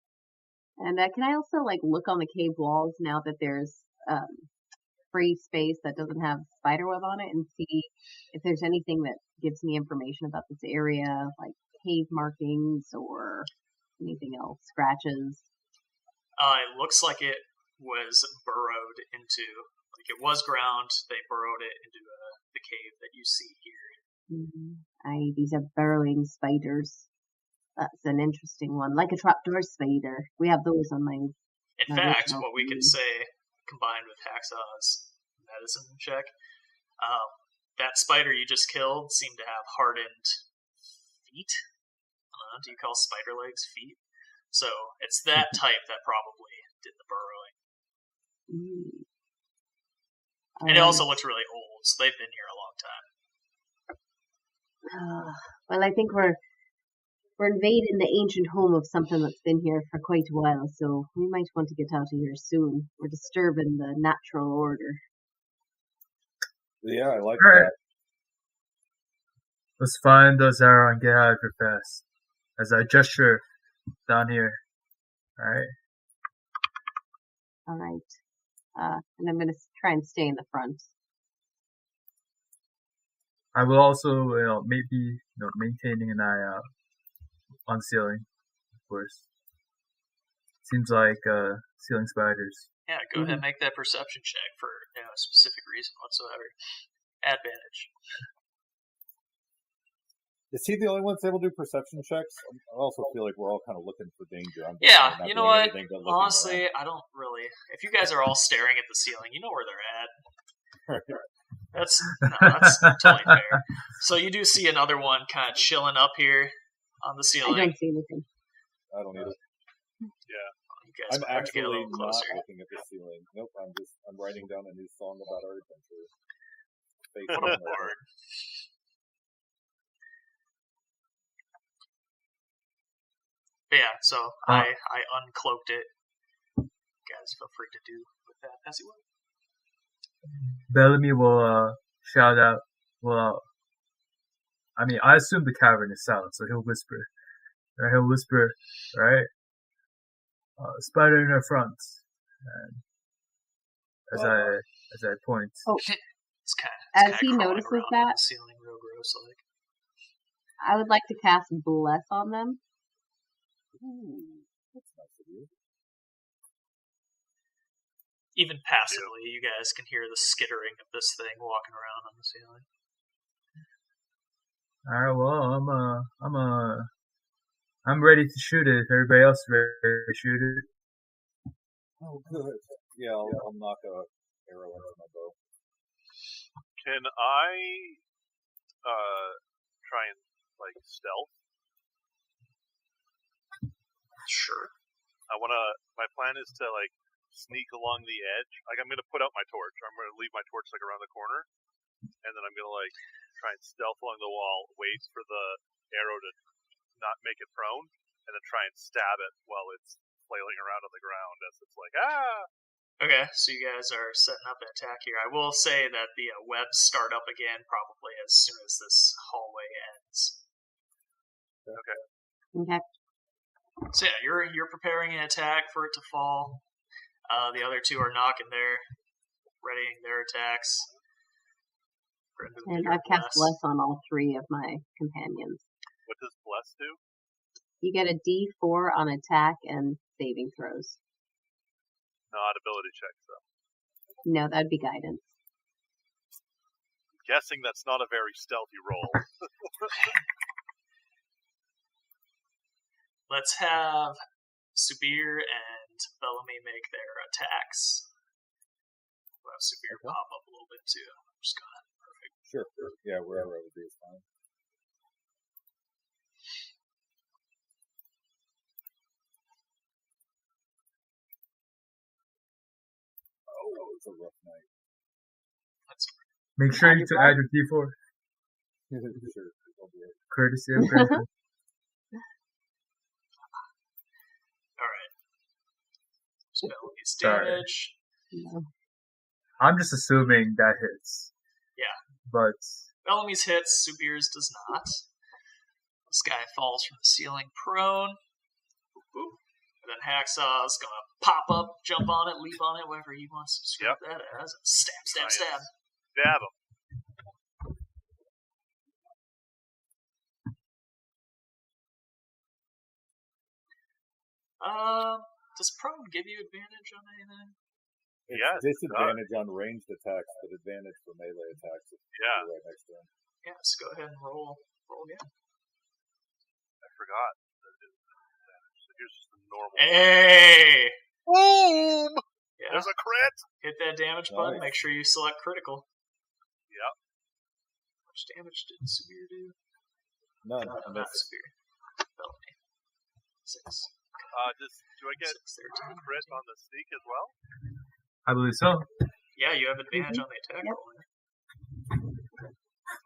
[SPEAKER 2] And can I also like look on the cave walls now that there's free space that doesn't have spiderweb on it, and see if there's anything that gives me information about this area, like cave markings or anything else, scratches?
[SPEAKER 1] It looks like it was burrowed into, like it was ground, they burrowed it into the cave that you see here.
[SPEAKER 2] Mm-hmm. These are burrowing spiders. That's an interesting one, like a trapdoor spider. We have those on my.
[SPEAKER 1] In fact, what we could say, combined with Hacksaw's medicine check, that spider you just killed seemed to have hardened feet. Do you call spider legs feet? So it's that type that probably did the burrowing. And it also looks really old, so they've been here a long time.
[SPEAKER 2] Well, I think we're invading the ancient home of something that's been here for quite a while, so we might want to get out of here soon. We're disturbing the natural order.
[SPEAKER 3] Yeah, I like that.
[SPEAKER 4] Let's find those arrow and get out of here fast. As I gesture down here. Alright.
[SPEAKER 2] All right. And I'm going to try and stay in the front.
[SPEAKER 4] I will also maybe maintaining an eye out on ceiling, of course. Seems like ceiling spiders.
[SPEAKER 1] Yeah, go ahead and make that perception check for no specific reason whatsoever. Advantage.
[SPEAKER 3] Is he the only one that's able to do perception checks? I also feel like we're all kind of looking for danger. I'm
[SPEAKER 1] Yeah,
[SPEAKER 3] not
[SPEAKER 1] you know
[SPEAKER 3] doing
[SPEAKER 1] what?
[SPEAKER 3] anything but looking
[SPEAKER 1] Honestly, I don't really. If you guys are all staring at the ceiling, you know where they're at.
[SPEAKER 3] around.
[SPEAKER 1] That's totally fair. So you do see another one kind of chilling up here on the
[SPEAKER 2] I
[SPEAKER 1] ceiling.
[SPEAKER 2] don't see anything.
[SPEAKER 3] I don't either.
[SPEAKER 5] Yeah.
[SPEAKER 1] You guys
[SPEAKER 3] I'm
[SPEAKER 1] might have to get a
[SPEAKER 3] actually
[SPEAKER 1] little
[SPEAKER 3] not
[SPEAKER 1] closer.
[SPEAKER 3] looking at the ceiling. Nope, I'm writing down a new song about our adventure. Face
[SPEAKER 1] What a
[SPEAKER 3] down there.
[SPEAKER 1] word. But yeah, so I uncloaked it. You guys feel free to do with that as you will.
[SPEAKER 4] Bellamy will shout out. Well, I mean, I assume the cavern is silent, so he'll whisper. Or he'll whisper, right? Spider in our front. And as I point.
[SPEAKER 2] Oh,
[SPEAKER 1] It's kind of,
[SPEAKER 2] as he notices
[SPEAKER 1] on
[SPEAKER 2] that,
[SPEAKER 1] the ceiling real gross like.
[SPEAKER 2] I would like to cast Bless on them.
[SPEAKER 3] Ooh, that's nice of you.
[SPEAKER 1] Even passively, you guys can hear the skittering of this thing walking around on the ceiling.
[SPEAKER 4] Alright, well, I'm ready to shoot it if everybody else is ready to shoot it.
[SPEAKER 3] Oh, good. Yeah, I'll knock a arrow into my bow.
[SPEAKER 5] Can I try and stealth?
[SPEAKER 1] Sure.
[SPEAKER 5] My plan is to sneak along the edge. I'm gonna put out my torch. I'm gonna leave my torch around the corner, and then I'm gonna try and stealth along the wall, wait for the arrow to not make it prone, and then try and stab it while it's flailing around on the ground as it's ah!
[SPEAKER 1] Okay, so you guys are setting up an attack here. I will say that the webs start up again probably as soon as this hallway ends.
[SPEAKER 5] Okay.
[SPEAKER 2] Okay.
[SPEAKER 1] So yeah, you're preparing an attack for it to fall. The other two are readying their attacks.
[SPEAKER 2] And I've cast Bless on all three of my companions.
[SPEAKER 5] What does Bless do?
[SPEAKER 2] You get a D4 on attack and saving throws.
[SPEAKER 5] Not ability checks, though.
[SPEAKER 2] No, that'd be guidance.
[SPEAKER 5] I'm guessing that's not a very stealthy roll.
[SPEAKER 1] Let's have Subir and Bellamy make their attacks. We'll have Subir pop up a little bit too. I'm just gonna perfect.
[SPEAKER 3] Sure. Yeah, wherever I would be is fine. Oh, it's a rough night.
[SPEAKER 4] Make sure you to add your D4.
[SPEAKER 3] Sure, I'll do it.
[SPEAKER 4] Courtesy of Griffin.
[SPEAKER 1] Alright. Bellamy's damage.
[SPEAKER 2] No.
[SPEAKER 4] I'm just assuming that hits.
[SPEAKER 1] Yeah.
[SPEAKER 4] But
[SPEAKER 1] Bellamy's hits, Subir's does not. This guy falls from the ceiling prone. Boop, boop. And then Hacksaw's gonna pop up, jump on it, leap on it, whatever he wants to describe that as. And stab, stab, stab.
[SPEAKER 5] Stab him.
[SPEAKER 1] Does prone give you advantage on anything?
[SPEAKER 3] It's
[SPEAKER 5] Yes,
[SPEAKER 3] disadvantage on ranged attacks, but advantage for melee attacks if
[SPEAKER 5] Yeah.
[SPEAKER 3] you're right next to him.
[SPEAKER 1] Yes, go ahead and roll again.
[SPEAKER 5] I forgot. So here's just a normal.
[SPEAKER 1] Hey!
[SPEAKER 5] Boom!
[SPEAKER 1] Yeah,
[SPEAKER 5] There's a crit!
[SPEAKER 1] hit that damage button.
[SPEAKER 3] Nice.
[SPEAKER 1] Make sure you select critical.
[SPEAKER 5] Yep.
[SPEAKER 1] How much damage did Subir do?
[SPEAKER 3] None.
[SPEAKER 1] No,
[SPEAKER 3] I
[SPEAKER 1] not
[SPEAKER 3] missed.
[SPEAKER 1] Subir. Bellamy. 6.
[SPEAKER 5] Do I get
[SPEAKER 1] 6, 13.
[SPEAKER 5] crit on the sneak as well?
[SPEAKER 4] I believe so.
[SPEAKER 1] Yeah, you have advantage on the attack
[SPEAKER 2] Yep.
[SPEAKER 1] roll.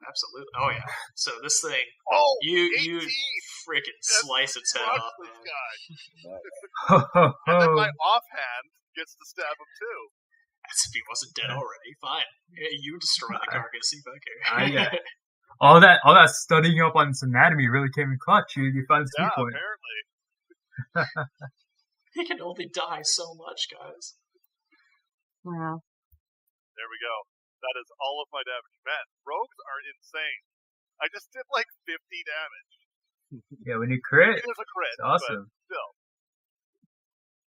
[SPEAKER 1] Absolutely. Oh yeah. So this thing,
[SPEAKER 5] Oh,
[SPEAKER 1] you
[SPEAKER 5] 18!
[SPEAKER 1] freaking
[SPEAKER 5] Just
[SPEAKER 1] slice its head
[SPEAKER 5] Crush
[SPEAKER 1] off,
[SPEAKER 5] this
[SPEAKER 1] man.
[SPEAKER 5] guy.
[SPEAKER 3] Nice.
[SPEAKER 4] Ho ho
[SPEAKER 5] And then
[SPEAKER 4] ho.
[SPEAKER 5] my offhand gets to stab him too.
[SPEAKER 1] As if he wasn't dead already. Fine. Yeah, you destroy the carcass. You don't care.
[SPEAKER 4] all that studying up on its anatomy really came in clutch. You found its weak point.
[SPEAKER 5] Apparently.
[SPEAKER 1] He can only die so much, guys.
[SPEAKER 2] Wow.
[SPEAKER 5] There we go. That is all of my damage. Man, rogues are insane. I just did like 50 damage.
[SPEAKER 4] Yeah, when you crit,
[SPEAKER 5] It is a crit.
[SPEAKER 4] it's awesome.
[SPEAKER 5] But still.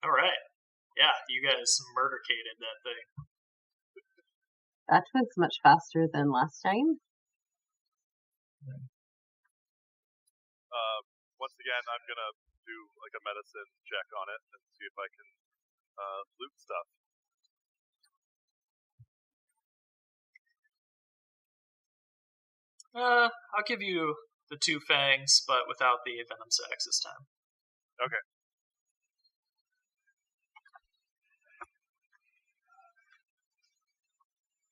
[SPEAKER 1] All right. Yeah, you guys murdercated that thing.
[SPEAKER 2] That was much faster than last time.
[SPEAKER 5] Once again, I'm gonna do like a medicine check on it and see if I can loot stuff.
[SPEAKER 1] I'll give you the 2 fangs, but without the venom sacs this time.
[SPEAKER 5] Okay.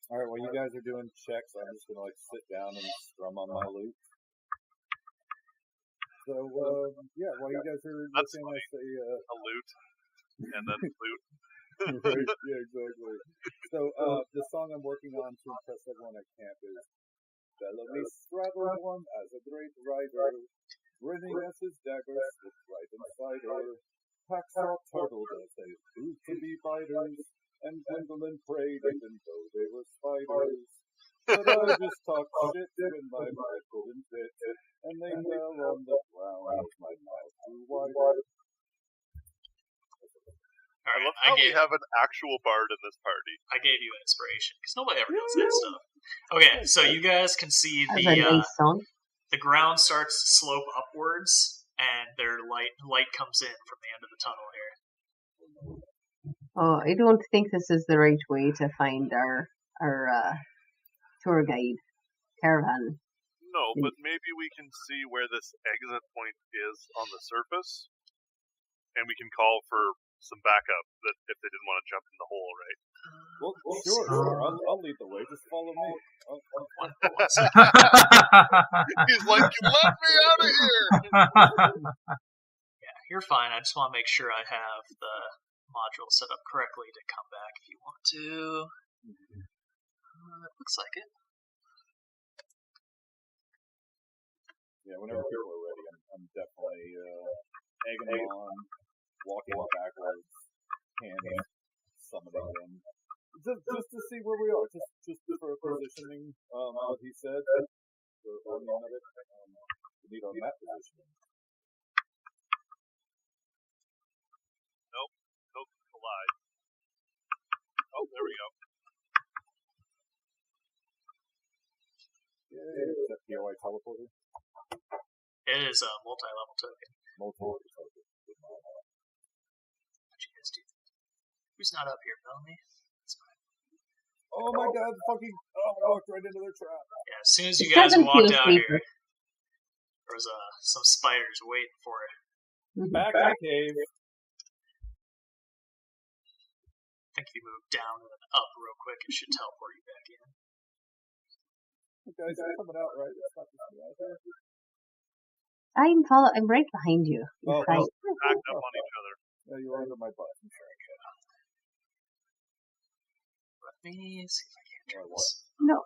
[SPEAKER 3] All right, while you guys are doing checks, I'm just gonna like sit down and strum on my loot. So yeah, while you guys are
[SPEAKER 5] That's
[SPEAKER 3] looking,
[SPEAKER 5] funny.
[SPEAKER 3] I say
[SPEAKER 5] A loot and then loot.
[SPEAKER 3] right, yeah, exactly. So the song I'm working on to impress everyone at camp is Bellamy straddled one as a great rider, grinning as his dagger slipped right inside her. Hacksaw turtled as they proved to be biters, and Gwendolyn prayed even though they were spiders. But I just talked shit when my mouth couldn't fit, and they fell on the ground as my mouth grew wider.
[SPEAKER 1] All
[SPEAKER 5] I
[SPEAKER 1] right,
[SPEAKER 5] love how we have an actual bard in this party.
[SPEAKER 1] I gave you inspiration because nobody ever does that stuff. Okay, so you guys can see
[SPEAKER 2] That was a nice song.
[SPEAKER 1] the ground starts to slope upwards, and their light comes in from the end of the tunnel here.
[SPEAKER 2] Oh, I don't think this is the right way to find our tour guide caravan.
[SPEAKER 5] No, but maybe we can see where this exit point is on the surface, and we can call for some backup that if they didn't want to jump in the hole, right?
[SPEAKER 3] Well, sure. I'll lead the way. Just follow me.
[SPEAKER 5] He's like, you let me out of here!
[SPEAKER 1] Yeah, you're fine. I just want to make sure I have the module set up correctly to come back if you want to. It looks like it.
[SPEAKER 3] Yeah, whenever people are ready, I'm definitely egging them on, walking backwards, handing, summoning them. Just to see where we are, just for positioning, what he said, for order of it, we need on that positioning.
[SPEAKER 5] Nope, collide. Oh, there we go.
[SPEAKER 3] Yeah, is that POI teleporter?
[SPEAKER 1] It is a multi-level token.
[SPEAKER 3] Multi-level token.
[SPEAKER 1] How'd you guys do that? Who's not up here, Bellamy? That's fine.
[SPEAKER 3] Oh my god, fucking, I walked right into their trap.
[SPEAKER 1] Yeah, as soon as you
[SPEAKER 2] It
[SPEAKER 1] guys
[SPEAKER 2] doesn't
[SPEAKER 1] walked
[SPEAKER 2] feel
[SPEAKER 1] out
[SPEAKER 2] safer.
[SPEAKER 1] here, there was some spiders waiting for it.
[SPEAKER 3] Back in the cave.
[SPEAKER 1] I think if you move down and then up real quick, it should teleport you back in.
[SPEAKER 3] You guys are coming out, right? It's not just me out there.
[SPEAKER 2] I'm right behind you.
[SPEAKER 3] Oh,
[SPEAKER 2] Hi.
[SPEAKER 5] Backed up on each other.
[SPEAKER 3] Yeah, you were under my butt.
[SPEAKER 1] Let me see if I can turn this.
[SPEAKER 2] No,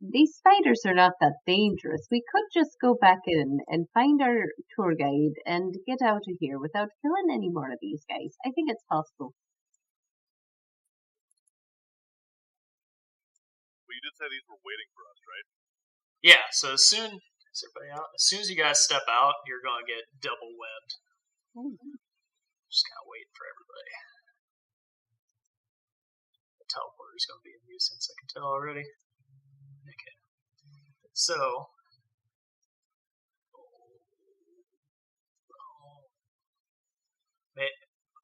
[SPEAKER 2] these spiders are not that dangerous. We could just go back in and find our tour guide and get out of here without killing any more of these guys. I think it's possible.
[SPEAKER 5] Well, you did say these were waiting for us, right?
[SPEAKER 1] Yeah, so as soon as you guys step out, you're going to get double webbed. Just kind of waiting for everybody. The teleporter's going to be a nuisance, I can tell already. Okay. So,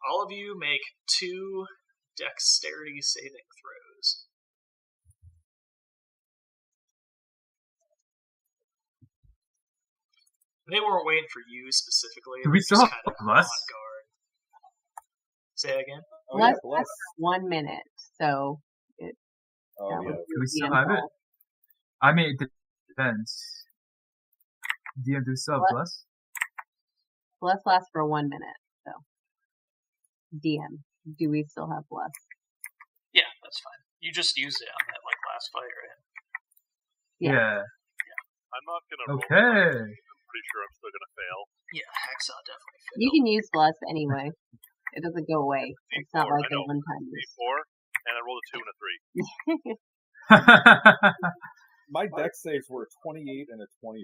[SPEAKER 1] all of you make 2 dexterity saving throws. They weren't waiting for you specifically.
[SPEAKER 4] Do we
[SPEAKER 1] They're
[SPEAKER 4] still
[SPEAKER 1] just
[SPEAKER 4] have
[SPEAKER 1] kind of
[SPEAKER 4] Bless?
[SPEAKER 1] on guard. Say that again.
[SPEAKER 3] Oh, yeah,
[SPEAKER 2] Let's
[SPEAKER 3] bless.
[SPEAKER 2] 1 minute. So
[SPEAKER 3] Oh,
[SPEAKER 2] that
[SPEAKER 3] yeah.
[SPEAKER 2] would
[SPEAKER 4] Do we
[SPEAKER 2] be
[SPEAKER 4] still
[SPEAKER 2] the
[SPEAKER 4] have it?
[SPEAKER 2] involved.
[SPEAKER 4] I mean, it depends. DM, do we still have
[SPEAKER 2] What?
[SPEAKER 4] Bless?
[SPEAKER 2] Bless lasts for 1 minute. So DM, do we still have bless?
[SPEAKER 1] Yeah, that's fine. You just used it on that last fight, right?
[SPEAKER 4] Yeah.
[SPEAKER 5] I'm not gonna roll.
[SPEAKER 4] Okay.
[SPEAKER 5] I'm pretty sure I'm still gonna fail.
[SPEAKER 1] Yeah, Hacksaw definitely failed.
[SPEAKER 2] You can use bless anyway. It doesn't go away. It's not like a one-time use.
[SPEAKER 5] D4, and I rolled a 2 and a 3.
[SPEAKER 3] My deck saves were a 28 and a 25.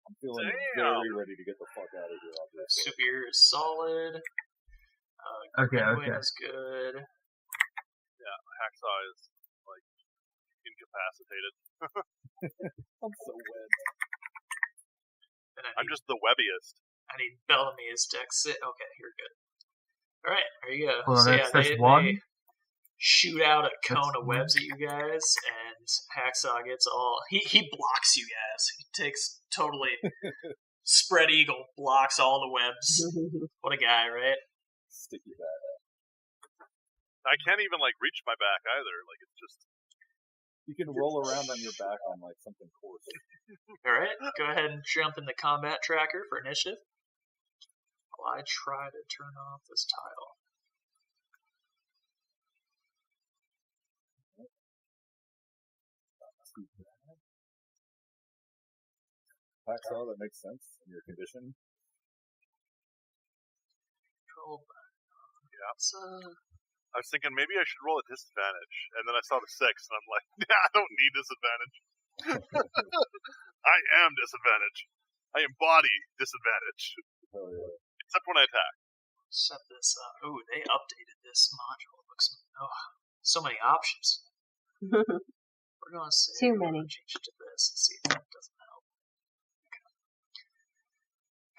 [SPEAKER 3] I'm feeling very ready to get the fuck out of here. Obviously.
[SPEAKER 1] Superior is solid.
[SPEAKER 4] Okay.
[SPEAKER 1] Is good.
[SPEAKER 5] Yeah, Hacksaw is like incapacitated.
[SPEAKER 3] I'm so wet.
[SPEAKER 5] I'm just the webbiest.
[SPEAKER 1] I need Bellamy's deck sit. Okay, you're good. All right, there you go.
[SPEAKER 4] Well,
[SPEAKER 1] so
[SPEAKER 4] that's
[SPEAKER 1] they
[SPEAKER 4] one.
[SPEAKER 1] shoot out a cone of webs at you guys, and Hacksaw gets all... He blocks you guys. He takes totally... Spread Eagle blocks all the webs. What a guy, right?
[SPEAKER 3] Sticky back.
[SPEAKER 5] I can't even like reach my back either. Like it's just...
[SPEAKER 3] You can roll around on your back on like something coarse.
[SPEAKER 1] Alright, go ahead and jump in the combat tracker for initiative. While I try to turn off this tile.
[SPEAKER 3] Hacksaw, that makes sense in your condition.
[SPEAKER 1] Control.
[SPEAKER 5] Yeah. I was thinking maybe I should roll a disadvantage, and then I saw the 6, and I'm like, nah, I don't need disadvantage. I am disadvantage. I embody disadvantage.
[SPEAKER 3] Oh, yeah.
[SPEAKER 5] Except when I attack.
[SPEAKER 1] Set this up. Ooh, they updated this module. It looks so many options. We're going to say
[SPEAKER 2] Too many.
[SPEAKER 1] Change it to this and see if that doesn't help. Okay.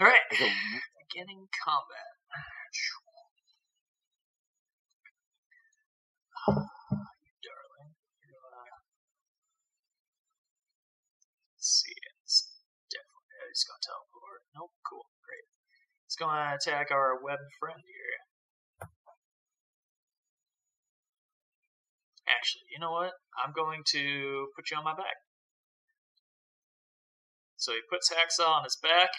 [SPEAKER 1] All right. Beginning combat. You darling. Let's see. It's definitely. He's going to teleport. Nope. Cool. Great. He's going to attack our web friend here. Actually, you know what? I'm going to put you on my back. So he puts Hacksaw on his back.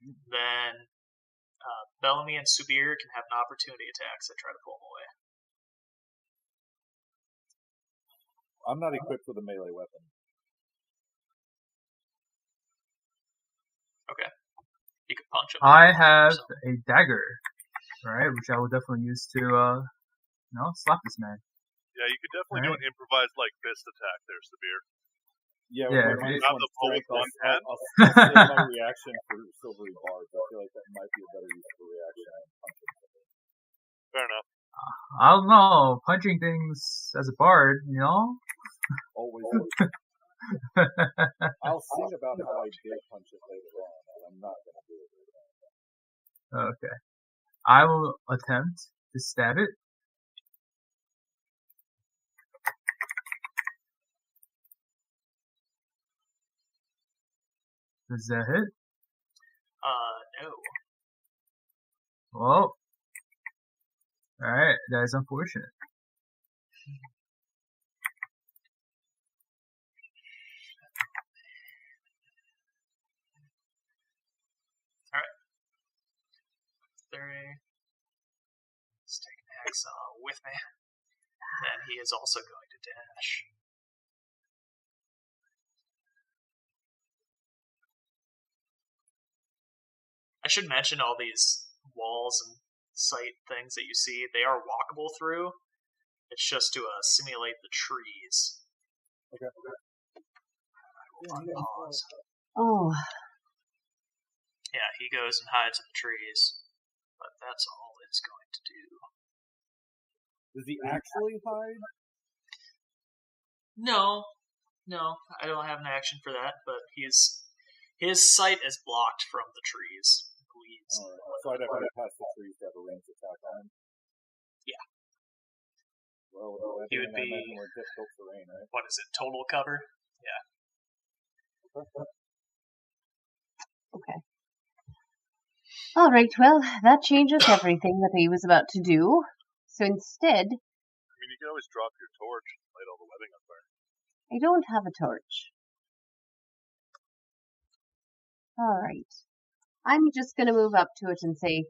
[SPEAKER 1] Then Bellamy and Subir can have an opportunity attacks. I try to pull him away.
[SPEAKER 3] I'm not equipped with a melee weapon.
[SPEAKER 1] Okay. You can punch him.
[SPEAKER 4] I have a dagger, right, which I will definitely use to, slap this man.
[SPEAKER 5] Yeah, you could definitely do an improvised like fist attack there, Sabir.
[SPEAKER 3] Yeah,
[SPEAKER 4] Yeah,
[SPEAKER 3] with my
[SPEAKER 5] not the full
[SPEAKER 3] strength,
[SPEAKER 5] 110.
[SPEAKER 3] I'll save my reaction for silvery barbs. I feel like that might be a better use for reaction.
[SPEAKER 5] Fair enough.
[SPEAKER 4] I don't know, punching things as a bard,
[SPEAKER 3] Always. I'll sing about how I did punch it later on, but I'm not going to do it right now.
[SPEAKER 4] Okay. I will attempt to stab it. Does that hit?
[SPEAKER 1] No.
[SPEAKER 4] Well. Alright, that is unfortunate.
[SPEAKER 1] Alright. 30. Let's take an Hacksaw with me. And he is also going to dash. I should mention all these walls and site things that you see, they are walkable through. It's just to simulate the trees.
[SPEAKER 3] Okay.
[SPEAKER 1] Pause.
[SPEAKER 2] Oh.
[SPEAKER 1] Yeah, he goes and hides in the trees. But that's all it's going to do.
[SPEAKER 3] Does he actually hide?
[SPEAKER 1] No, I don't have an action for that, but his sight is blocked from the trees. Weeds.
[SPEAKER 3] Alright, so I'd have to pass the trees to have a ranged attack on him?
[SPEAKER 1] Yeah.
[SPEAKER 3] Well,
[SPEAKER 1] He would be,
[SPEAKER 3] more difficult terrain, right?
[SPEAKER 1] what is it, total cover? Yeah.
[SPEAKER 2] Okay. All right, well, that changes everything that he was about to do. So instead,
[SPEAKER 5] I mean, you can always drop your torch and light all the webbing on fire.
[SPEAKER 2] I don't have a torch. All right. I'm just going to move up to it and say,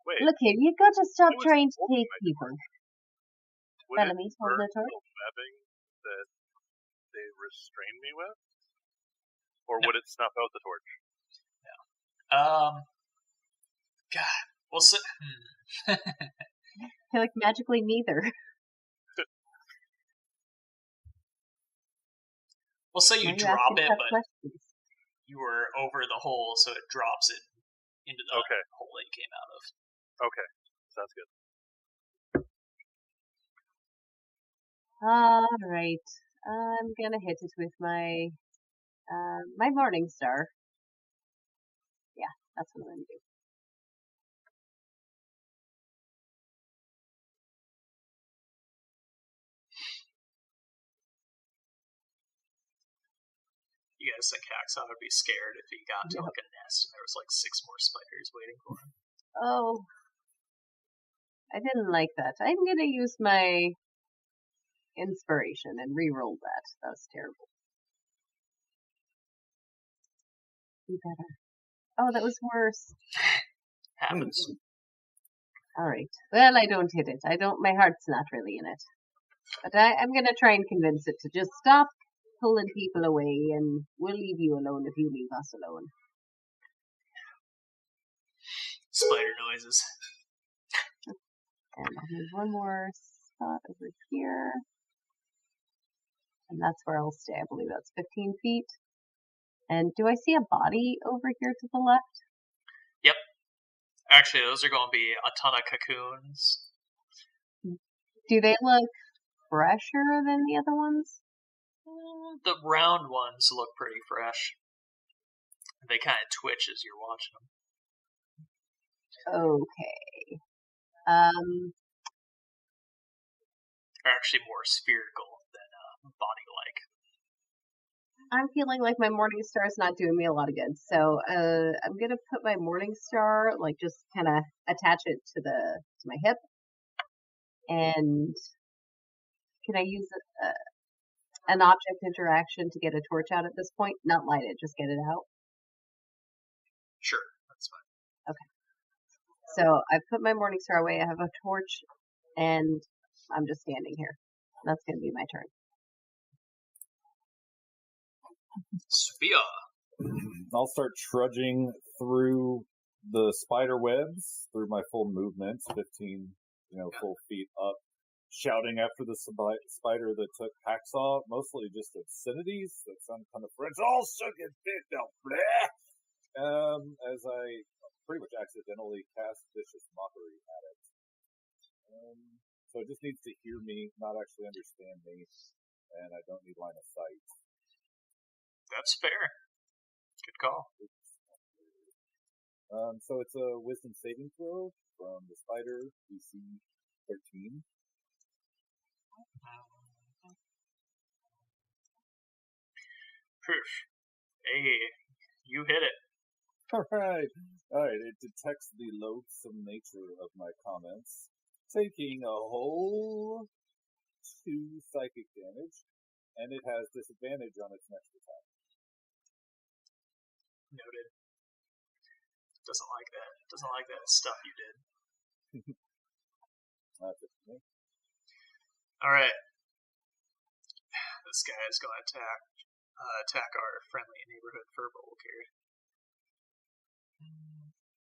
[SPEAKER 5] Wait,
[SPEAKER 2] look here, you got to stop
[SPEAKER 5] I was
[SPEAKER 2] trying to
[SPEAKER 5] holding
[SPEAKER 2] take
[SPEAKER 5] my
[SPEAKER 2] people.
[SPEAKER 5] would it
[SPEAKER 2] Bellamy's holding
[SPEAKER 5] burn
[SPEAKER 2] a torch.
[SPEAKER 5] the webbing that they restrain me with? Or would it snuff out the torch?
[SPEAKER 1] God. Well, so,
[SPEAKER 2] I feel like magically neither.
[SPEAKER 1] well, say you
[SPEAKER 2] Why are
[SPEAKER 1] drop
[SPEAKER 2] asking
[SPEAKER 1] it,
[SPEAKER 2] tough
[SPEAKER 1] but
[SPEAKER 2] questions?
[SPEAKER 1] you were over the hole, so it drops it into the
[SPEAKER 5] Okay.
[SPEAKER 1] hole that you came out of.
[SPEAKER 5] Okay. Sounds good.
[SPEAKER 2] All right. I'm gonna hit it with my my morning star. Yeah, that's what I'm gonna do.
[SPEAKER 1] You guys think Hacksaw would be scared if he got to like a nest and there was like 6 more spiders waiting for him?
[SPEAKER 2] Oh, I didn't like that. I'm gonna use my inspiration and re-roll that. That was terrible. Be better. Oh, that was worse.
[SPEAKER 1] Happens.
[SPEAKER 2] All right. Well, I don't hit it. I don't. My heart's not really in it. But I'm gonna try and convince it to just stop pulling people away, and we'll leave you alone if you leave us alone.
[SPEAKER 1] Spider noises.
[SPEAKER 2] And I'll move one more spot over here. And that's where I'll stay. I believe that's 15 feet. And do I see a body over here to the left?
[SPEAKER 1] Yep. Actually, those are going to be a ton of cocoons.
[SPEAKER 2] Do they look fresher than the other ones?
[SPEAKER 1] The round ones look pretty fresh. They kind of twitch as you're watching them.
[SPEAKER 2] Okay.
[SPEAKER 1] They're actually more spherical than body-like.
[SPEAKER 2] I'm feeling like my morning star is not doing me a lot of good, so I'm gonna put my morning star, like, just kind of attach it to my hip, and can I use an object interaction to get a torch out at this point? Not light it, just get it out.
[SPEAKER 1] Sure, that's fine.
[SPEAKER 2] Okay. So I've put my morning star away. I have a torch, and I'm just standing here. That's gonna be my turn.
[SPEAKER 1] Sophia.
[SPEAKER 3] I'll start trudging through the spider webs through my full movement, 15, full feet up, shouting after the spider that took Hacksaw, mostly just obscenities that sound kind of French. All suck and fit now, bleh! As I pretty much accidentally cast vicious mockery at it. So it just needs to hear me, not actually understand me, and I don't need line of sight.
[SPEAKER 1] That's fair. Good call.
[SPEAKER 3] So it's a wisdom saving throw from the spider, DC 13.
[SPEAKER 1] Proof. Hey, you hit it.
[SPEAKER 3] All right. It detects the loathsome nature of my comments, taking a whole 2 psychic damage, and it has disadvantage on its next attack.
[SPEAKER 1] Noted. Doesn't like that. Doesn't like that stuff you did.
[SPEAKER 3] That's it for me.
[SPEAKER 1] Alright. This guy is going to attack our friendly neighborhood furbolg here.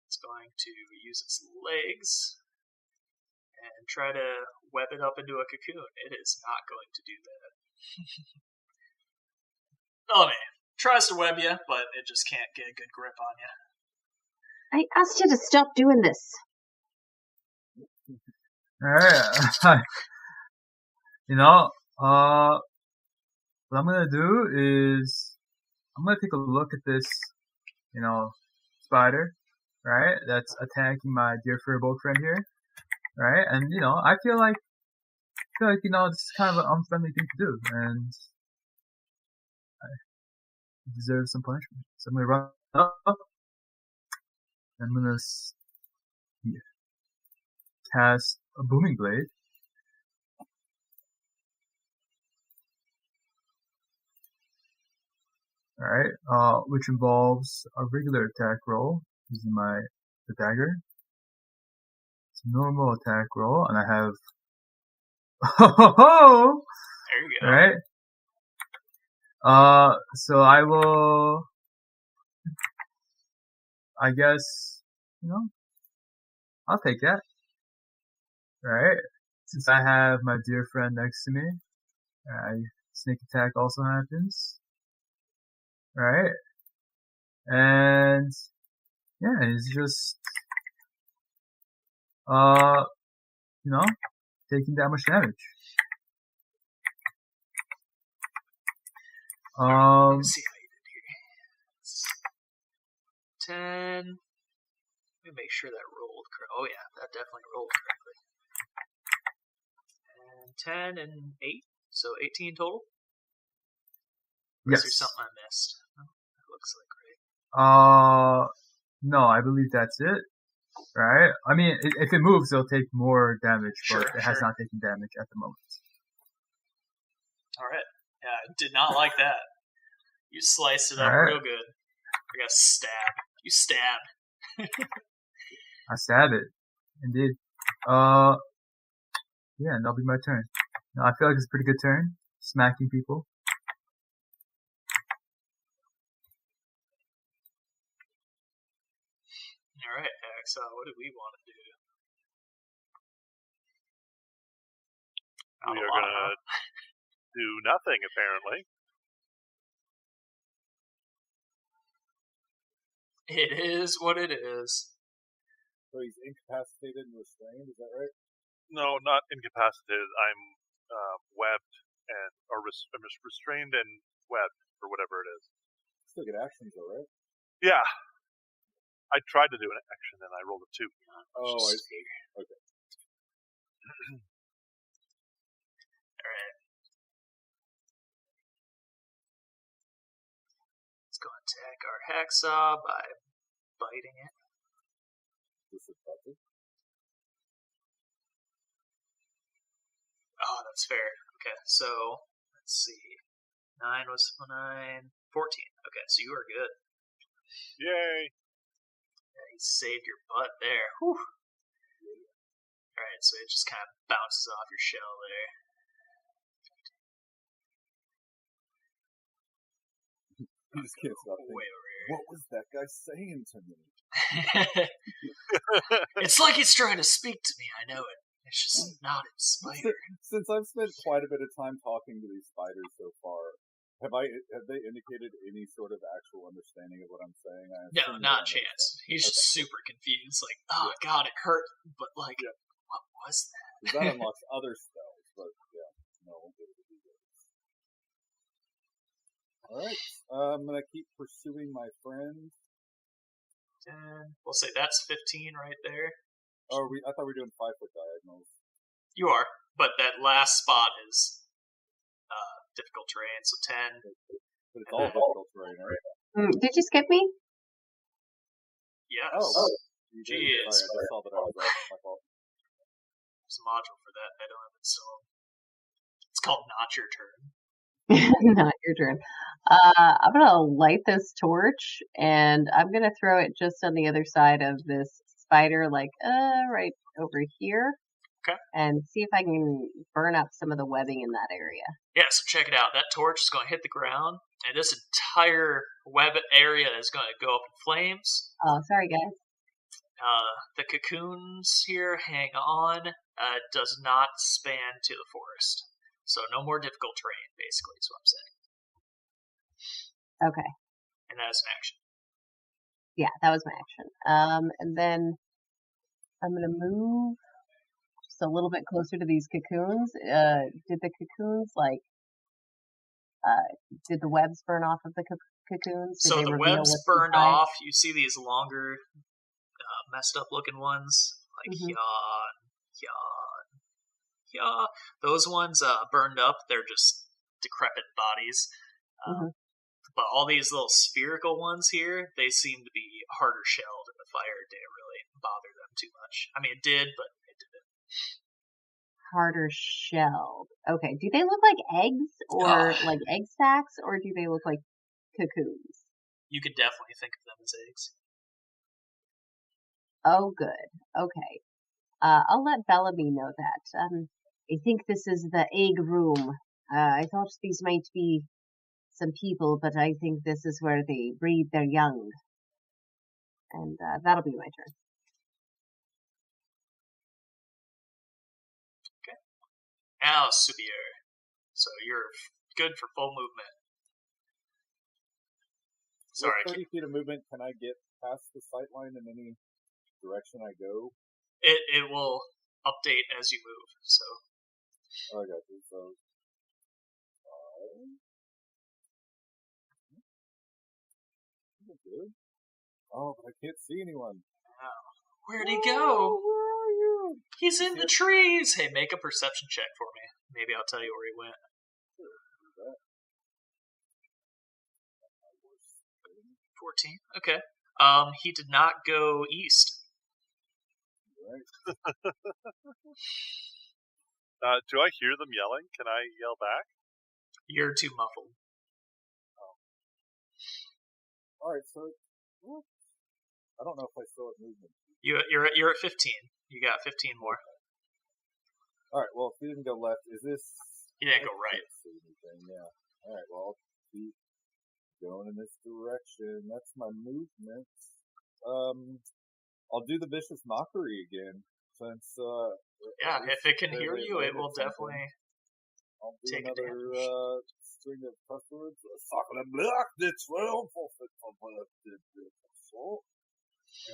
[SPEAKER 1] It's going to use its legs and try to web it up into a cocoon. It is not going to do that. Oh man. Tries to web you, but it just can't get a good grip on you.
[SPEAKER 2] I asked you to stop doing this.
[SPEAKER 4] Alright. What I'm gonna do is I'm gonna take a look at this, spider, right? That's attacking my dear furbolg friend here, right? And I feel like this is kind of an unfriendly thing to do, and I deserve some punishment. So I'm gonna run up. I'm gonna cast a booming blade. Alright, which involves a regular attack roll using the dagger. It's a normal attack roll, and I have
[SPEAKER 1] There you go.
[SPEAKER 4] Alright. So I will, I guess, I'll take that. Right? Since I have my dear friend next to me, sneak attack also happens. Right? And yeah, he's just, taking that much damage.
[SPEAKER 1] Let's see how you did here. 10. Let me make sure that rolled correctly. Oh yeah, that definitely rolled correctly. And 10 and 8, so 18 total.
[SPEAKER 4] Yes.
[SPEAKER 1] Is there something I missed? Oh, that looks like right.
[SPEAKER 4] No, I believe that's it. Right? I mean, if it moves, it'll take more damage, but it has not taken damage at the moment.
[SPEAKER 1] All right. Yeah, I did not like that. You sliced it up real good. I got stab. You stabbed.
[SPEAKER 4] I stab it. Indeed. Yeah, and that'll be my turn. Now, I feel like it's a pretty good turn. Smacking people.
[SPEAKER 1] All right, Axe, what do we want to do?
[SPEAKER 5] We are going to do nothing, apparently.
[SPEAKER 1] It is what it is.
[SPEAKER 3] So he's incapacitated and restrained, is that right?
[SPEAKER 5] No, not incapacitated. I'm webbed or restrained and webbed, or whatever it is.
[SPEAKER 3] Still get actions though, right?
[SPEAKER 5] Yeah. I tried to do an action and I rolled a 2.
[SPEAKER 3] Oh, I see. Okay.
[SPEAKER 1] Alright. Let's go attack our hacksaw by biting it.
[SPEAKER 3] Disadvantage.
[SPEAKER 1] Oh, that's fair. Okay, so let's see. 9 was 9. 14. Okay, so you are good.
[SPEAKER 5] Yay!
[SPEAKER 1] Yeah, you saved your butt there. Whew. Alright, so it just kind of bounces off your shell there.
[SPEAKER 3] You just can't stop thinking,
[SPEAKER 1] way over here.
[SPEAKER 3] What was that guy saying to me?
[SPEAKER 1] It's like he's trying to speak to me, I know it. It's just not in spider.
[SPEAKER 3] Since I've spent quite a bit of time talking to these spiders so far, have they indicated any sort of actual understanding of what I'm saying?
[SPEAKER 1] No, not a chance. He's just super confused, like, oh god, it hurt, but like, what was that?
[SPEAKER 3] That unlocks other spells, but yeah, no, I won't be able to do those. Alright, I'm gonna keep pursuing my friend.
[SPEAKER 1] 10. We'll say that's 15 right there.
[SPEAKER 3] Oh, I thought we were doing 5-foot diagonals.
[SPEAKER 1] You are, but that last spot is difficult terrain, so 10.
[SPEAKER 3] But it's all difficult terrain, right?
[SPEAKER 2] Did you skip me?
[SPEAKER 1] Yes.
[SPEAKER 3] Oh, you did.
[SPEAKER 1] Jeez.
[SPEAKER 3] Sorry, I just saw that I was off. My fault.
[SPEAKER 1] There's a module for that. I don't have it installed. It's called Not Your Turn.
[SPEAKER 2] Not your turn. I'm gonna light this torch and I'm gonna throw it just on the other side of this spider, like right over here.
[SPEAKER 1] Okay.
[SPEAKER 2] And see if I can burn up some of the webbing in that area.
[SPEAKER 1] Yeah, so check it out. That torch is going to hit the ground, and this entire web area is going to go up in flames.
[SPEAKER 2] Oh, sorry, guys.
[SPEAKER 1] The cocoons here hang on. It does not span to the forest. So no more difficult terrain, basically, is what I'm saying.
[SPEAKER 2] Okay.
[SPEAKER 1] And that is an action.
[SPEAKER 2] Yeah, that was my action. And then I'm going to move just a little bit closer to these cocoons. Did the cocoons, did the webs burn off of the cocoons?
[SPEAKER 1] So the webs burned off. You see these longer, messed up looking ones, like yawn. Those ones burned up. They're just decrepit bodies. But all these little spherical ones here, they seem to be harder shelled, and the fire didn't really bother them too much. I mean, it did, but it didn't.
[SPEAKER 2] Harder shelled. Okay. Do they look like eggs or like egg sacs, or do they look like cocoons?
[SPEAKER 1] You could definitely think of them as eggs.
[SPEAKER 2] Oh, good. Okay. I'll let Bellamy know that. I think this is the egg room. I thought these might be some people, but I think this is where they breed their young. And that'll be my turn.
[SPEAKER 1] Okay. Now, Subier. So you're good for full movement. Sorry.
[SPEAKER 3] With 30 feet of movement, can I get past the sight line in any direction I go?
[SPEAKER 1] It will update as you move. So.
[SPEAKER 3] Oh, I got you. So. Good. Oh, but I can't see anyone.
[SPEAKER 1] Oh, where'd he go?
[SPEAKER 3] Where are you?
[SPEAKER 1] He's in the trees. Hey, make a perception check for me. Maybe I'll tell you where he went. 14. Okay. He did not go east.
[SPEAKER 3] Right.
[SPEAKER 5] Do I hear them yelling? Can I yell back?
[SPEAKER 1] You're too muffled.
[SPEAKER 3] All right, so I don't know if I still have movement.
[SPEAKER 1] You're at 15. You got 15 more.
[SPEAKER 3] All right. Well, if he didn't go left, is this?
[SPEAKER 1] He didn't go right.
[SPEAKER 3] Yeah. All right. Well, I'll keep going in this direction. That's my movement. I'll do the vicious mockery again since.
[SPEAKER 1] Yeah, if it can hear you, it will definitely.
[SPEAKER 3] I'll do
[SPEAKER 1] take
[SPEAKER 3] another string of cuss words.
[SPEAKER 5] You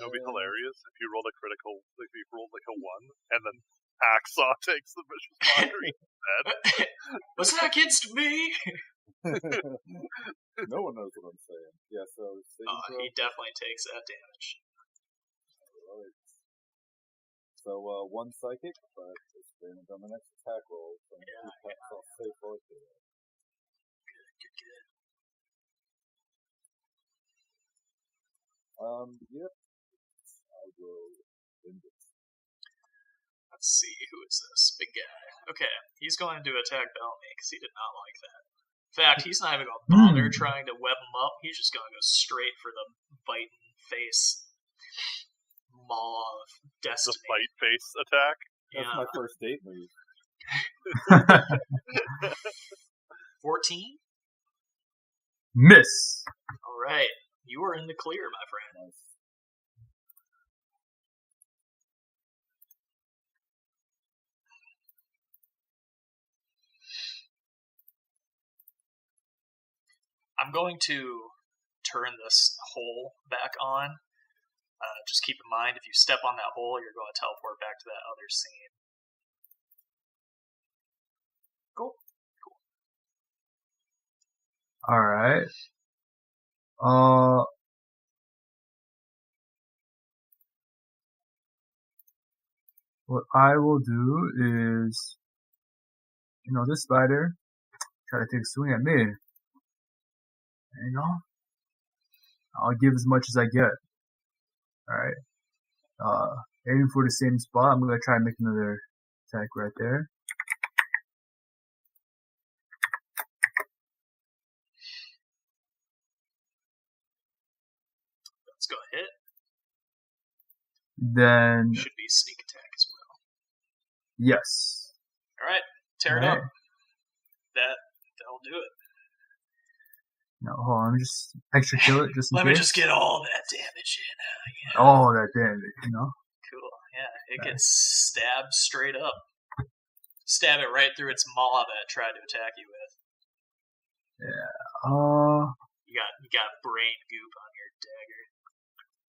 [SPEAKER 5] know, it'd be hilarious if you rolled a critical, like if you rolled like a 1, and then Hacksaw takes the vicious mockery instead.
[SPEAKER 1] Was that against me?
[SPEAKER 3] No one knows what I'm saying. Yeah, so
[SPEAKER 1] he definitely takes that damage.
[SPEAKER 3] Alright. So, one psychic, but it's damage on the next attack roll. So I'll save right there.
[SPEAKER 1] Good.
[SPEAKER 3] Yep. I will end it.
[SPEAKER 1] Let's see, who is this? Big guy. Okay, he's going to attack Bellamy because he did not like that. In fact, he's not even going to bother trying to web him up. He's just going to go straight for the biting face. Maw of destiny.
[SPEAKER 5] The fight face attack?
[SPEAKER 3] That's my first date move.
[SPEAKER 1] 14?
[SPEAKER 4] Miss.
[SPEAKER 1] Alright, you are in the clear, my friend.
[SPEAKER 3] Nice.
[SPEAKER 1] I'm going to turn this hole back on. Just keep in mind, if you step on that hole, you're going to teleport back to that other scene. Cool.
[SPEAKER 4] Alright. What I will do is, this spider try to take a swing at me. And, I'll give as much as I get. Alright. Aiming for the same spot. I'm gonna try and make another attack right there.
[SPEAKER 1] Let's go hit.
[SPEAKER 4] Then
[SPEAKER 1] should be sneak attack as well.
[SPEAKER 4] Yes.
[SPEAKER 1] Alright, tear it up. That'll do it.
[SPEAKER 4] No, hold on, let me just extra kill it just in
[SPEAKER 1] Let
[SPEAKER 4] case.
[SPEAKER 1] me just get all that damage in. Yeah.
[SPEAKER 4] All that damage,
[SPEAKER 1] Cool. Yeah, it gets stabbed straight up. Stab it right through its maw that it tried to attack you with.
[SPEAKER 4] Yeah.
[SPEAKER 1] You got brain goop on your dagger.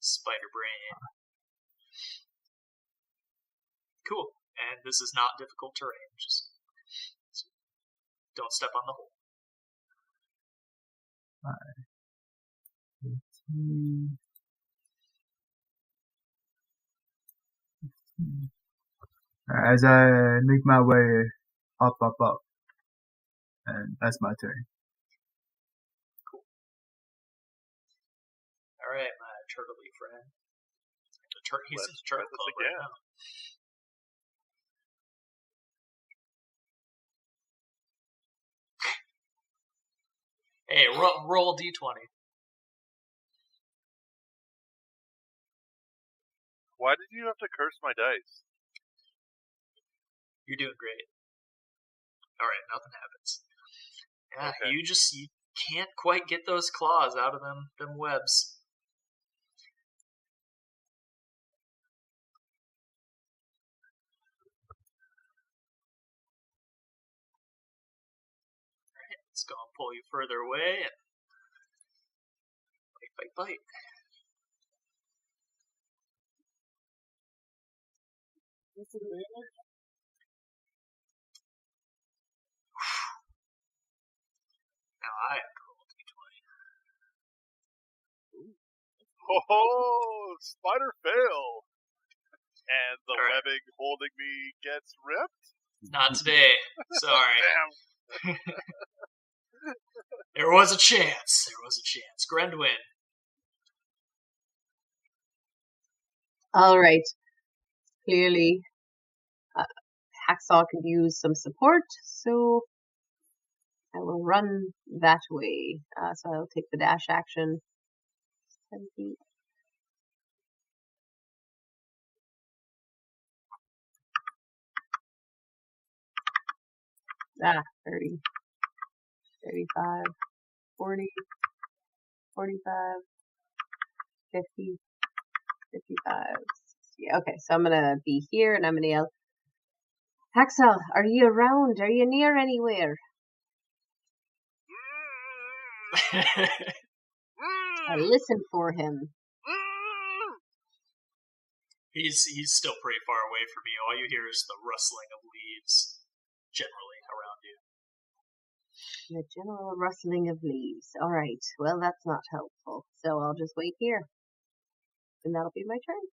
[SPEAKER 1] Spider brain. Cool. And this is not difficult terrain. Just don't step on the hole.
[SPEAKER 4] Alright. As I make my way up, and that's my turn.
[SPEAKER 1] Cool. Alright, my turtley friend. He's in the turtle club right now. Hey, roll d20.
[SPEAKER 5] Why did you have to curse my dice?
[SPEAKER 1] You're doing great. Alright, nothing happens. Yeah,
[SPEAKER 5] Okay.
[SPEAKER 1] you can't quite get those claws out of them webs. Alright, let's go and pull you further away and bite.
[SPEAKER 3] Disadvantage?
[SPEAKER 1] Now I have to roll a d20.
[SPEAKER 5] Oh, spider fail. And the
[SPEAKER 1] All right.
[SPEAKER 5] webbing holding me gets ripped?
[SPEAKER 1] Not today. Sorry.
[SPEAKER 5] Damn.
[SPEAKER 1] There was a chance. Grendwin.
[SPEAKER 2] All right. Clearly, Hacksaw could use some support, so I will run that way. So I'll take the dash action. 10 feet. Ah, 30, 35, 40, 45, 50, 55, 60. Okay, so I'm gonna be here and I'm gonna yell, Hacksaw, are you around? Are you near anywhere? I listen for him.
[SPEAKER 1] He's still pretty far away from you. All you hear is the rustling of leaves generally around you.
[SPEAKER 2] The general rustling of leaves. All right. Well, that's not helpful. So I'll just wait here. And that'll be my turn.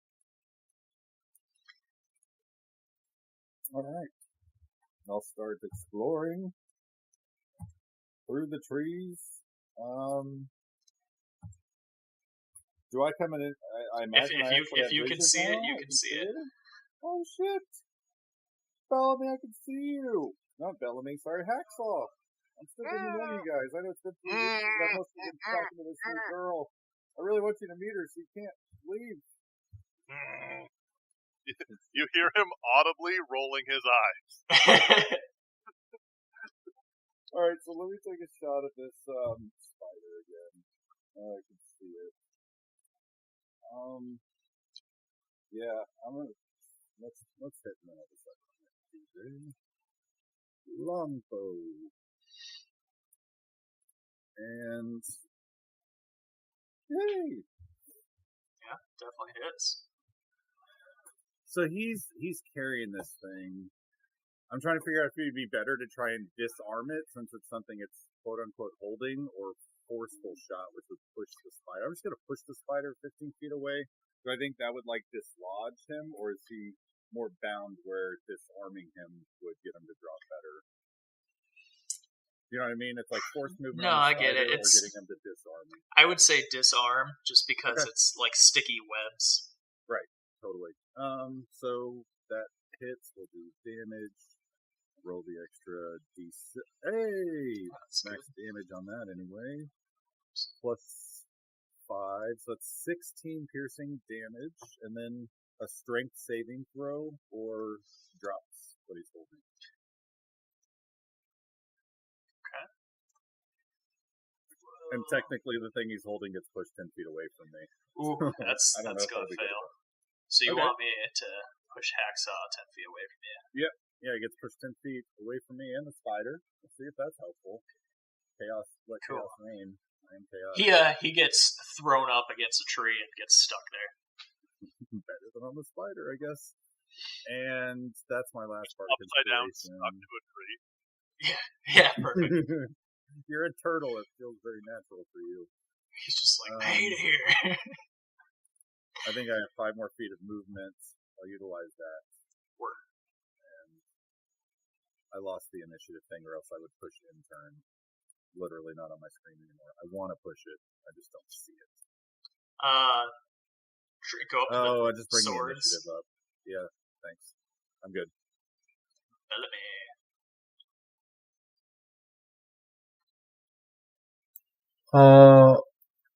[SPEAKER 3] All right. I'll start exploring through the trees. Do I come in? I imagine
[SPEAKER 1] if you can see it, you can see it.
[SPEAKER 3] Oh shit! Bellamy, I can see you. Not Bellamy, sorry, Hacksaw. I'm still getting to know you guys. I know it's been 3 weeks. I've mostly been talking to this new girl. I really want you to meet her, so you can't leave.
[SPEAKER 5] You hear him audibly rolling his eyes.
[SPEAKER 3] Alright, so let me take a shot at this spider again. I can see it. Yeah, I'm gonna let's hit another second. Longbow. And yay!
[SPEAKER 1] Yeah, definitely hits.
[SPEAKER 3] So he's carrying this thing. I'm trying to figure out if it'd be better to try and disarm it since it's something it's quote unquote holding, or forceful shot, which would push the spider. I'm just gonna push the spider 15 feet away. Do I think that would like dislodge him, or is he more bound where disarming him would get him to drop better? You know what I mean? It's like force movement.
[SPEAKER 1] No, I get it.
[SPEAKER 3] Or getting him to disarm him.
[SPEAKER 1] I would say disarm, just because it's like sticky webs.
[SPEAKER 3] Right, totally. So that hits. We'll do damage. Roll the extra d6. Hey! Max damage on that anyway. Plus 5. So that's 16 piercing damage. And then a strength saving throw or drops what he's holding.
[SPEAKER 1] Okay.
[SPEAKER 3] And technically the thing he's holding gets pushed 10 feet away from me.
[SPEAKER 1] Ooh, that's going to fail. So you want me to push Hacksaw 10 feet away from you?
[SPEAKER 3] Yep. Yeah, it gets pushed 10 feet away from me and the spider. Let's see if that's helpful. Chaos, let chaos reign. I am chaos.
[SPEAKER 1] He gets thrown up against a tree and gets stuck there.
[SPEAKER 3] Better than on the spider, I guess. And that's my last part.
[SPEAKER 5] Upside down, stuck to a tree.
[SPEAKER 1] Yeah, perfect.
[SPEAKER 3] You're a turtle. It feels very natural for you.
[SPEAKER 1] He's just like, I hate it here.
[SPEAKER 3] I think I have 5 more feet of movement. I'll utilize that.
[SPEAKER 1] Word.
[SPEAKER 3] And I lost the initiative thing, or else I would push in turn. Literally not on my screen anymore. I want to push it. I just don't see it.
[SPEAKER 1] Go up to the
[SPEAKER 3] I just bring
[SPEAKER 1] swords.
[SPEAKER 3] the initiative up. Yeah, thanks. I'm good.
[SPEAKER 1] Bellamy.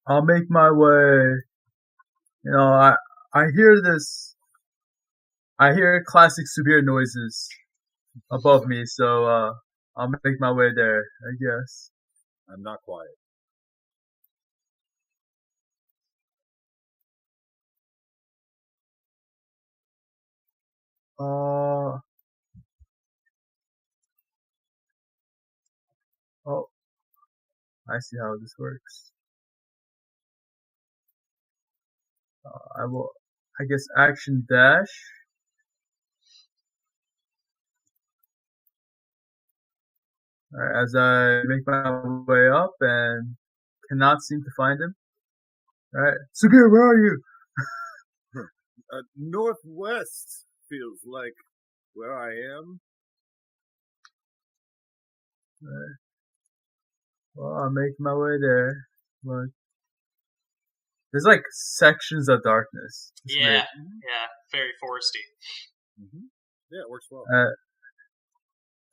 [SPEAKER 4] I'll make my way. You know, I hear this. I hear classic severe noises above me, so I'll make my way there, I guess.
[SPEAKER 3] I'm not quiet.
[SPEAKER 4] Oh, I see how this works. I will, I guess, action dash. Alright, as I make my way up and cannot seem to find him. Alright, Subir, where are you?
[SPEAKER 3] Northwest feels like where I am.
[SPEAKER 4] Alright. Well, I'm making my way there, but there's like sections of darkness. It's
[SPEAKER 1] Yeah,
[SPEAKER 4] weird.
[SPEAKER 1] yeah, very foresty.
[SPEAKER 3] Mm-hmm. Yeah, it works well.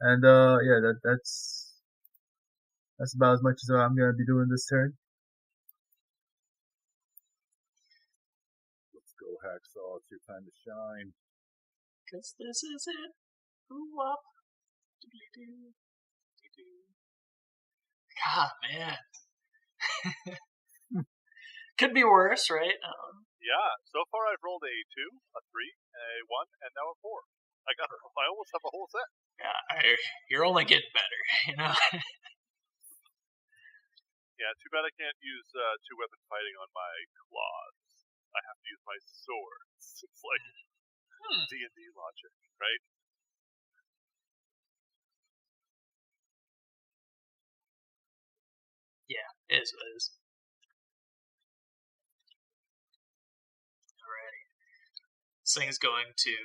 [SPEAKER 4] And yeah, that's about as much as I'm gonna be doing this turn.
[SPEAKER 3] Let's go, Hacksaw. It's your time to shine.
[SPEAKER 1] 'Cause this is it. Ooh-wop. Doodly-doo. Doo-doo. God, man. Could be worse, right?
[SPEAKER 5] Yeah, so far I've rolled a 2, a 3, a 1, and now a 4. I almost have a whole set.
[SPEAKER 1] Yeah, you're only getting better, you know?
[SPEAKER 5] Yeah, too bad I can't use 2-weapon fighting on my claws. I have to use my swords. It's like D&D logic, right?
[SPEAKER 1] Yeah, it is what it is. Alrighty. This thing is going to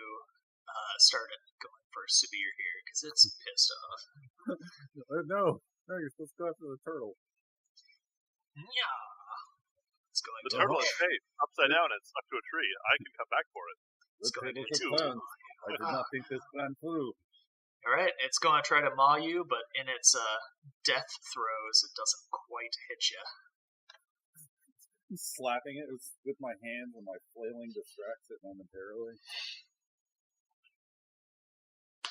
[SPEAKER 1] start going for Subir here, because it's pissed off.
[SPEAKER 3] No, you're supposed to go after the turtle.
[SPEAKER 1] Yeah. It's going
[SPEAKER 5] The
[SPEAKER 1] to
[SPEAKER 5] turtle is safe, upside down and stuck to a tree. I can come back for it.
[SPEAKER 1] It's going to
[SPEAKER 3] I did not think this plan through.
[SPEAKER 1] Alright, it's going to try to maul you, but in its death throes, it doesn't quite hit you.
[SPEAKER 3] I'm slapping it with my hands, and my flailing distracts it momentarily.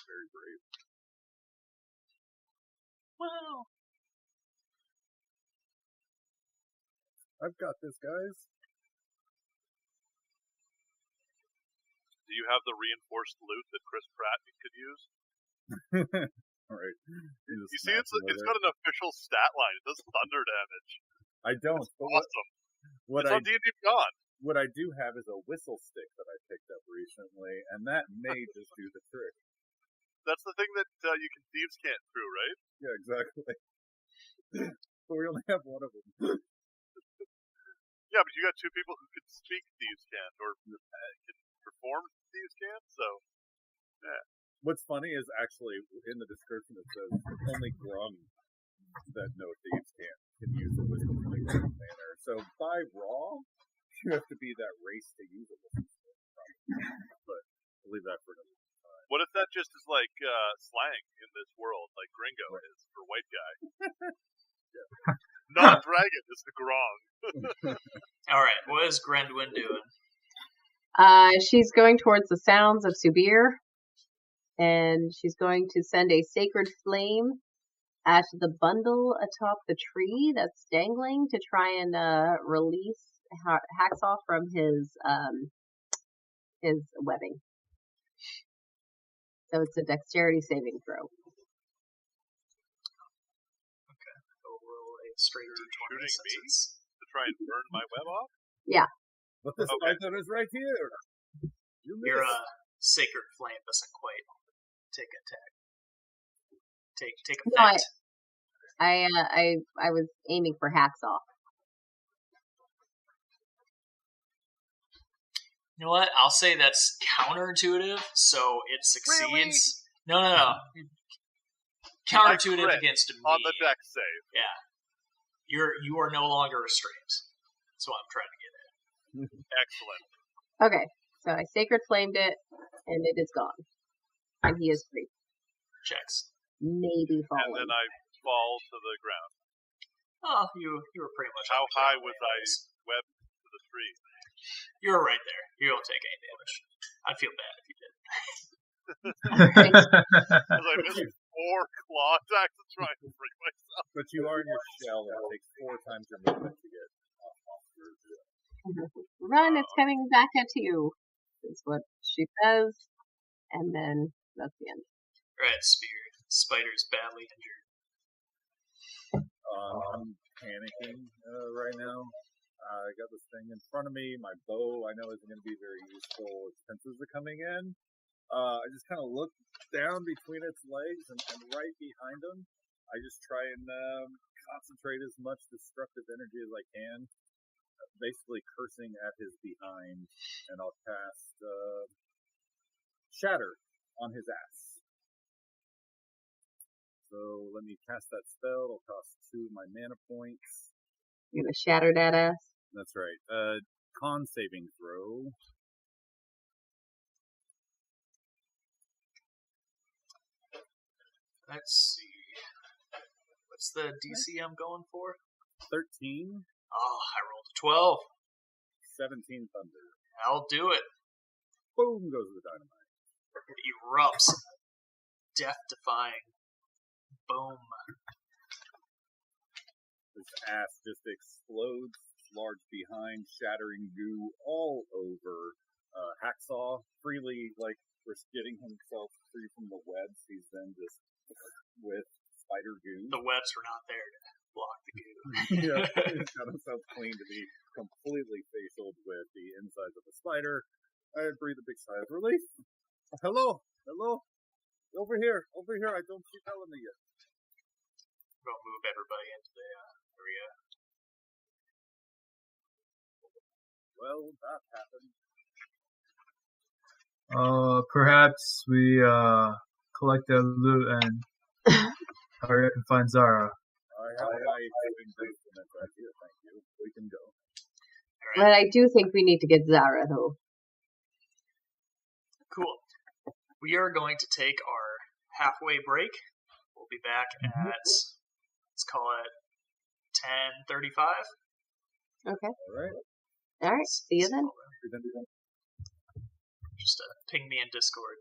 [SPEAKER 3] Very brave.
[SPEAKER 1] Well,
[SPEAKER 3] I've got this, guys.
[SPEAKER 5] Do you have the reinforced loot that Chris Pratt could use?
[SPEAKER 3] Alright.
[SPEAKER 5] You see, it's got an official stat line. It does thunder damage.
[SPEAKER 3] I don't.
[SPEAKER 5] It's awesome. It's on D&D Beyond.
[SPEAKER 3] What I do have is a whistle stick that I picked up recently, and that may just do the trick.
[SPEAKER 5] That's the thing that you can thieves can't through, right?
[SPEAKER 3] Yeah, exactly. But we only have one of them.
[SPEAKER 5] Yeah, but you got 2 people who can speak thieves can't, or can perform thieves can't, so, yeah.
[SPEAKER 3] What's funny is actually in the description it says only Grum that know thieves can use a whistle stick in this manner. So by raw, you have to be that race to use a whistle stick. But I'll leave that for another time.
[SPEAKER 5] What if that just is like slang in this world, like gringo is for white guy? Non-dragon is the grong.
[SPEAKER 1] alright, what is Grendwin doing?
[SPEAKER 2] She's going towards the sounds of Subir, and she's going to send a sacred flame at the bundle atop the tree that's dangling to try and release Hacksaw from his webbing. So it's a dexterity saving throw.
[SPEAKER 1] Okay, I'll roll a straight D20
[SPEAKER 5] Shooting me
[SPEAKER 1] since
[SPEAKER 5] to try and burn my web off?
[SPEAKER 2] Yeah.
[SPEAKER 3] But this python is right here.
[SPEAKER 1] your sacred flame doesn't quite take attack. Take effect.
[SPEAKER 2] No, I was aiming for Hacksaw.
[SPEAKER 1] You know what? I'll say that's counterintuitive, so it succeeds.
[SPEAKER 5] Really?
[SPEAKER 1] No. Counterintuitive against me.
[SPEAKER 5] On the deck save.
[SPEAKER 1] Yeah. You are no longer restrained. That's what I'm trying to get at.
[SPEAKER 5] Excellent.
[SPEAKER 2] Okay, so I sacred flamed it, and it is gone. And he is free.
[SPEAKER 1] Checks.
[SPEAKER 2] Maybe falling.
[SPEAKER 5] And then I fall to the ground.
[SPEAKER 1] Oh, you were pretty much.
[SPEAKER 5] How high was I webbed to the tree?
[SPEAKER 1] You were right there. You don't take any damage. I'd feel bad if you did.
[SPEAKER 5] Because I missed 4 claw attacks to try to free myself.
[SPEAKER 3] But you are in your shell, and it takes 4 times your movement to get off your
[SPEAKER 2] Run, it's coming back at you, is what she says. And then that's the end.
[SPEAKER 1] Right, spear. Spider's badly injured.
[SPEAKER 3] I'm panicking right now. I got this thing in front of me. My bow, I know, isn't going to be very useful. Expenses are coming in. I just kind of look down between its legs and right behind him. I just try and concentrate as much destructive energy as I can, basically cursing at his behind, and I'll cast Shatter on his ass. So let me cast that spell. It'll cost 2 of my mana points.
[SPEAKER 2] You're gonna shatter that ass?
[SPEAKER 3] That's right. Con saving throw.
[SPEAKER 1] Let's see. What's the DC I'm going for?
[SPEAKER 3] 13.
[SPEAKER 1] Oh, I rolled a 12.
[SPEAKER 3] 17 thunder.
[SPEAKER 1] I'll do it.
[SPEAKER 3] Boom goes the dynamite.
[SPEAKER 1] It erupts. Death-defying. Boom.
[SPEAKER 3] His ass just explodes, large behind, shattering goo all over. Hacksaw freely, getting himself free from the webs. He's then just with spider goo.
[SPEAKER 1] The webs were not there to block the goo.
[SPEAKER 3] Yeah, he's got himself clean to be completely facialed with the insides of the spider. I breathe a big sigh of relief. Hello. Over here. I don't see Melanie yet.
[SPEAKER 1] We'll move everybody into the area.
[SPEAKER 3] Well, that happened.
[SPEAKER 4] Perhaps we collect the loot and hurry up and find Zara.
[SPEAKER 3] I have a saving grace in that idea, thank you. We can go.
[SPEAKER 2] But I do think we need to get Zara, though.
[SPEAKER 1] Cool. We are going to take our halfway break. We'll be back at, let's call it 10:35.
[SPEAKER 2] Okay.
[SPEAKER 3] All
[SPEAKER 2] All right. See you then.
[SPEAKER 1] Just ping me in Discord.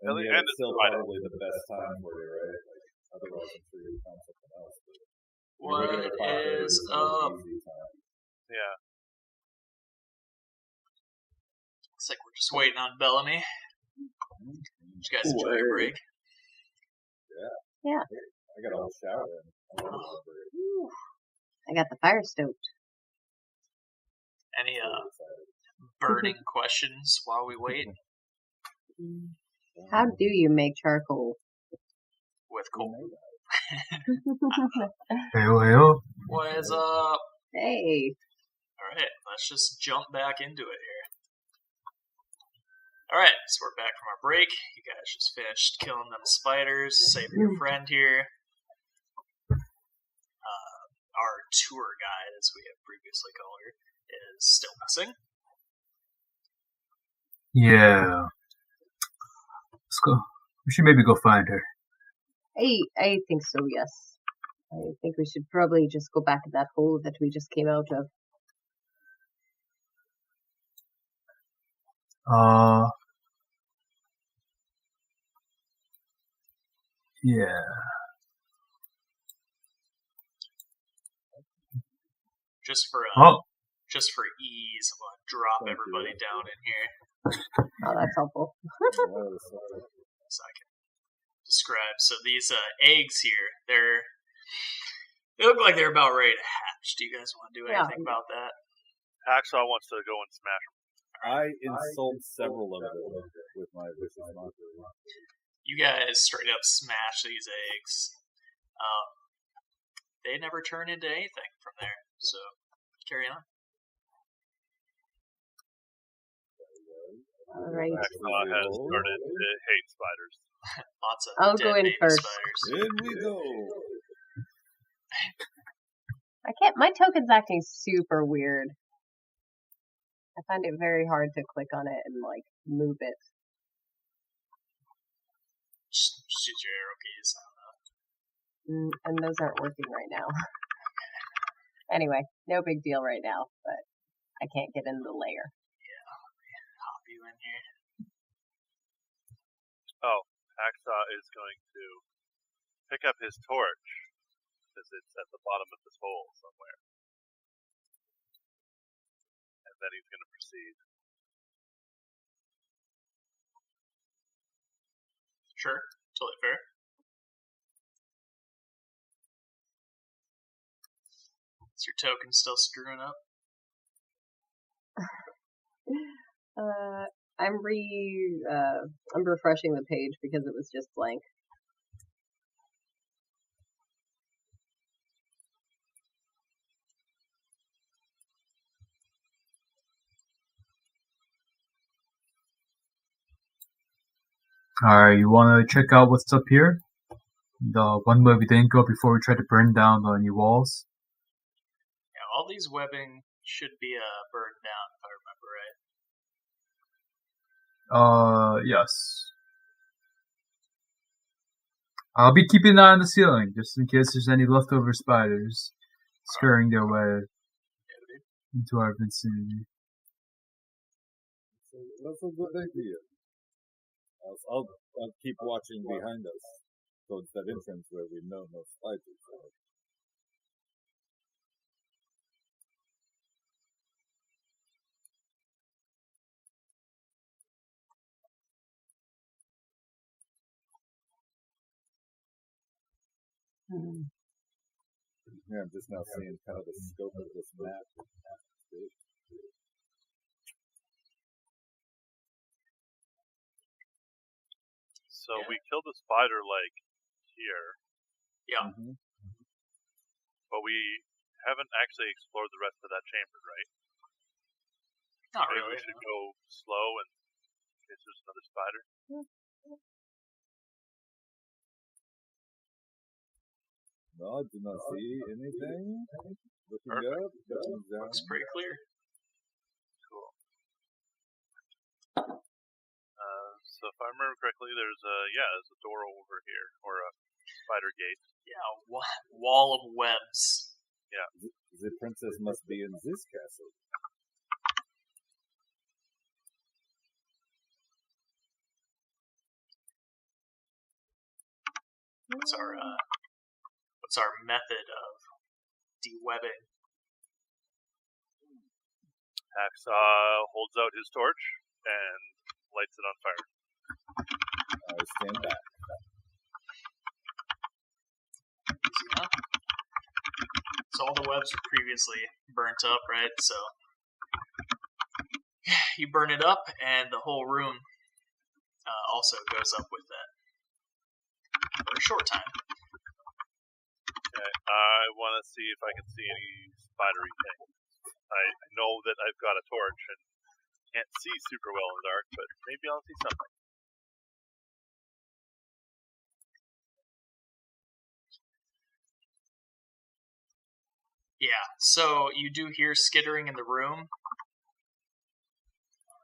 [SPEAKER 3] And
[SPEAKER 5] And
[SPEAKER 3] yet
[SPEAKER 5] it's
[SPEAKER 3] it's still
[SPEAKER 5] right.
[SPEAKER 3] probably the best time for you, right? Like, otherwise, I'm sure you'd find something else. But
[SPEAKER 1] What
[SPEAKER 3] waking up at 5:30
[SPEAKER 1] is
[SPEAKER 3] is really
[SPEAKER 1] up?
[SPEAKER 3] easy time.
[SPEAKER 5] Yeah.
[SPEAKER 1] Looks like we're just waiting on Bellamy. Did you guys enjoy your break?
[SPEAKER 2] Yeah.
[SPEAKER 3] I got a whole shower in.
[SPEAKER 2] I got the fire stoked.
[SPEAKER 1] Any burning questions while we wait?
[SPEAKER 2] How do you make charcoal?
[SPEAKER 1] With coal.
[SPEAKER 4] Hey.
[SPEAKER 1] What is up?
[SPEAKER 2] Hey.
[SPEAKER 1] Alright, let's just jump back into it here. Alright, so we're back from our break. You guys just finished killing them spiders, saving your friend here. Our tour guide, as we have previously called her, is still missing.
[SPEAKER 4] Yeah. Let's go. We should maybe go find her.
[SPEAKER 2] I think so, yes. I think we should probably just go back to that hole that we just came out of.
[SPEAKER 4] Yeah.
[SPEAKER 1] Just for ease, I'm gonna drop everybody down in here
[SPEAKER 2] Oh, that's helpful.
[SPEAKER 1] so I can describe. So these eggs here, they look like they're about ready to hatch. Do you guys want to do anything about that?
[SPEAKER 5] Hacksaw wants to go and smash them.
[SPEAKER 3] I insult several of them with my vicious mockery.
[SPEAKER 1] You guys straight up smash these eggs. They never turn into anything from there. So carry on.
[SPEAKER 2] All right.
[SPEAKER 5] Hacksaw has started to hate spiders.
[SPEAKER 1] Lots of
[SPEAKER 2] I'll
[SPEAKER 1] dead
[SPEAKER 2] go in
[SPEAKER 1] baby
[SPEAKER 2] first.
[SPEAKER 1] spiders.
[SPEAKER 3] In we go.
[SPEAKER 2] I can't. My token's acting super weird. I find it very hard to click on it and like move it.
[SPEAKER 1] Just use your arrow keys.
[SPEAKER 2] And those aren't working right now. Anyway, no big deal right now, but I can't get in the layer.
[SPEAKER 1] Yeah, let me hop you in here.
[SPEAKER 5] Oh, Hacksaw is going to pick up his torch because it's at the bottom of this hole somewhere. And then he's going to proceed.
[SPEAKER 1] Sure, totally fair. Is your token still screwing up?
[SPEAKER 2] I'm refreshing the page because it was just blank.
[SPEAKER 4] Alright, you wanna check out what's up here? The one way we didn't go before we tried to burn down the new walls?
[SPEAKER 1] Yeah, all these webbing should be burned down, if I remember right.
[SPEAKER 4] Yes. I'll be keeping an eye on the ceiling, just in case there's any leftover spiders scurrying their way into our vicinity.
[SPEAKER 3] That's a good idea. I'll keep watching behind us towards that entrance where we know no spiders are. Yeah, I'm just now seeing kind of the scope of this map.
[SPEAKER 5] So we killed a spider like here.
[SPEAKER 1] Yeah.
[SPEAKER 3] Mm-hmm.
[SPEAKER 5] But we haven't actually explored the rest of that chamber, right?
[SPEAKER 1] Not
[SPEAKER 5] Maybe
[SPEAKER 1] really.
[SPEAKER 5] we should go slow in case there's another spider.
[SPEAKER 3] No, I do not see anything. Looking up, looking down.
[SPEAKER 1] Looks pretty clear.
[SPEAKER 5] Cool. So if I remember correctly, there's a door over here, or a spider gate.
[SPEAKER 1] Yeah, wall of webs.
[SPEAKER 5] Yeah.
[SPEAKER 3] The princess must be in this castle.
[SPEAKER 1] What's our method of de-webbing?
[SPEAKER 5] Axe holds out his torch and lights it on fire.
[SPEAKER 3] I stand back.
[SPEAKER 1] Easy enough. So all the webs were previously burnt up, right? So you burn it up, and the whole room also goes up with that for a short time.
[SPEAKER 5] Okay, I want to see if I can see any spidery things. I know that I've got a torch and can't see super well in the dark, but maybe I'll see something.
[SPEAKER 1] Yeah, so you do hear skittering in the room.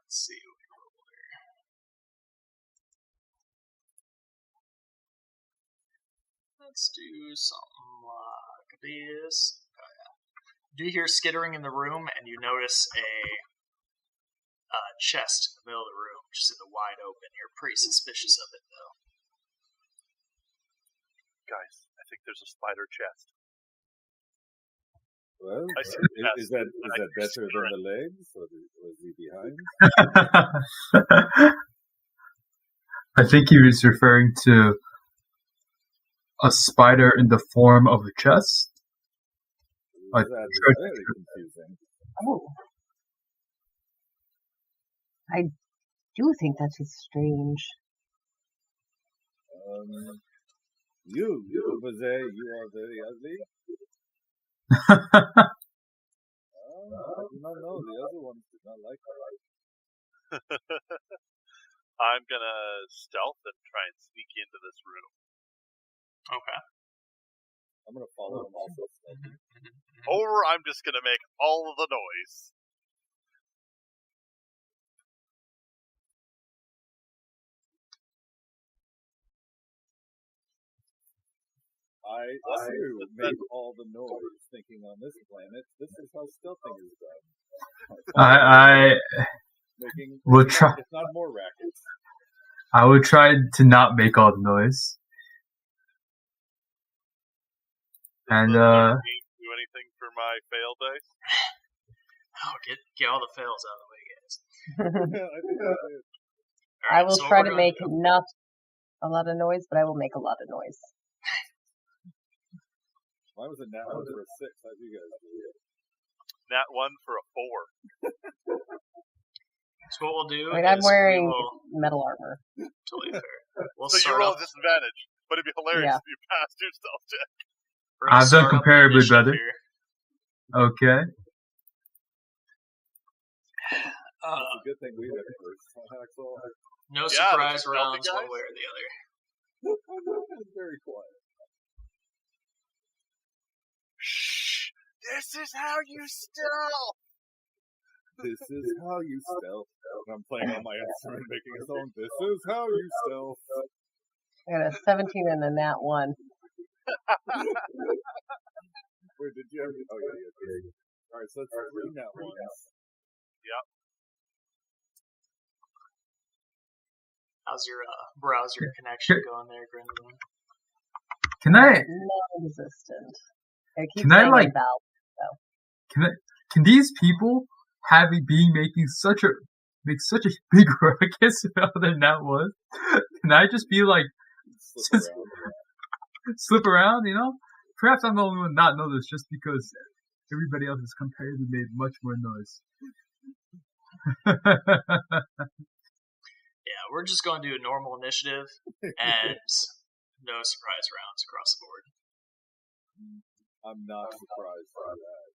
[SPEAKER 1] Let's see. Let's do something like this. Oh, yeah. Do you hear skittering in the room, and you notice a chest in the middle of the room, just in the wide open. You're pretty suspicious of it, though.
[SPEAKER 5] Guys, I think there's a spider chest.
[SPEAKER 3] Well,
[SPEAKER 5] I see the chest.
[SPEAKER 3] is that better than the legs, or was he behind?
[SPEAKER 4] I think he was referring to a spider in the form of a chest.
[SPEAKER 3] That is very confusing.
[SPEAKER 2] Oh. I do think that is strange.
[SPEAKER 3] You over there, you are very ugly. I do not know. The other ones did not like her.
[SPEAKER 5] I'm gonna stealth and try and sneak into this room.
[SPEAKER 1] Okay.
[SPEAKER 3] I'm gonna follow him also.
[SPEAKER 5] Or I'm just gonna make all of the noise.
[SPEAKER 3] I too make all the noise, thinking on this planet, this is how stealthing is done.
[SPEAKER 4] I will try.
[SPEAKER 3] If not more rackets.
[SPEAKER 4] I would try to not make all the noise. And
[SPEAKER 5] do anything for my fail dice?
[SPEAKER 1] Oh, get all the fails out of the way, guys.
[SPEAKER 3] Yeah, I think I did.
[SPEAKER 2] I will try to make not a lot of noise, but I will make a lot of noise.
[SPEAKER 3] Mine was a nat 1 for a 6. How'd you guys do it?
[SPEAKER 5] Nat 1 for a 4.
[SPEAKER 1] So what we'll do
[SPEAKER 2] I'm wearing metal armor.
[SPEAKER 1] Totally fair.
[SPEAKER 5] So you roll a disadvantage, but it'd be hilarious if you passed your stealth check.
[SPEAKER 4] I've done comparably better. Okay.
[SPEAKER 3] It's a good thing we went first.
[SPEAKER 1] No surprise rounds one way or the other.
[SPEAKER 3] Very quiet.
[SPEAKER 5] Shh! This is how you stealth!
[SPEAKER 3] This is how you stealth. And I'm playing on my instrument, making a song. This is how you stealth.
[SPEAKER 2] I got a 17 and a nat 1.
[SPEAKER 3] Wait, did you ever? Oh, yeah. Alright, so that's 3 nat 1s.
[SPEAKER 5] Yep.
[SPEAKER 1] How's your browser connection going there, Gwendolyn?
[SPEAKER 4] Can I?
[SPEAKER 2] Non-existent. Can I like?
[SPEAKER 4] Can these people make such a big ruckus about than that was? Can I just be like slip around? You know? Perhaps I'm the only one not know this, just because everybody else has comparatively made much more noise.
[SPEAKER 1] Yeah, we're just going to do a normal initiative and no surprise rounds across the board.
[SPEAKER 3] I'm not surprised by that.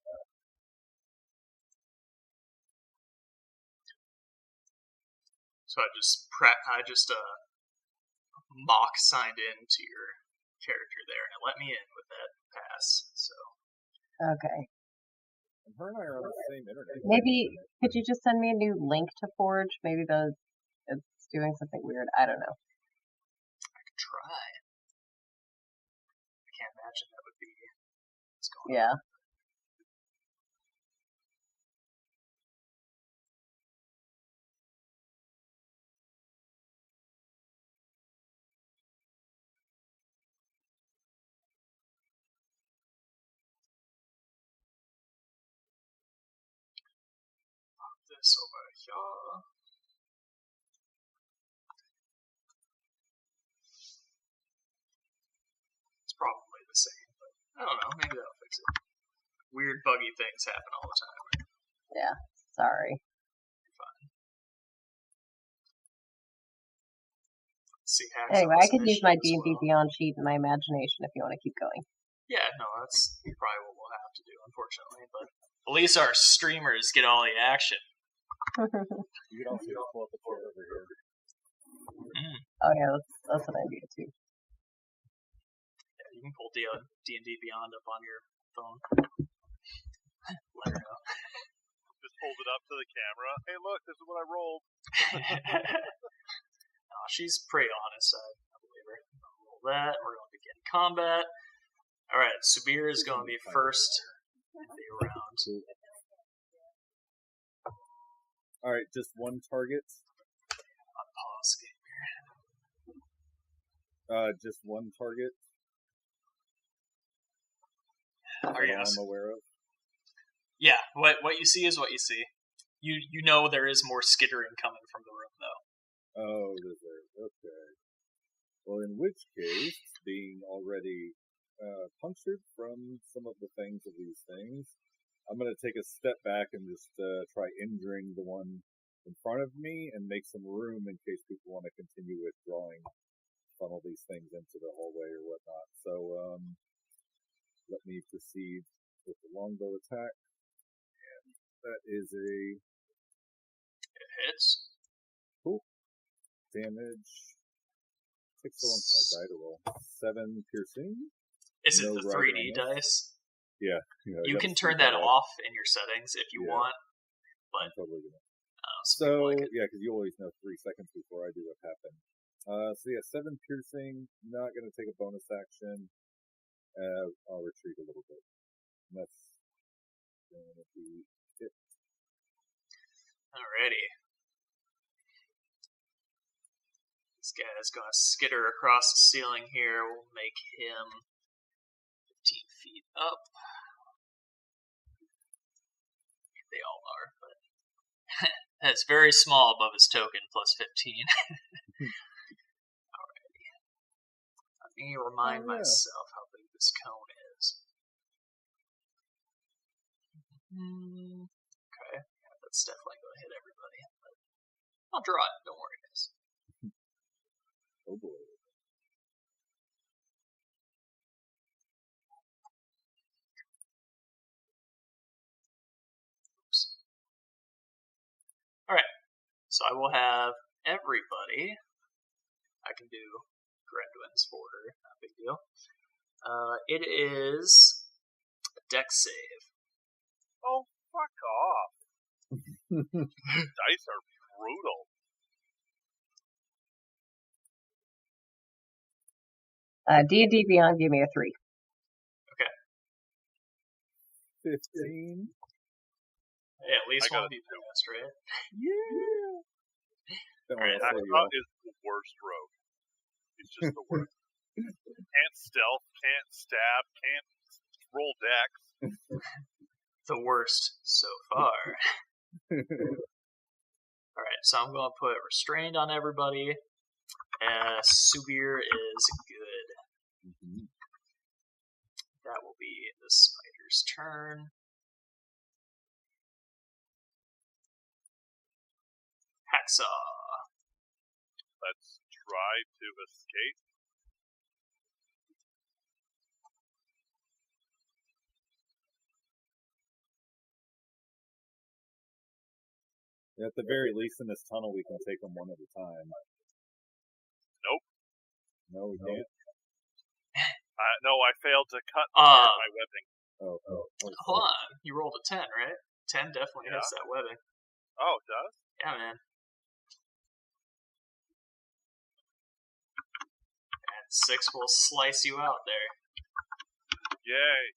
[SPEAKER 1] So I just mock signed in to your character there, and it let me in with that pass. So
[SPEAKER 2] okay.
[SPEAKER 3] And her and I are on the same internet.
[SPEAKER 2] Maybe could you just send me a new link to Forge? Maybe it's doing something weird. I don't know.
[SPEAKER 1] I could try. I can't imagine that would be what's going
[SPEAKER 2] on.
[SPEAKER 1] this over here. It's probably the same, but I don't know. Maybe that'll fix it. Weird buggy things happen all the time.
[SPEAKER 2] Yeah, sorry.
[SPEAKER 1] See,
[SPEAKER 2] Anyway, I could use my D&D Beyond sheet and my imagination if you want to keep going.
[SPEAKER 1] Yeah, no, that's probably what we'll have to do, unfortunately. But at least our streamers get all the action.
[SPEAKER 3] You can also just pull up a chair over here.
[SPEAKER 2] Oh yeah, that's an idea too.
[SPEAKER 1] Yeah, you can pull D&D Beyond up on your phone. Let her know.
[SPEAKER 5] Just hold it up to the camera. Hey, look, this is what I rolled.
[SPEAKER 1] No, she's pretty honest. I believe her. I'll roll that. We're going to begin combat. All right, Subir is going to be first in the round.
[SPEAKER 3] All right, just one target.
[SPEAKER 1] Unpause game here.
[SPEAKER 3] Just one target.
[SPEAKER 1] Are you
[SPEAKER 3] I'm aware of.
[SPEAKER 1] Yeah, what you see is what you see. You know there is more skittering coming from the room, though.
[SPEAKER 3] Oh, okay. Well, in which case, being already punctured from some of the things of these things, I'm going to take a step back and just try injuring the one in front of me and make some room in case people want to continue withdrawing, funnel these things into the hallway or whatnot. So let me proceed with the longbow attack. And that is a...
[SPEAKER 1] It hits.
[SPEAKER 3] Cool. Damage. Takes so long for my die to roll. 7 piercing.
[SPEAKER 1] Is it the 3D dice?
[SPEAKER 3] Yeah.
[SPEAKER 1] You can turn that off in your settings if you want. But
[SPEAKER 3] I'm totally gonna.
[SPEAKER 1] So, like
[SPEAKER 3] yeah, because you always know 3 seconds before I do what happened. So yeah, 7 piercing. Not gonna take a bonus action. I'll retreat a little bit. And that's gonna be it.
[SPEAKER 1] Alrighty. This guy's gonna skitter across the ceiling here. We'll make him 15 feet up. They all are, but that's very small above his token, plus 15. Alrighty. Let me remind myself how big this cone is. Okay, yeah, that's definitely going to hit everybody. But I'll draw it, don't worry, guys.
[SPEAKER 3] Oh boy.
[SPEAKER 1] Alright, so I will have everybody. I can do Gredwin's order, not a big deal. It is a dex save.
[SPEAKER 5] Oh, fuck off. Dice are brutal.
[SPEAKER 2] D&D Beyond gave me a 3.
[SPEAKER 1] Okay.
[SPEAKER 3] 15.
[SPEAKER 1] Hey, at least one of you passed, right?
[SPEAKER 3] Yeah.
[SPEAKER 5] Alright, Hacksaw is the worst rogue. He's just the worst. Can't stealth, can't stab, can't roll dex.
[SPEAKER 1] The worst so far. Alright, so I'm going to put restrained on everybody. Subir is good.
[SPEAKER 3] Mm-hmm.
[SPEAKER 1] That will be the spider's turn. Hacksaw.
[SPEAKER 5] Let's try to escape.
[SPEAKER 3] At the very least, in this tunnel, we can take them one at a time.
[SPEAKER 5] Nope.
[SPEAKER 3] No, we can't.
[SPEAKER 5] No, I failed to cut my webbing.
[SPEAKER 3] Oh.
[SPEAKER 1] Hold on. You rolled a 10, right? 10 definitely hits that webbing.
[SPEAKER 5] Oh, it does?
[SPEAKER 1] Yeah, man. And 6 will slice you out there.
[SPEAKER 5] Yay.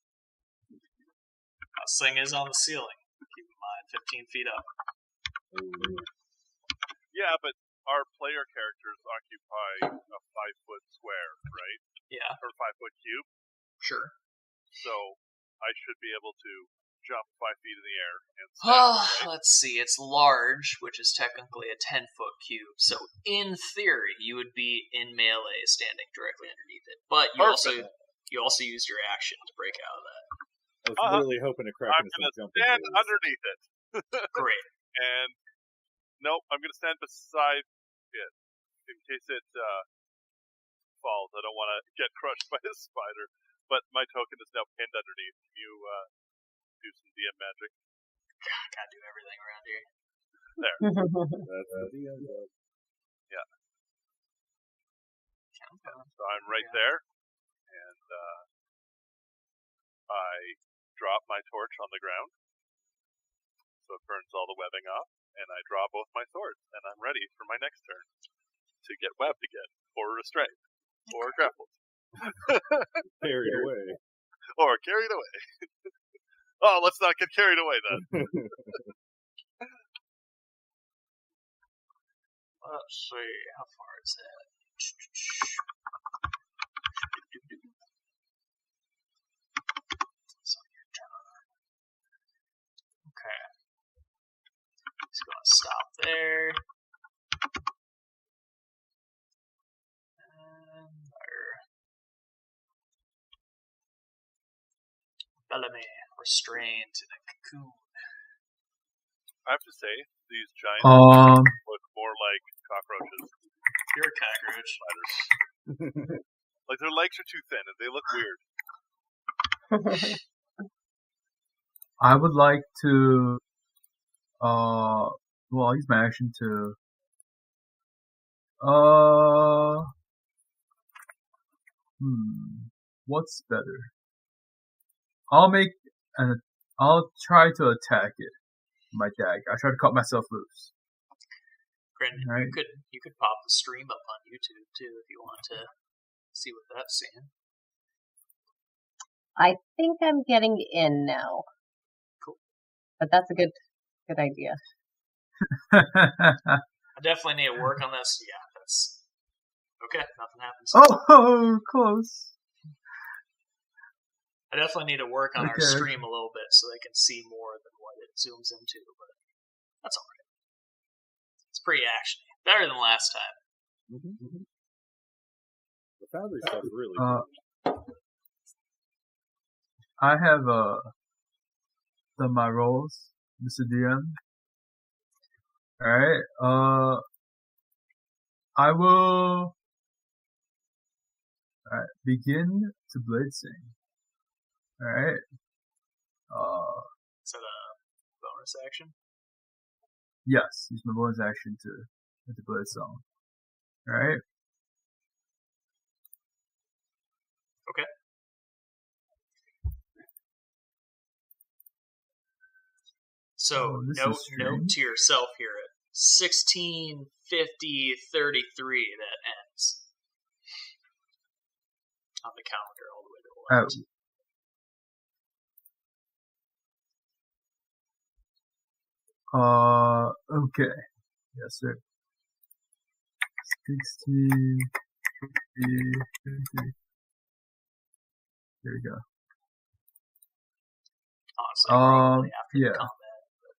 [SPEAKER 1] This thing is on the ceiling. Keep in mind, 15 feet up.
[SPEAKER 3] Ooh.
[SPEAKER 5] Yeah, but our player characters occupy a 5-foot square, right?
[SPEAKER 1] Yeah.
[SPEAKER 5] Or 5-foot cube.
[SPEAKER 1] Sure.
[SPEAKER 5] So I should be able to jump 5 feet in the air and stand, right?
[SPEAKER 1] Let's see. It's large, which is technically a 10-foot cube. So in theory, you would be in melee, standing directly underneath it. But you also used your action to break out of that.
[SPEAKER 3] I was literally hoping to crack
[SPEAKER 5] I'm
[SPEAKER 3] into
[SPEAKER 5] going
[SPEAKER 3] some
[SPEAKER 5] to
[SPEAKER 3] jumping
[SPEAKER 5] stand
[SPEAKER 3] moves.
[SPEAKER 5] underneath it.
[SPEAKER 1] Great.
[SPEAKER 5] And nope, I'm going to stand beside it in case it falls. I don't want to get crushed by a spider. But my token is now pinned underneath. Can you do some DM magic?
[SPEAKER 1] Gotta do everything around here.
[SPEAKER 5] There.
[SPEAKER 3] That's the DM job.
[SPEAKER 5] Yeah. So I'm right there, and I drop my torch on the ground, so it burns all the webbing off, and I draw both my swords, and I'm ready for my next turn to get webbed again, or restrained, or grappled.
[SPEAKER 3] Carried away.
[SPEAKER 5] Or carried away. Oh, let's not get carried away then.
[SPEAKER 1] Let's see, how far is that? It's on your turn. Okay. Just gonna stop there. And there. Bellamy restrained in a cocoon.
[SPEAKER 5] I have to say, these giant look more like cockroaches.
[SPEAKER 1] You're a cockroach.
[SPEAKER 5] Spiders. Like their legs are too thin and they look weird.
[SPEAKER 4] I would like to, well, I'll use my action to, what's better? I'll try to attack it. My dagger. I try to cut myself loose.
[SPEAKER 1] Granted,
[SPEAKER 4] Right.
[SPEAKER 1] you could pop the stream up on YouTube too if you want to see what that's saying.
[SPEAKER 2] I think I'm getting in now.
[SPEAKER 1] Cool.
[SPEAKER 2] But that's a good idea.
[SPEAKER 1] I definitely need to work on this. Yeah, that's okay. Nothing happens.
[SPEAKER 4] Oh, close.
[SPEAKER 1] I definitely need to work on our
[SPEAKER 4] Okay.
[SPEAKER 1] stream a little bit so they can see more than what it zooms into, but that's alright. It's pretty actiony. Better than last time.
[SPEAKER 3] Mm-hmm. The Foundry stuff's really good.
[SPEAKER 4] I have done my rolls, Mr. DM. Alright, I will begin to blade sing. Alright.
[SPEAKER 1] Is that a bonus action?
[SPEAKER 4] Yes, use my bonus action to blade song. Alright.
[SPEAKER 1] Okay. So note to yourself here at 16:50:33 that ends on the calendar all the way to the left.
[SPEAKER 4] Okay. Yes, sir. 16, 50. There we go.
[SPEAKER 1] Honestly, probably after
[SPEAKER 4] yeah.
[SPEAKER 1] the combat. But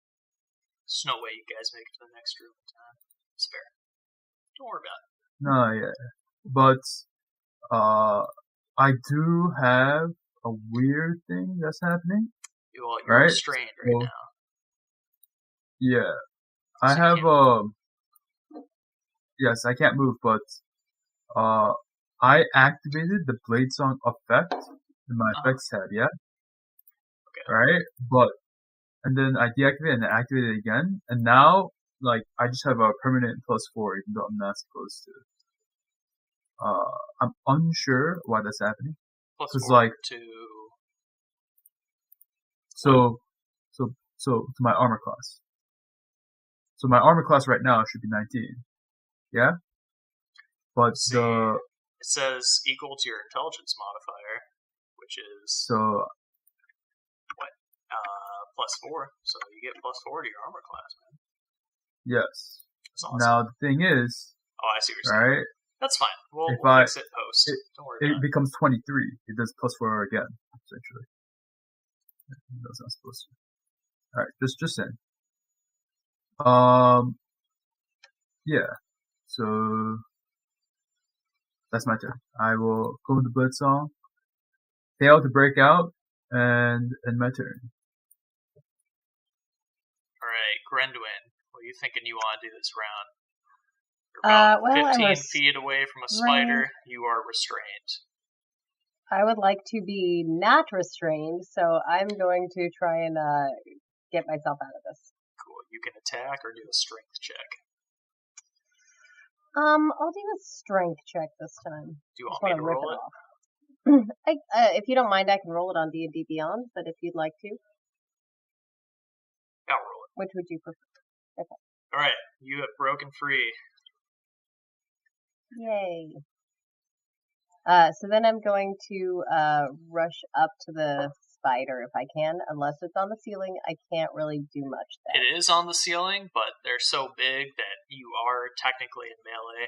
[SPEAKER 1] there's no way you guys make it to the next room in time. It's fair. Don't worry about it.
[SPEAKER 4] No, yeah. But, I do have a weird thing that's happening.
[SPEAKER 1] Well, you're restrained right now.
[SPEAKER 4] Yeah.
[SPEAKER 1] So
[SPEAKER 4] I have, yes, I can't move, but, I activated the Blade Song effect in my effects tab, yeah?
[SPEAKER 1] Okay.
[SPEAKER 4] Right? But, and then I deactivated and activated it again, and now, like, I just have a permanent +4, even though I'm not supposed to. I'm unsure why that's happening.
[SPEAKER 1] +4
[SPEAKER 4] like,
[SPEAKER 1] to...
[SPEAKER 4] So to my armor class. So my armor class right now should be 19. Yeah? But
[SPEAKER 1] it says equal to your intelligence modifier, which is
[SPEAKER 4] so
[SPEAKER 1] +4. So you get +4 to your armor class, man.
[SPEAKER 4] yes.
[SPEAKER 1] That's awesome.
[SPEAKER 4] Now the thing is,
[SPEAKER 1] I see what you're saying.
[SPEAKER 4] right?
[SPEAKER 1] That's fine. We'll fix it post. Don't worry about
[SPEAKER 4] it becomes 23. It does +4 again, essentially. That's not supposed to. All right, just in. Yeah. So that's my turn. I will go into Blitz Song, fail to break out, and end my turn.
[SPEAKER 1] All right, Grendwin, what are you thinking you want to do this round? You're about 15 feet away from a spider. You are restrained.
[SPEAKER 2] I would like to be not restrained, so I'm going to try and get myself out of this.
[SPEAKER 1] Cool. You can attack or do a strength check.
[SPEAKER 2] I'll do a strength check this time.
[SPEAKER 1] Do you want me to roll it?
[SPEAKER 2] If you don't mind, I can roll it on D&D Beyond, but if you'd like to.
[SPEAKER 1] I'll roll it.
[SPEAKER 2] Which would you prefer? Okay.
[SPEAKER 1] All right, you have broken free.
[SPEAKER 2] Yay. So then I'm going to rush up to the spider if I can. Unless it's on the ceiling, I can't really do much there.
[SPEAKER 1] It is on the ceiling, but they're so big that you are technically in melee.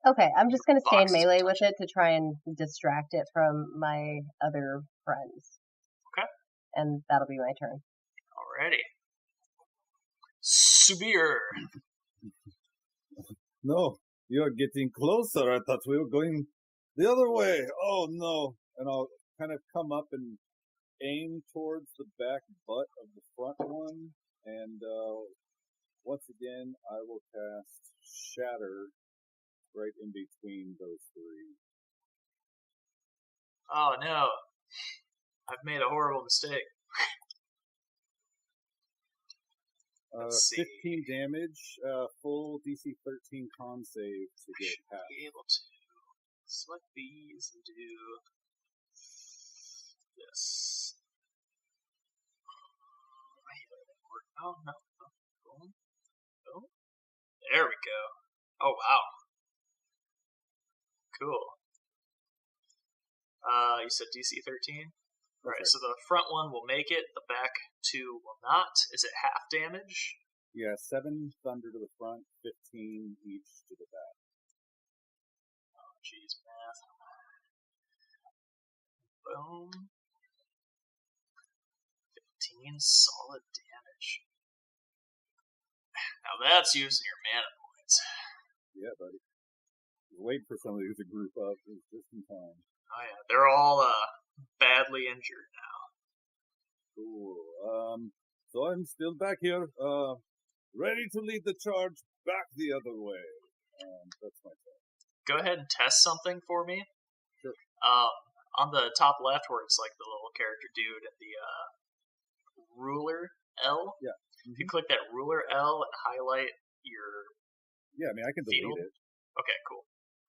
[SPEAKER 2] Okay, I'm just going to stay in melee with it to try and distract it from my other friends.
[SPEAKER 1] Okay.
[SPEAKER 2] And that'll be my turn.
[SPEAKER 1] Alrighty. Subir.
[SPEAKER 3] No, you're getting closer. I thought we were going the other way. Oh, no. And I'll kind of come up and aim towards the back butt of the front one. And once again, I will cast Shatter right in between those three.
[SPEAKER 1] Oh, no. I've made a horrible mistake.
[SPEAKER 3] 15 damage, full DC 13 con save to get past.
[SPEAKER 1] Be able to select these and do this. Oh, no. Oh. There we go. Oh, wow. Cool. You said DC 13? Right, so the front one will make it, the back two will not. Is it half damage?
[SPEAKER 3] Yeah, 7 thunder to the front, 15 each to the back.
[SPEAKER 1] Oh, jeez, math. Boom. 15 solid damage. Now that's using your mana points.
[SPEAKER 3] Yeah, buddy. Wait for somebody to group up just in time.
[SPEAKER 1] Oh yeah, they're all badly injured now.
[SPEAKER 3] Cool. So I'm still back here, ready to lead the charge back the other way. That's my turn.
[SPEAKER 1] Go ahead and test something for me.
[SPEAKER 3] Sure.
[SPEAKER 1] On the top left, where it's like the little character dude and the ruler L.
[SPEAKER 3] Yeah.
[SPEAKER 1] If you click that ruler L and highlight your.
[SPEAKER 3] Yeah, I mean I can delete it.
[SPEAKER 1] Okay, cool.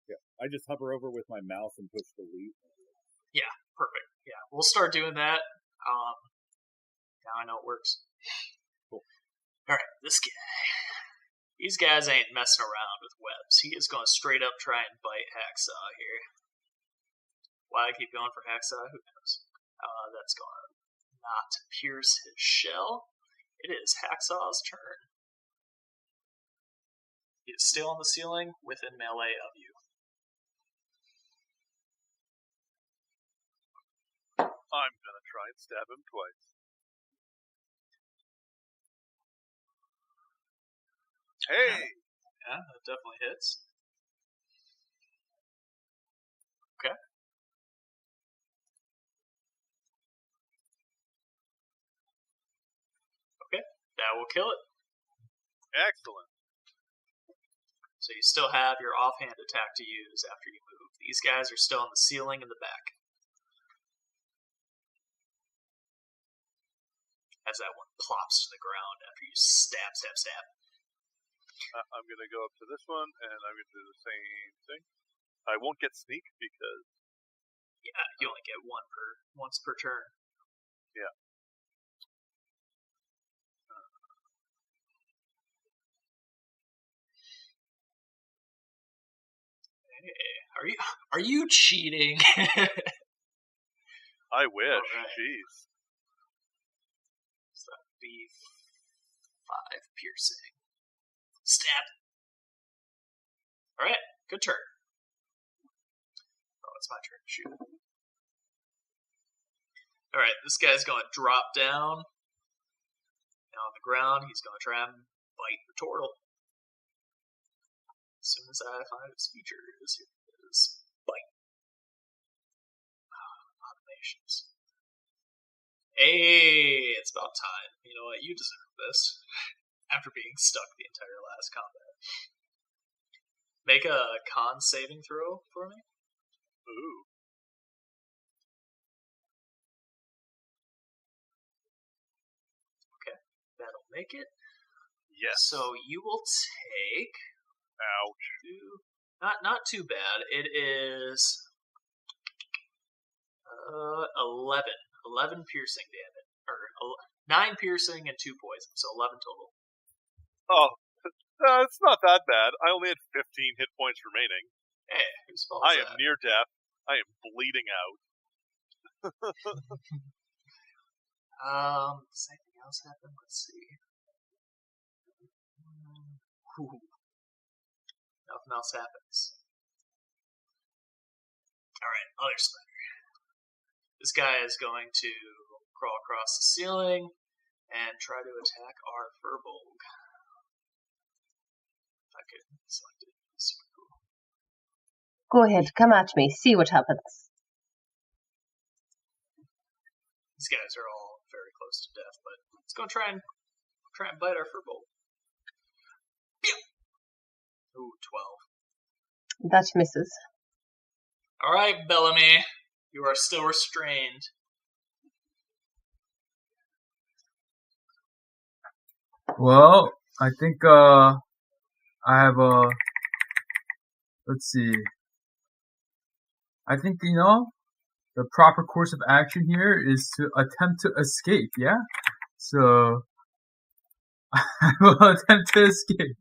[SPEAKER 3] Yeah, I just hover over with my mouse and push delete.
[SPEAKER 1] Yeah, perfect. Yeah, we'll start doing that. Now I know it works.
[SPEAKER 3] Cool.
[SPEAKER 1] Alright, this guy. These guys ain't messing around with webs. He is going to straight up try and bite Hacksaw here. Why I keep going for Hacksaw, who knows? That's going to not pierce his shell. It is Hacksaw's turn. He is still on the ceiling, within melee of you.
[SPEAKER 5] I'm gonna try and stab him twice. Hey!
[SPEAKER 1] Yeah, that definitely hits. Okay. Okay, that will kill it.
[SPEAKER 5] Excellent.
[SPEAKER 1] So you still have your offhand attack to use after you move. These guys are still on the ceiling in the back. As that one plops to the ground after you stab.
[SPEAKER 5] I'm going to go up to this one, and I'm going to do the same thing. I won't get sneak because...
[SPEAKER 1] Yeah, you only get once per turn.
[SPEAKER 5] Yeah.
[SPEAKER 1] Hey, are you cheating?
[SPEAKER 5] I wish.
[SPEAKER 1] Right.
[SPEAKER 5] Jeez.
[SPEAKER 1] So that'd be 5 piercing. Stab. Alright, good turn. Oh, it's my turn to shoot. All right, this guy's going to drop down. Now on the ground, he's going to try and bite the turtle. As soon as I find its features, here it is. Bite. Automations. Hey, it's about time. You know what? You deserve this. After being stuck the entire last combat. Make a con saving throw for me.
[SPEAKER 5] Ooh.
[SPEAKER 1] Okay, that'll make it.
[SPEAKER 5] Yes.
[SPEAKER 1] So you will take.
[SPEAKER 5] Ouch.
[SPEAKER 1] Not too bad. It is 11 piercing damage, or 9 piercing and 2 poison, so 11 total.
[SPEAKER 5] Oh, it's not that bad. I only had 15 hit points remaining.
[SPEAKER 1] Hey, whose fault
[SPEAKER 5] I
[SPEAKER 1] is
[SPEAKER 5] am
[SPEAKER 1] that?
[SPEAKER 5] near death. I am bleeding out.
[SPEAKER 1] Does anything else happen? Let's see. Ooh. Nothing else happens. Alright, other spider. This guy is going to crawl across the ceiling and try to attack our furbolg. If I could select it. This would be cool.
[SPEAKER 2] Go ahead, come at me, see what happens.
[SPEAKER 1] These guys are all very close to death, but it's going to try and bite our furbolg. Ooh, 12.
[SPEAKER 2] That misses.
[SPEAKER 1] All right, Bellamy, you are still restrained.
[SPEAKER 4] Well, I think I have a. Let's see. I think the proper course of action here is to attempt to escape. Yeah, so I will attempt to escape.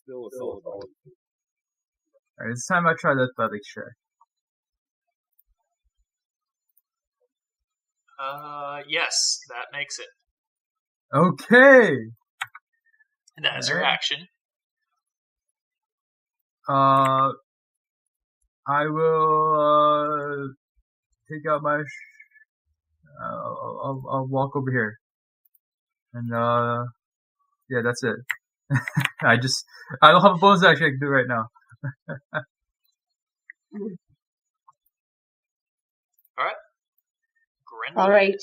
[SPEAKER 3] Still a solid.
[SPEAKER 4] Alright, this time I try the athletics check.
[SPEAKER 1] Yes, that makes it.
[SPEAKER 4] Okay.
[SPEAKER 1] And that is your action.
[SPEAKER 4] I will take out my. I'll walk over here, and yeah, that's it. I don't have a bonus action I can do right now.
[SPEAKER 2] All right.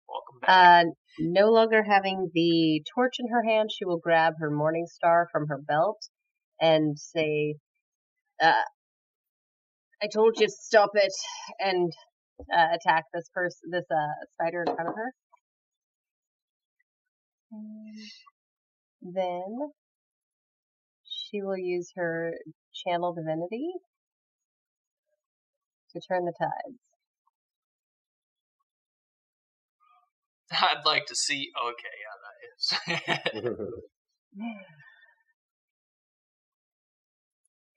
[SPEAKER 1] Welcome back.
[SPEAKER 2] No longer having the torch in her hand, she will grab her morning star from her belt and say, I told you to stop it, and attack this spider in front of her. And then she will use her channel divinity to turn the tides.
[SPEAKER 1] I'd like to see. Okay, yeah, that is.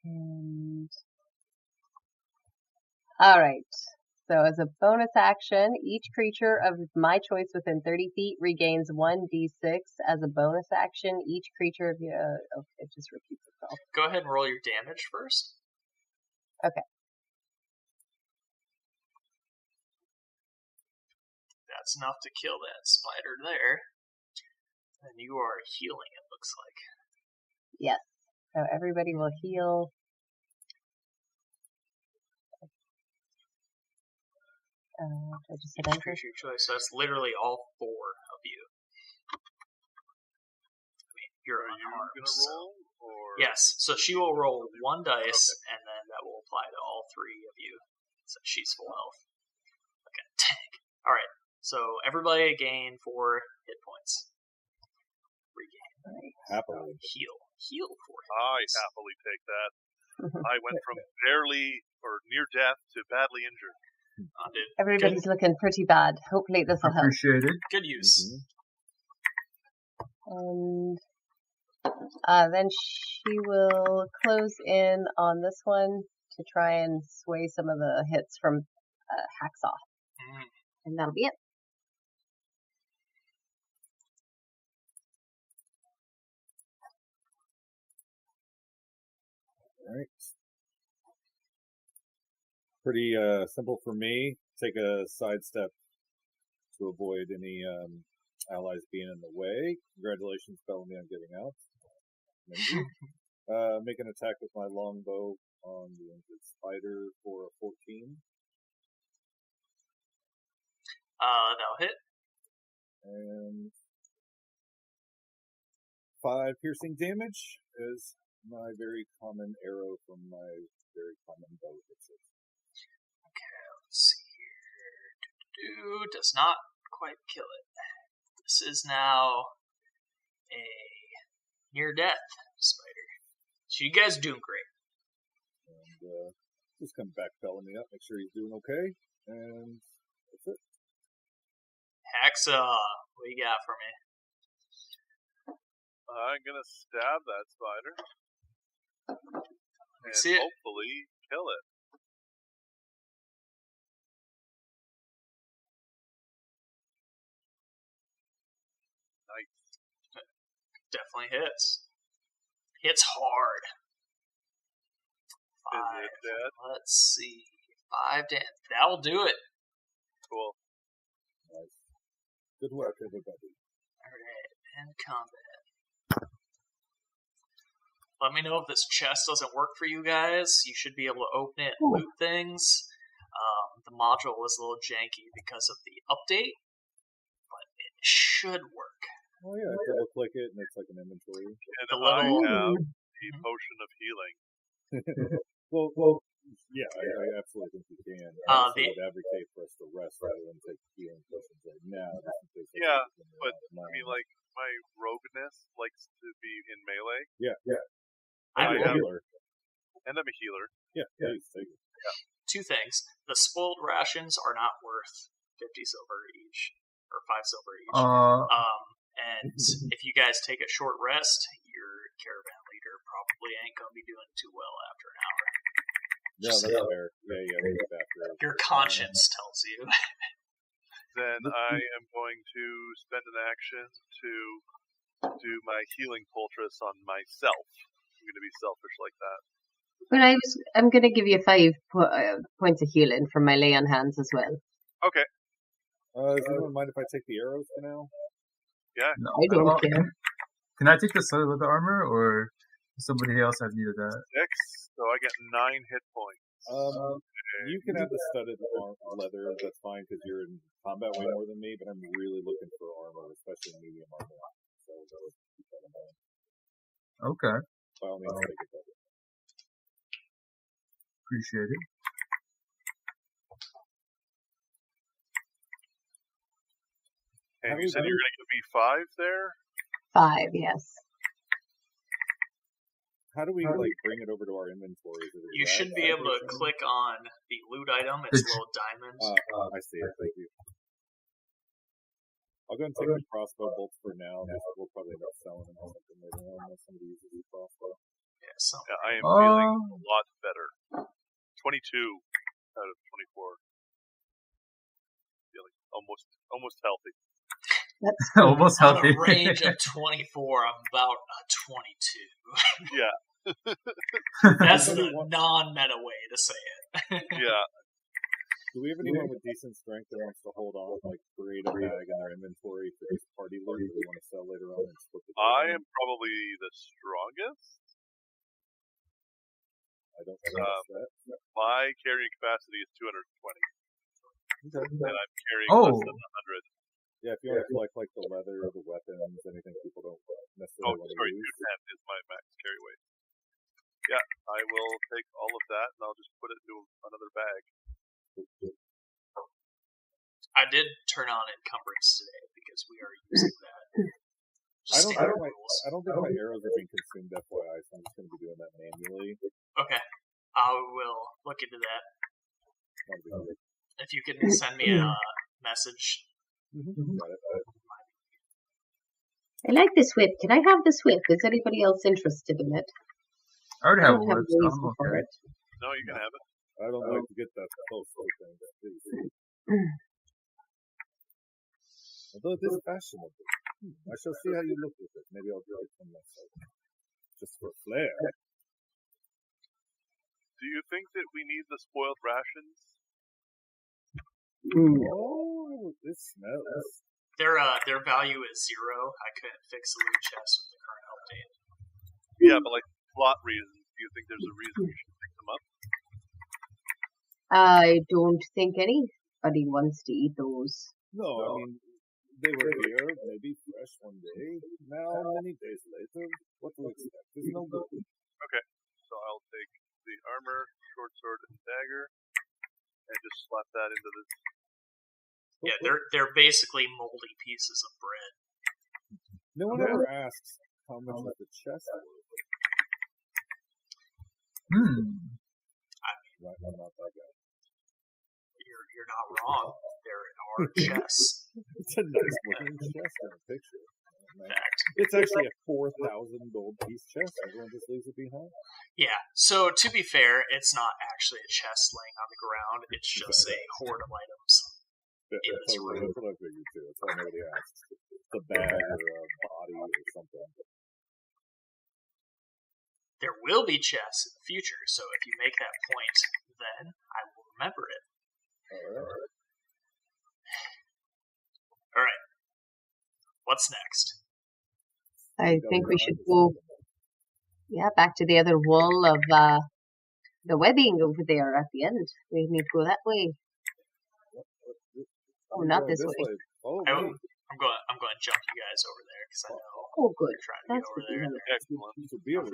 [SPEAKER 2] And all right. So as a bonus action, each creature of my choice within 30 feet regains 1d6. As a bonus action, each creature of you... okay, it just repeats itself.
[SPEAKER 1] Go ahead and roll your damage first.
[SPEAKER 2] Okay.
[SPEAKER 1] That's enough to kill that spider there. And you are healing, it looks like.
[SPEAKER 2] Yes. So everybody will heal. I just hit enter.
[SPEAKER 1] Creature choice. So that's literally all 4 of you. I mean, you're unharmed.
[SPEAKER 5] Gonna roll, or
[SPEAKER 1] Yes. So she will roll 1 dice, and then that will apply to all 3 of you, since she's full health. Okay, tank. All right. So everybody gain 4 hit points. Regain.
[SPEAKER 3] Happily.
[SPEAKER 1] Heal 4 hit
[SPEAKER 5] I
[SPEAKER 1] points.
[SPEAKER 5] happily take that. I went from barely or near death to badly injured.
[SPEAKER 1] Oh, dude.
[SPEAKER 2] Everybody's looking pretty bad. Hopefully this will help.
[SPEAKER 4] Appreciated.
[SPEAKER 1] Good use.
[SPEAKER 2] And then she will close in on this one to try and sway some of the hits from Hacksaw. And that'll be it.
[SPEAKER 3] All right. Pretty simple for me. Take a sidestep to avoid any allies being in the way. Congratulations, Bellamy, on getting out. Make an attack with my longbow on the injured spider for a 14.
[SPEAKER 1] That'll hit.
[SPEAKER 3] And 5 piercing damage as my very common arrow from my very common bow hits it.
[SPEAKER 1] Okay, let's see here. Does not quite kill it. This is now a near-death spider. So you guys are doing great.
[SPEAKER 3] And just come back Bellamy up, make sure he's doing okay, and that's it.
[SPEAKER 1] Hacksaw, what you got for me?
[SPEAKER 5] I'm gonna stab that spider and
[SPEAKER 1] See it?
[SPEAKER 5] hopefully kill it. Nice.
[SPEAKER 1] Definitely hits. Hits hard.
[SPEAKER 5] Is it dead?
[SPEAKER 1] Let's see. 5 damage. That'll do it.
[SPEAKER 5] Cool.
[SPEAKER 3] Nice. Good work, everybody.
[SPEAKER 1] Alright, and combat. Let me know if this chest doesn't work for you guys. You should be able to open it and loot things. The module was a little janky because of the update, but it should work.
[SPEAKER 3] Oh yeah, double click it and it's like an inventory.
[SPEAKER 5] And
[SPEAKER 1] The
[SPEAKER 5] I
[SPEAKER 1] little-
[SPEAKER 5] have the potion of healing.
[SPEAKER 3] Well, yeah, I absolutely think you can. I also
[SPEAKER 1] the-
[SPEAKER 3] would advocate for us to rest rather than take healing potions right now. just in case
[SPEAKER 5] Yeah,
[SPEAKER 3] something
[SPEAKER 5] but
[SPEAKER 3] around
[SPEAKER 5] I mean,
[SPEAKER 3] mine.
[SPEAKER 5] like, my rogueness likes to be in melee,
[SPEAKER 3] Yeah.
[SPEAKER 1] I
[SPEAKER 3] And
[SPEAKER 5] have-
[SPEAKER 3] a healer.
[SPEAKER 5] and I'm a healer.
[SPEAKER 3] Yeah, please take it.
[SPEAKER 1] 2 things. The spoiled rations are not worth 50 silver each, or 5 silver each. And if you guys take a short rest, your caravan leader probably ain't going to be doing too well after an hour.
[SPEAKER 3] No, that's fair. Yeah, we'll get after it.
[SPEAKER 1] Your conscience tells you.
[SPEAKER 5] Then I am going to spend an action to do my healing poultice on myself. I'm going to be selfish like that.
[SPEAKER 2] But I'm going to give you 5 points of healing from my lay on hands as well.
[SPEAKER 5] Okay.
[SPEAKER 3] Does anyone mind if I take the arrows for now?
[SPEAKER 5] Yeah.
[SPEAKER 4] No.
[SPEAKER 2] I don't care.
[SPEAKER 4] Can I take the side with the armor, or somebody else have needed that?
[SPEAKER 5] 6, so I get 9 hit points.
[SPEAKER 3] You can have the studded leather, that's fine because you're in combat way more than me, but I'm really looking for armor, especially medium armor. So keep that in mind.
[SPEAKER 4] Okay,
[SPEAKER 3] By all means, take it.
[SPEAKER 4] appreciate it.
[SPEAKER 5] And you said you're going to give me 5 there?
[SPEAKER 2] 5, yes.
[SPEAKER 3] How do we bring it over to our inventory?
[SPEAKER 1] You should be able to click on the loot item. It's a little diamond.
[SPEAKER 3] I see it. Thank you. I'll go and take the crossbow bolts for now. We'll probably end up selling them or something later on unless somebody uses the crossbow.
[SPEAKER 1] Yeah, so
[SPEAKER 5] Yeah, I am feeling a lot better. 22 out of 24. Feeling almost healthy.
[SPEAKER 4] Almost
[SPEAKER 1] on
[SPEAKER 4] healthy.
[SPEAKER 1] a range of 24, I'm about a 22.
[SPEAKER 5] Yeah.
[SPEAKER 1] That's the non-meta way to say it.
[SPEAKER 5] Yeah.
[SPEAKER 3] Do we have anyone with decent strength that wants to hold on, create a bag in our inventory for this party loot that we want to sell later on and split the
[SPEAKER 5] I am probably the strongest.
[SPEAKER 3] I don't trust that.
[SPEAKER 5] My carrying capacity is 220,
[SPEAKER 3] Okay.
[SPEAKER 5] and I'm carrying
[SPEAKER 4] Oh.
[SPEAKER 5] less than 100.
[SPEAKER 3] Yeah, if you want to collect the leather or the weapons, anything people don't
[SPEAKER 5] Oh,
[SPEAKER 3] necessarily want to
[SPEAKER 5] sorry,
[SPEAKER 3] use.
[SPEAKER 5] 210 is my max carry weight. Yeah, I will take all of that, and I'll just put it into another bag.
[SPEAKER 1] I did turn on encumbrance today because we are using that.
[SPEAKER 3] I
[SPEAKER 1] Just
[SPEAKER 3] don't
[SPEAKER 1] standard
[SPEAKER 3] think
[SPEAKER 1] rules.
[SPEAKER 3] I don't think my arrows are being consumed FYI, so I'm just going to be doing that manually.
[SPEAKER 1] Okay, I will look into that.
[SPEAKER 3] Not a big deal.
[SPEAKER 1] If you can send me a message.
[SPEAKER 3] Got it.
[SPEAKER 2] I like this whip. Can I have this whip? Is anybody else interested in it?
[SPEAKER 4] I already
[SPEAKER 2] I
[SPEAKER 4] have
[SPEAKER 2] don't
[SPEAKER 4] one,
[SPEAKER 2] have
[SPEAKER 4] so
[SPEAKER 2] ways
[SPEAKER 4] I'm
[SPEAKER 2] for
[SPEAKER 4] okay.
[SPEAKER 2] it.
[SPEAKER 5] No, you can have it.
[SPEAKER 3] I don't like to get that close to things, please. Although it is fashionable. I shall see how you look with it. Maybe I'll draw it from myself. Just for flair.
[SPEAKER 5] Do you think that we need the spoiled rations?
[SPEAKER 3] Oh, it smells.
[SPEAKER 1] Their value is 0. I couldn't fix the loot chest with the current update.
[SPEAKER 5] Yeah, but like plot reasons, do you think there's a reason we should pick them up?
[SPEAKER 2] I don't think anybody wants to eat those.
[SPEAKER 3] No, I mean, they were here, maybe fresh one day. Now, many days later, what to expect is no good.
[SPEAKER 5] Okay, so I'll take the armor, short sword, and dagger, and just slap that into this.
[SPEAKER 1] Yeah, they're basically moldy pieces of bread.
[SPEAKER 3] No one ever asks how much is the chest worth. Right, I'm not that guy.
[SPEAKER 1] You're not wrong. There are chests.
[SPEAKER 3] It's a nice looking chest in a picture.
[SPEAKER 1] Fact.
[SPEAKER 3] It's actually a 4,000 gold piece chest. Everyone just leaves it behind.
[SPEAKER 1] Yeah. So to be fair, it's not actually a chest laying on the ground. It's just a hoard of items.
[SPEAKER 3] Yeah, that's what I figured too. That's why nobody asks. It's a bag or a body or something.
[SPEAKER 1] There will be chests in the future, so if you make that point, then I will remember it. Alright. What's next?
[SPEAKER 2] I think we should go, back to the other wall of the wedding over there at the end. We need to go that way. Oh, not this way.
[SPEAKER 3] Oh,
[SPEAKER 1] I'm going to jump you guys over there because I know
[SPEAKER 2] Oh, good.
[SPEAKER 1] you're trying to get over there.
[SPEAKER 5] Excellent.
[SPEAKER 3] to be able to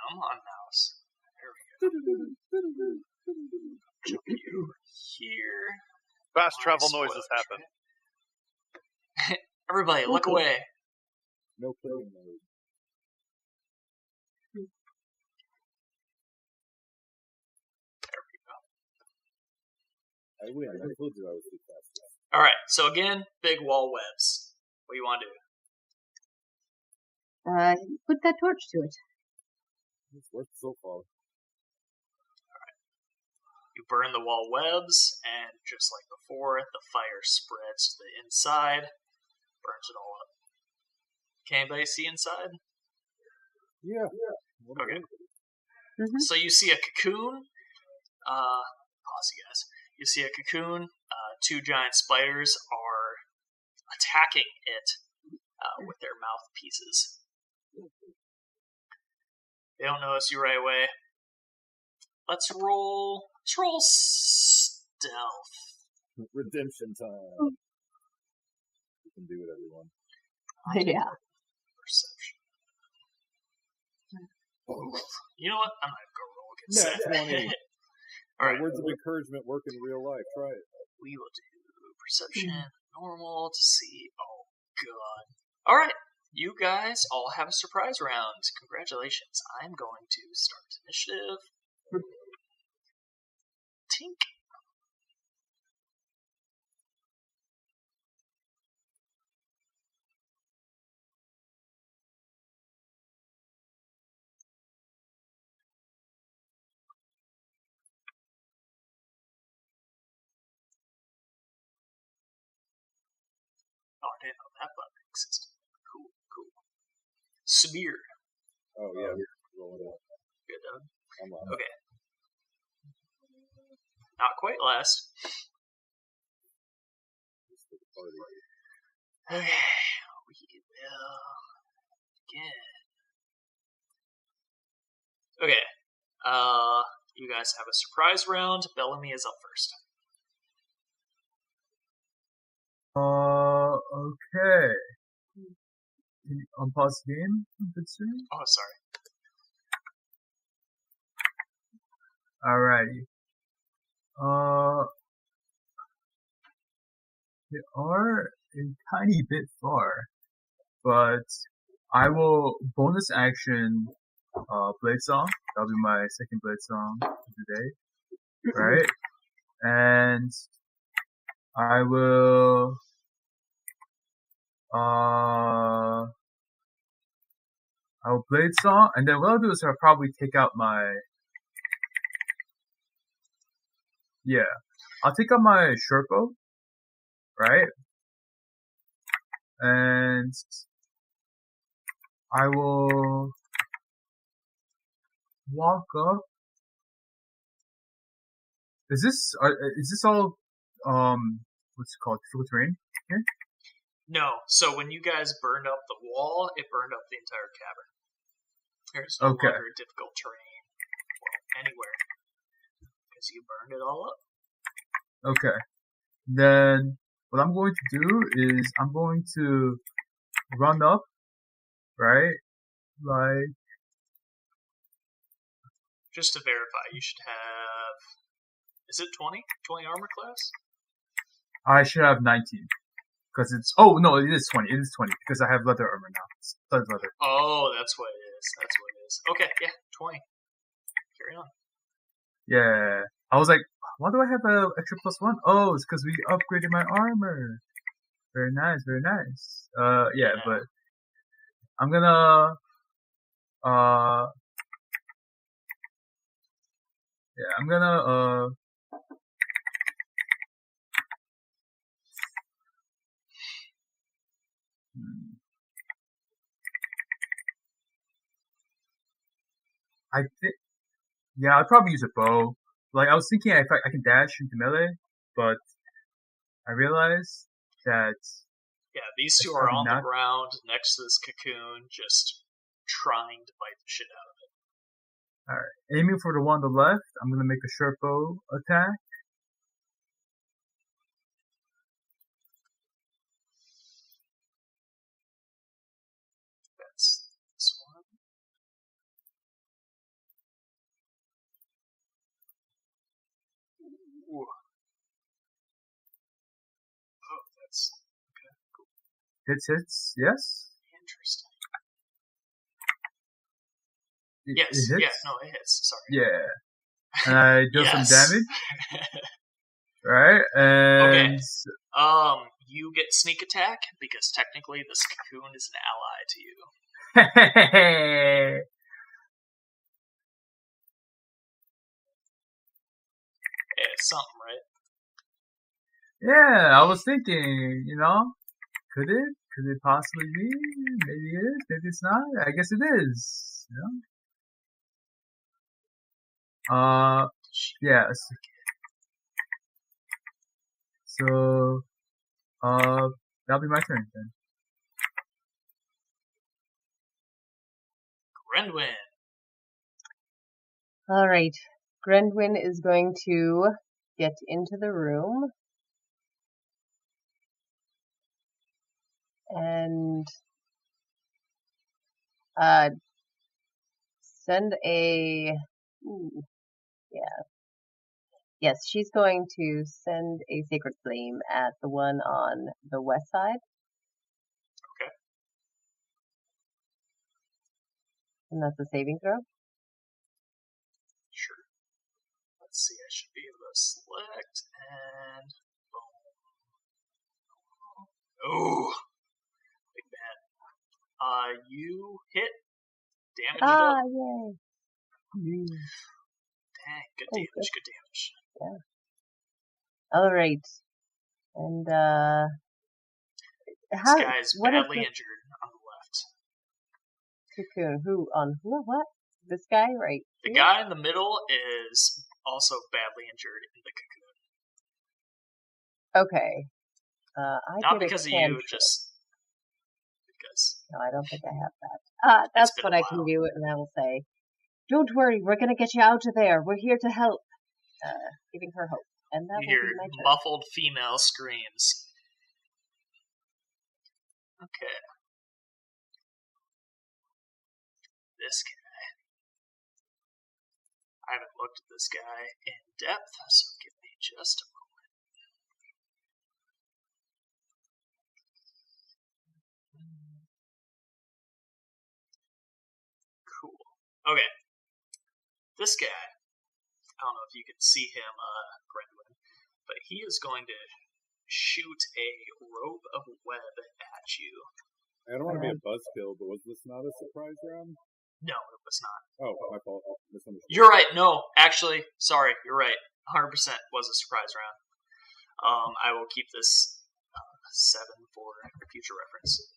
[SPEAKER 1] Come on, mouse. There we go. Jump you over here.
[SPEAKER 5] Fast travel
[SPEAKER 1] Spoiler
[SPEAKER 5] noises happen.
[SPEAKER 1] Everybody, look
[SPEAKER 2] Okay.
[SPEAKER 1] away.
[SPEAKER 3] No killing mode.
[SPEAKER 1] There we go.
[SPEAKER 3] I win. I told you I was too fast.
[SPEAKER 1] Alright, so again, big wall webs. What do you want to do?
[SPEAKER 2] Put that torch to it.
[SPEAKER 3] It's worked so far.
[SPEAKER 1] You burn the wall webs, and just like before, the fire spreads to the inside, burns it all up. Can anybody see inside?
[SPEAKER 3] Yeah.
[SPEAKER 1] Okay.
[SPEAKER 2] Mhm.
[SPEAKER 1] So you see a cocoon. Pause, you guys. You see a cocoon. 2 giant spiders are attacking it with their mouthpieces. They don't notice you right away. Let's roll stealth.
[SPEAKER 3] Redemption time. You can do it, everyone.
[SPEAKER 2] Yeah.
[SPEAKER 1] Perception. You know what? I'm not gonna roll against
[SPEAKER 3] Nat
[SPEAKER 1] that.
[SPEAKER 3] 20.
[SPEAKER 1] Alright,
[SPEAKER 3] Words of encouragement work in real life. Try it.
[SPEAKER 1] we will do perception normal to see. Oh god. Alright, you guys all have a surprise round. Congratulations. I'm going to start initiative. Tink. Oh, I didn't know that button existed. Cool. Smear.
[SPEAKER 3] Oh, yeah. Rolling out.
[SPEAKER 1] Good, Doug.
[SPEAKER 3] I'm on.
[SPEAKER 1] Okay. Not quite last.
[SPEAKER 3] Just for the party.
[SPEAKER 1] Okay. We will begin. Okay. You guys have a surprise round. Bellamy is up first.
[SPEAKER 4] Okay. Can you unpause the game? Good soon.
[SPEAKER 1] Oh, sorry.
[SPEAKER 4] Alrighty. They are a tiny bit far, but I will bonus action Blade Song. That'll be my second Blade Song of the day. Right? And I will Blade Song, and then what I'll do is I'll probably take out my I'll take out my short bow, right? And I will walk up. Is this all what's it called, difficult terrain here?
[SPEAKER 1] No. So when you guys burned up the wall, it burned up the entire cavern. There's no longer difficult terrain anywhere because you burned it all up.
[SPEAKER 4] Okay. Then what I'm going to do is I'm going to run up, right? Like,
[SPEAKER 1] just to verify, you should have. Is it 20? 20 armor class?
[SPEAKER 4] I should have 19. Because it's. Oh, no, it is 20. It is 20 because I have leather armor now. It's leather.
[SPEAKER 1] Oh, that's what it is. That's what it is. Okay, yeah, 20. Carry on.
[SPEAKER 4] Yeah. I was like, why do I have an extra +1? Oh, it's because we upgraded my armor. Very nice, very nice. Yeah, but I'm gonna, yeah, I'm gonna, I think, yeah, I'd probably use a bow. Like, I was thinking if I can dash into melee, but I realized that.
[SPEAKER 1] Yeah, these two are on the ground next to this cocoon, just trying to bite the shit out of it.
[SPEAKER 4] Alright, aiming for the one on the left, I'm gonna make a short bow attack.
[SPEAKER 1] That's this one. Ooh. Oh, that's okay. Cool.
[SPEAKER 4] Hits, yes.
[SPEAKER 1] Interesting.
[SPEAKER 4] It hits?
[SPEAKER 1] Yeah, no, it hits. Sorry.
[SPEAKER 4] Yeah. And I deal some damage. Right? And
[SPEAKER 1] okay. You get sneak attack because technically this cocoon is an ally to you. It's something, right?
[SPEAKER 4] Yeah, I was thinking, could it possibly be? Maybe it is, maybe it's not. I guess it is. Yes. So, that'll be my turn then.
[SPEAKER 1] Grendwin.
[SPEAKER 2] All right. Grendwin is going to get into the room and send a. Ooh, yeah. Yes, she's going to send a sacred flame at the one on the west side.
[SPEAKER 1] Okay.
[SPEAKER 2] And that's a saving throw.
[SPEAKER 1] Sure. Let's see, I should be able to select and boom. Oh, big bad. You hit. Damage it up.
[SPEAKER 2] Yay.
[SPEAKER 1] Dang, good damage, good damage.
[SPEAKER 2] Yeah. All right. And
[SPEAKER 1] this guy is badly injured on the left.
[SPEAKER 2] Cocoon. What? This guy, right?
[SPEAKER 1] The guy in the middle is also badly injured in the cocoon.
[SPEAKER 2] Okay.
[SPEAKER 1] Not because of you, just because.
[SPEAKER 2] No, I don't think I have that. That's what I can do, and I will say, "Don't worry, we're gonna get you out of there. We're here to help." Giving her hope, and that
[SPEAKER 1] you
[SPEAKER 2] will
[SPEAKER 1] hear
[SPEAKER 2] be my turn.
[SPEAKER 1] Muffled female screams. Okay. This guy. I haven't looked at this guy in depth, so give me just a moment. Cool. Okay. This guy, I don't know if you can see him, Grendwin, but he is going to shoot a rope of web at you.
[SPEAKER 3] I don't want to be a buzzkill, but was this not a surprise round?
[SPEAKER 1] No, it was not.
[SPEAKER 3] Oh, my fault. Misunderstood.
[SPEAKER 1] You're right. No, actually, sorry. You're right. 100% was a surprise round. I will keep this 7 for future reference.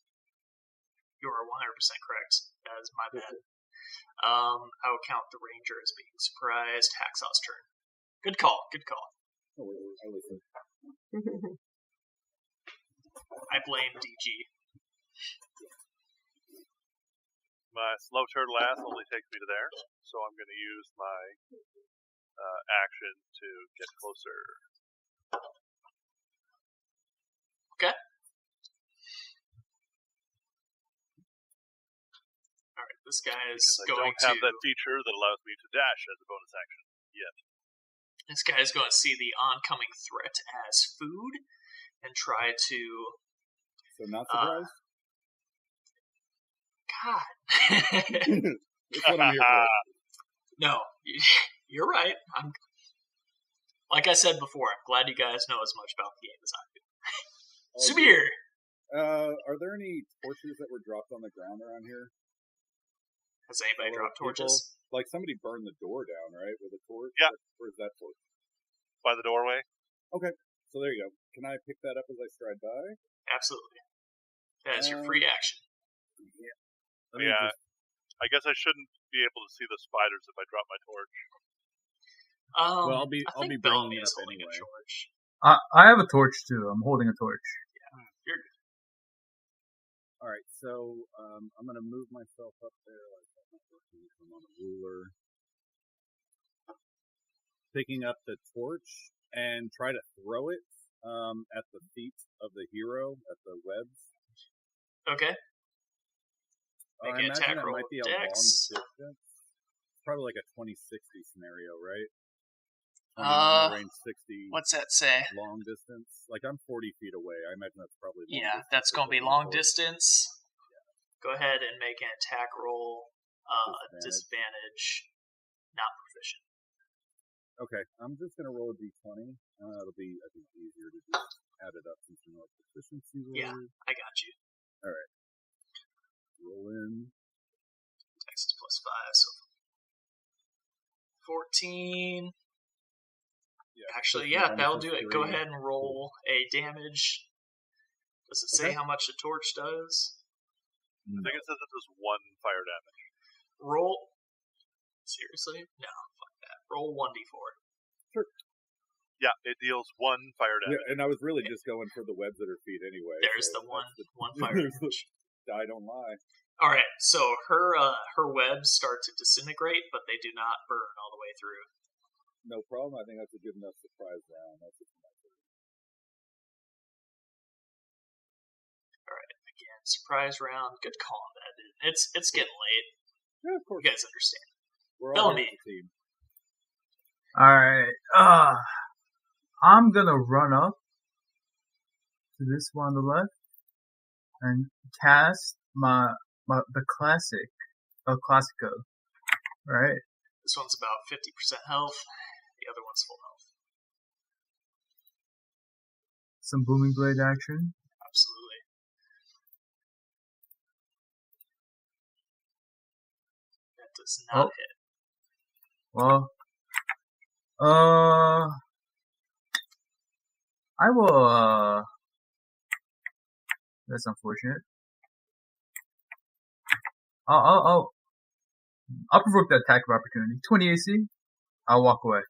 [SPEAKER 1] You are 100% correct. That is my bad. I will count the ranger as being surprised. Hacksaw's turn. Good call. Good call.
[SPEAKER 3] Oh, I listen.
[SPEAKER 1] I blame DG.
[SPEAKER 5] My slow turtle ass only takes me to there, so I'm going to use my action to get closer.
[SPEAKER 1] Okay. All right. This guy is going
[SPEAKER 5] I don't have that feature that allows me to dash as a bonus action yet.
[SPEAKER 1] This guy is going to see the oncoming threat as food and try to.
[SPEAKER 3] So not surprised.
[SPEAKER 1] God.
[SPEAKER 3] That's what I'm here for.
[SPEAKER 1] No, you're right. Like I said before, I'm glad you guys know as much about the game as I do. Subir!
[SPEAKER 3] Are there any torches that were dropped on the ground around here?
[SPEAKER 1] Has anybody dropped torches?
[SPEAKER 3] Like somebody burned the door down, right, with a torch?
[SPEAKER 5] Yeah.
[SPEAKER 3] Where's that torch?
[SPEAKER 5] By the doorway.
[SPEAKER 3] Okay, so there you go. Can I pick that up as I stride by?
[SPEAKER 1] Absolutely. That is your free action.
[SPEAKER 5] Yeah. I guess I shouldn't be able to see the spiders if I drop my torch.
[SPEAKER 3] Well, I'll be bringing
[SPEAKER 1] Bellamy
[SPEAKER 3] it
[SPEAKER 1] is
[SPEAKER 3] up
[SPEAKER 1] holding
[SPEAKER 3] anyway.
[SPEAKER 1] a torch.
[SPEAKER 4] I have a torch too. I'm holding a torch.
[SPEAKER 1] Yeah, you're good.
[SPEAKER 3] All right, so I'm going to move myself up there. Like I'm not working. I'm on a ruler. Picking up the torch and try to throw it at the feet of the hero, at the webs.
[SPEAKER 1] Okay.
[SPEAKER 3] I
[SPEAKER 1] Make an
[SPEAKER 3] imagine
[SPEAKER 1] attack
[SPEAKER 3] that
[SPEAKER 1] roll
[SPEAKER 3] might be a
[SPEAKER 1] with
[SPEAKER 3] long
[SPEAKER 1] Dex.
[SPEAKER 3] distance. It's probably like a 20-60 scenario, right? Range 60.
[SPEAKER 1] What's that say?
[SPEAKER 3] Long distance. Like I'm 40 feet away. I imagine that's probably long
[SPEAKER 1] Yeah,
[SPEAKER 3] distance.
[SPEAKER 1] that's going to be long
[SPEAKER 3] Or-
[SPEAKER 1] distance. Go ahead and make an attack roll. Disadvantage. Not proficient.
[SPEAKER 3] Okay, I'm just going to roll a d20. It'll be, I think, easier to just add it up since you know proficiency rolls.
[SPEAKER 1] Yeah, I got you.
[SPEAKER 3] Alright. Roll in.
[SPEAKER 1] Dex is plus 5, so 14.
[SPEAKER 3] Yeah,
[SPEAKER 1] Actually,
[SPEAKER 3] plus
[SPEAKER 1] yeah,
[SPEAKER 3] my
[SPEAKER 1] that'll
[SPEAKER 3] bonus
[SPEAKER 1] do
[SPEAKER 3] is
[SPEAKER 1] it. Go
[SPEAKER 3] 3.
[SPEAKER 1] ahead and roll a damage. Does it say
[SPEAKER 3] Okay.
[SPEAKER 1] how much the torch does?
[SPEAKER 5] I think it says it does 1 fire damage.
[SPEAKER 1] Roll. Seriously? No, fuck that. Roll 1d4.
[SPEAKER 5] Yeah, it deals 1 fire damage.
[SPEAKER 3] Yeah, and I was really just going for the webs at her feet anyway.
[SPEAKER 1] There's
[SPEAKER 3] so
[SPEAKER 1] the one
[SPEAKER 3] that's
[SPEAKER 1] fire
[SPEAKER 3] there's the-
[SPEAKER 1] damage.
[SPEAKER 3] I don't lie.
[SPEAKER 1] All right, so her webs start to disintegrate, but they do not burn all the way through.
[SPEAKER 3] No problem. I think that's a good enough surprise round. That's just my turn.
[SPEAKER 1] All right, again, surprise round. Good call on that, dude. It's getting late.
[SPEAKER 3] Yeah, of course.
[SPEAKER 1] You guys understand.
[SPEAKER 3] We're all
[SPEAKER 1] Bellamy.
[SPEAKER 3] here as a team.
[SPEAKER 4] Alright. I'm gonna run up to this one on the left and cast the classic El Clasico. Right?
[SPEAKER 1] This one's about 50% health. The other one's full health.
[SPEAKER 4] Some Booming Blade action.
[SPEAKER 1] Absolutely. That does not hit.
[SPEAKER 4] Well, I will, that's unfortunate. I'll provoke the attack of opportunity. 20 AC. I'll walk away.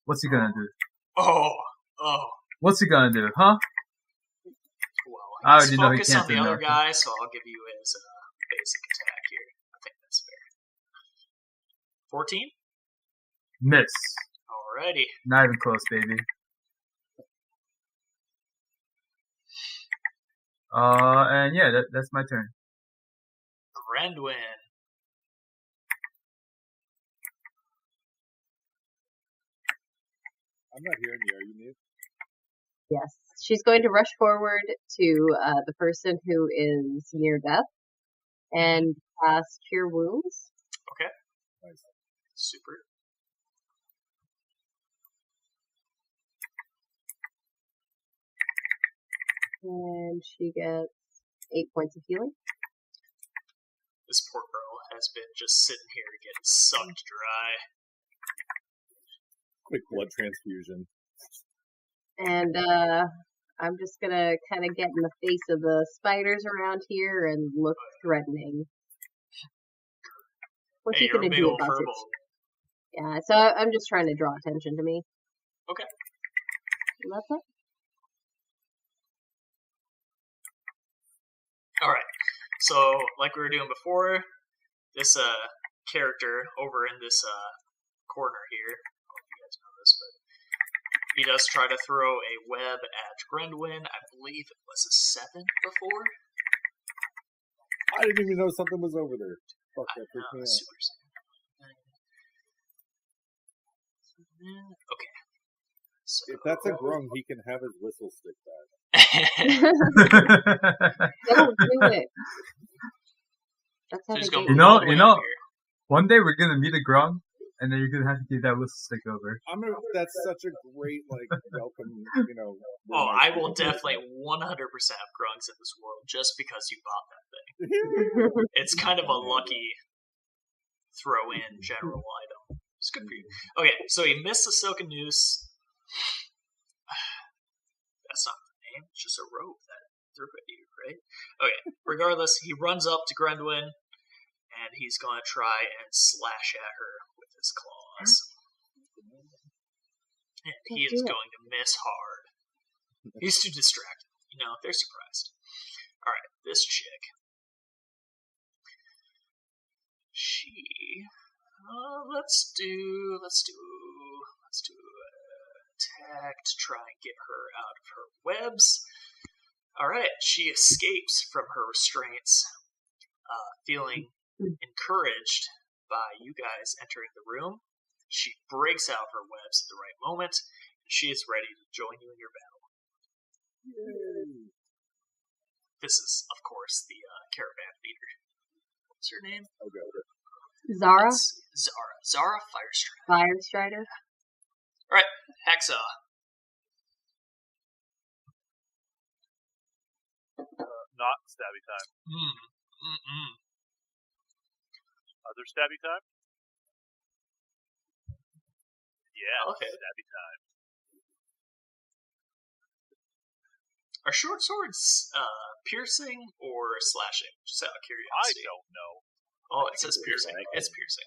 [SPEAKER 4] What's he gonna do?
[SPEAKER 1] Oh.
[SPEAKER 4] What's he gonna do, huh?
[SPEAKER 1] Well,
[SPEAKER 4] I
[SPEAKER 1] he's
[SPEAKER 4] already know he
[SPEAKER 1] focused
[SPEAKER 4] can't
[SPEAKER 1] on the
[SPEAKER 4] do
[SPEAKER 1] other
[SPEAKER 4] nothing.
[SPEAKER 1] guy, so I'll give you his basic attack here. I think that's fair. 14?
[SPEAKER 4] Miss.
[SPEAKER 1] Alrighty.
[SPEAKER 4] Not even close, baby. And yeah, that's my turn.
[SPEAKER 1] Grandwin.
[SPEAKER 3] I'm not hearing you. Are you mute?
[SPEAKER 2] Yes. She's going to rush forward to the person who is near death and cast Cure Wounds.
[SPEAKER 1] Okay.
[SPEAKER 3] Nice.
[SPEAKER 1] Super.
[SPEAKER 2] And she gets 8 points of healing.
[SPEAKER 1] This poor girl has been just sitting here getting sucked dry.
[SPEAKER 3] Quick blood transfusion.
[SPEAKER 2] And I'm just gonna kind of get in the face of the spiders around here and look threatening. What
[SPEAKER 1] Hey,
[SPEAKER 2] you
[SPEAKER 1] you're a
[SPEAKER 2] gonna
[SPEAKER 1] big
[SPEAKER 2] do
[SPEAKER 1] old
[SPEAKER 2] about it?
[SPEAKER 1] furball.
[SPEAKER 2] Yeah, so I'm just trying to draw attention to me.
[SPEAKER 1] Okay.
[SPEAKER 2] And that's it.
[SPEAKER 1] All right. So, like we were doing before, this character over in this corner here, I don't know if you guys know this, but he does try to throw a web at Grendwin. I believe it was a 7 before.
[SPEAKER 3] I didn't even know something was over there. Fuck, that freaked me out.
[SPEAKER 1] Super sad. Okay. So,
[SPEAKER 3] If that's a grung, he can have his whistle stick back.
[SPEAKER 2] Don't do it. That's how
[SPEAKER 1] Just
[SPEAKER 2] they
[SPEAKER 1] gonna
[SPEAKER 2] get
[SPEAKER 1] move all the way
[SPEAKER 4] You know,
[SPEAKER 1] up here.
[SPEAKER 4] one day we're gonna meet a grung, and then you're gonna have to give that whistle stick over.
[SPEAKER 3] That's such a great, welcome,
[SPEAKER 1] Oh, I will definitely 100% have grungs in this world just because you bought that thing. It's kind of a lucky throw-in general item. It's good for you. Okay, so he missed the silken noose. That's not the name. It's just a rope that threw at you, right? Okay, regardless, he runs up to Grendwin, and he's going to try and slash at her with his claws. And he is going to miss hard. He's too distracted. They're surprised. Alright, this chick. She... let's do attack to try and get her out of her webs. Alright, she escapes from her restraints, feeling encouraged by you guys entering the room. She breaks out of her webs at the right moment, and she is ready to join you in your battle.
[SPEAKER 3] Yay.
[SPEAKER 1] This is, of course, the caravan leader. What's her name?
[SPEAKER 3] Okay.
[SPEAKER 2] Zara?
[SPEAKER 1] Zara Firestrider.
[SPEAKER 2] Firestrider?
[SPEAKER 1] Alright, Hacksaw.
[SPEAKER 5] Not stabby time. Other stabby time? Yeah,
[SPEAKER 1] Okay.
[SPEAKER 5] stabby time.
[SPEAKER 1] Are short swords piercing or slashing? Just out of
[SPEAKER 5] I
[SPEAKER 1] curiosity.
[SPEAKER 5] don't know.
[SPEAKER 1] Oh, it says piercing. It's piercing.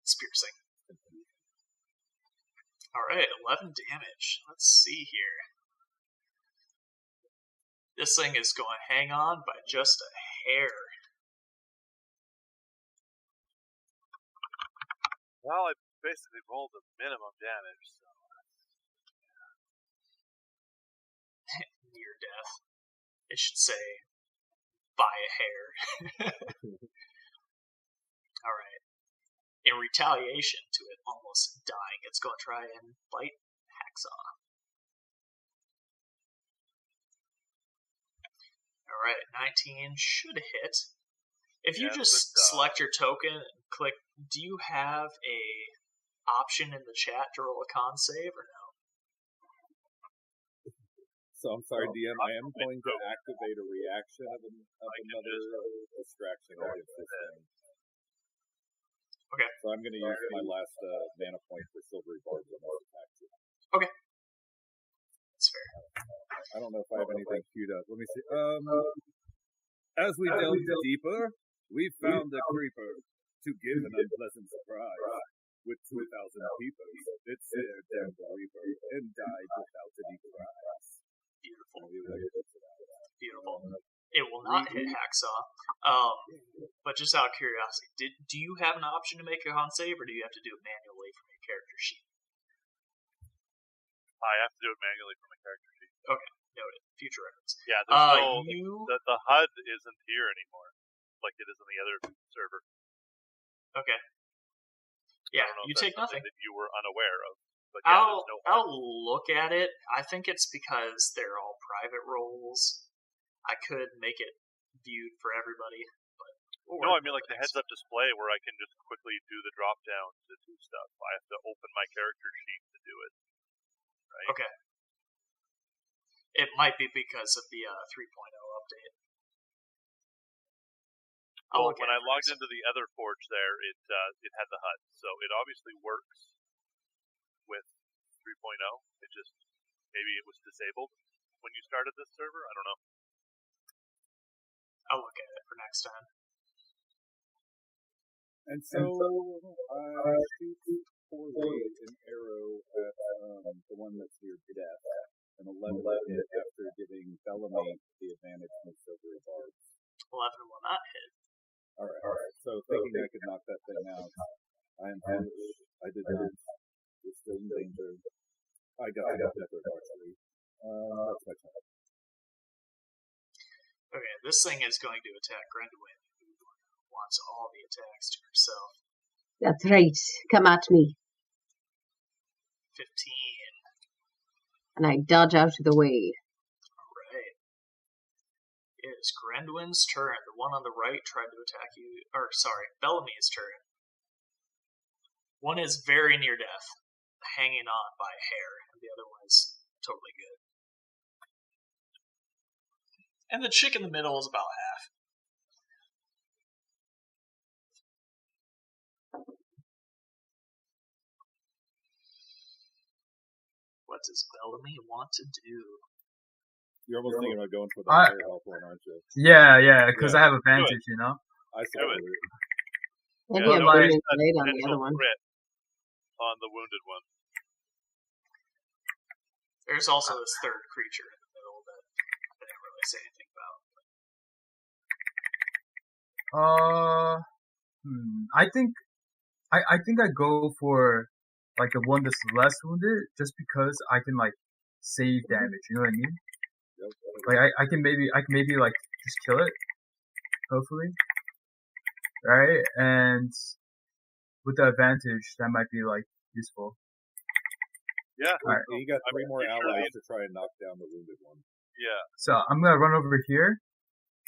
[SPEAKER 1] It's piercing. Alright, 11 damage. Let's see here. This thing is going to hang on by just a hair.
[SPEAKER 5] Well, I basically rolled the minimum damage, so...
[SPEAKER 1] Near death. It should say, by a hair. Alright. In retaliation to it almost dying, it's going to try and bite Hacksaw. Alright, 19 should hit. If you just select your token and click, do you have a option in the chat to roll a con save or no?
[SPEAKER 3] So I'm sorry, DM. I am going to activate a reaction of another distraction against this thing.
[SPEAKER 1] Okay.
[SPEAKER 3] So I'm going to use my last mana point for silvery barbs on this attack too.
[SPEAKER 1] Okay. That's fair.
[SPEAKER 3] I don't know if I have anything queued up. Let me see. As we delved deeper, we found a creeper to give an unpleasant surprise. With 2,000 people, it stared down the reaper and died without any prize.
[SPEAKER 1] Beautiful. Beautiful. It will not hit Hacksaw. But just out of curiosity, do you have an option to make a con save, or do you have to do it manually from your character sheet?
[SPEAKER 5] I have to do it manually from my character sheet.
[SPEAKER 1] Okay, noted. Future reference.
[SPEAKER 5] Yeah, there's the HUD isn't here anymore, like it is on the other server.
[SPEAKER 1] Okay. Yeah, you take nothing.
[SPEAKER 5] That you were unaware of. But yeah,
[SPEAKER 1] I'll look at it. I think it's because they're all private roles. I could make it viewed for everybody, but
[SPEAKER 5] no, I mean like the heads-up display where I can just quickly do the drop-down to do stuff. I have to open my character sheet to do it. Right?
[SPEAKER 1] Okay. It might be because of the 3.0 update.
[SPEAKER 5] Well, when I logged into the other forge there, it had the HUD, so it obviously works with 3.0. maybe it was disabled when you started this server. I don't know.
[SPEAKER 1] I'll look at it for next time.
[SPEAKER 3] And so I shoot poorly an arrow at the one that's near death, and 11 hit after giving Bellamy the advantage from silver barbs.
[SPEAKER 1] 11 will not hit.
[SPEAKER 3] All right. So thinking I could knock that thing out, I am foolish. I did not. You're still in danger. I got it actually. That's my turn.
[SPEAKER 1] Okay, this thing is going to attack Grenduin, who wants all the attacks to herself.
[SPEAKER 2] That's right. Come at me.
[SPEAKER 1] 15.
[SPEAKER 2] And I dodge out of the way.
[SPEAKER 1] Alright. It is Grenduin's turn. The one on the right tried to attack you. Bellamy's turn. One is very near death, hanging on by a hair, and the other one is totally good. And the chick in the middle is about half. What does Bellamy want to do?
[SPEAKER 3] You're almost thinking about going for the higher health one, aren't you?
[SPEAKER 4] Yeah, because I have advantage, you know?
[SPEAKER 3] I support it.
[SPEAKER 2] Maybe
[SPEAKER 5] Yeah,
[SPEAKER 2] I'm
[SPEAKER 5] no,
[SPEAKER 2] booming
[SPEAKER 5] there's that
[SPEAKER 2] blade on the
[SPEAKER 5] potential
[SPEAKER 2] other one.
[SPEAKER 5] crit on the wounded one.
[SPEAKER 1] There's also this third creature in the middle that I didn't really say anything about.
[SPEAKER 4] I think I go for like the one that's less wounded, just because I can like save damage. You know what I mean?
[SPEAKER 3] Yep.
[SPEAKER 4] Like I can maybe like just kill it, hopefully, right? And with the advantage, that might be like useful.
[SPEAKER 5] Yeah.
[SPEAKER 4] All right.
[SPEAKER 3] You got 3 more allies to try and knock down the wounded one.
[SPEAKER 5] Yeah.
[SPEAKER 4] So I'm gonna run over here,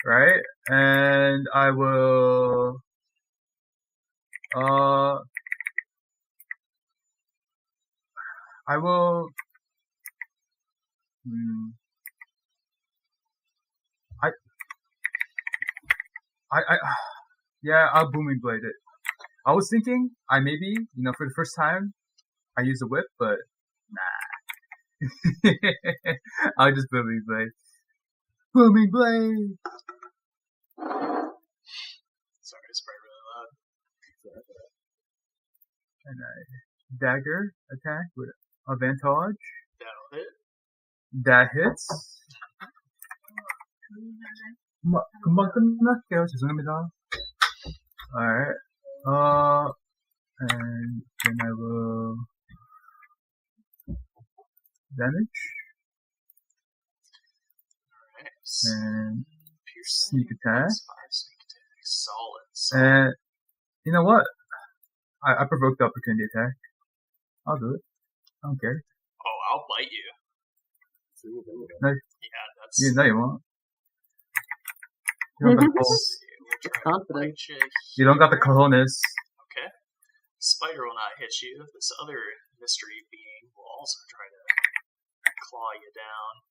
[SPEAKER 4] right? And I will. I will. Yeah, I'll booming blade it. I was thinking I maybe, for the first time, I use a whip, but nah. I'll just booming blade. Booming blade!
[SPEAKER 1] Sorry, it's probably really loud.
[SPEAKER 4] And I dagger attack with advantage.
[SPEAKER 1] That'll hit.
[SPEAKER 4] That hits. 금방 끝날게요. 죄송합니다. Alright. And then I will damage.
[SPEAKER 1] Alright.
[SPEAKER 4] And
[SPEAKER 1] Piercing.
[SPEAKER 4] sneak attack.
[SPEAKER 1] 5 sneak attacks. Solid.
[SPEAKER 4] And you know what? I provoked the opportunity attack. I'll do it. I don't care.
[SPEAKER 1] Oh, I'll bite you.
[SPEAKER 4] No,
[SPEAKER 1] Yeah, that's...
[SPEAKER 4] no, you won't. You don't got the
[SPEAKER 1] We'll try
[SPEAKER 2] Confident.
[SPEAKER 1] to check.
[SPEAKER 4] You don't got the cojones.
[SPEAKER 1] Okay. Spider will not hit you. This other mystery being will also try to claw you down.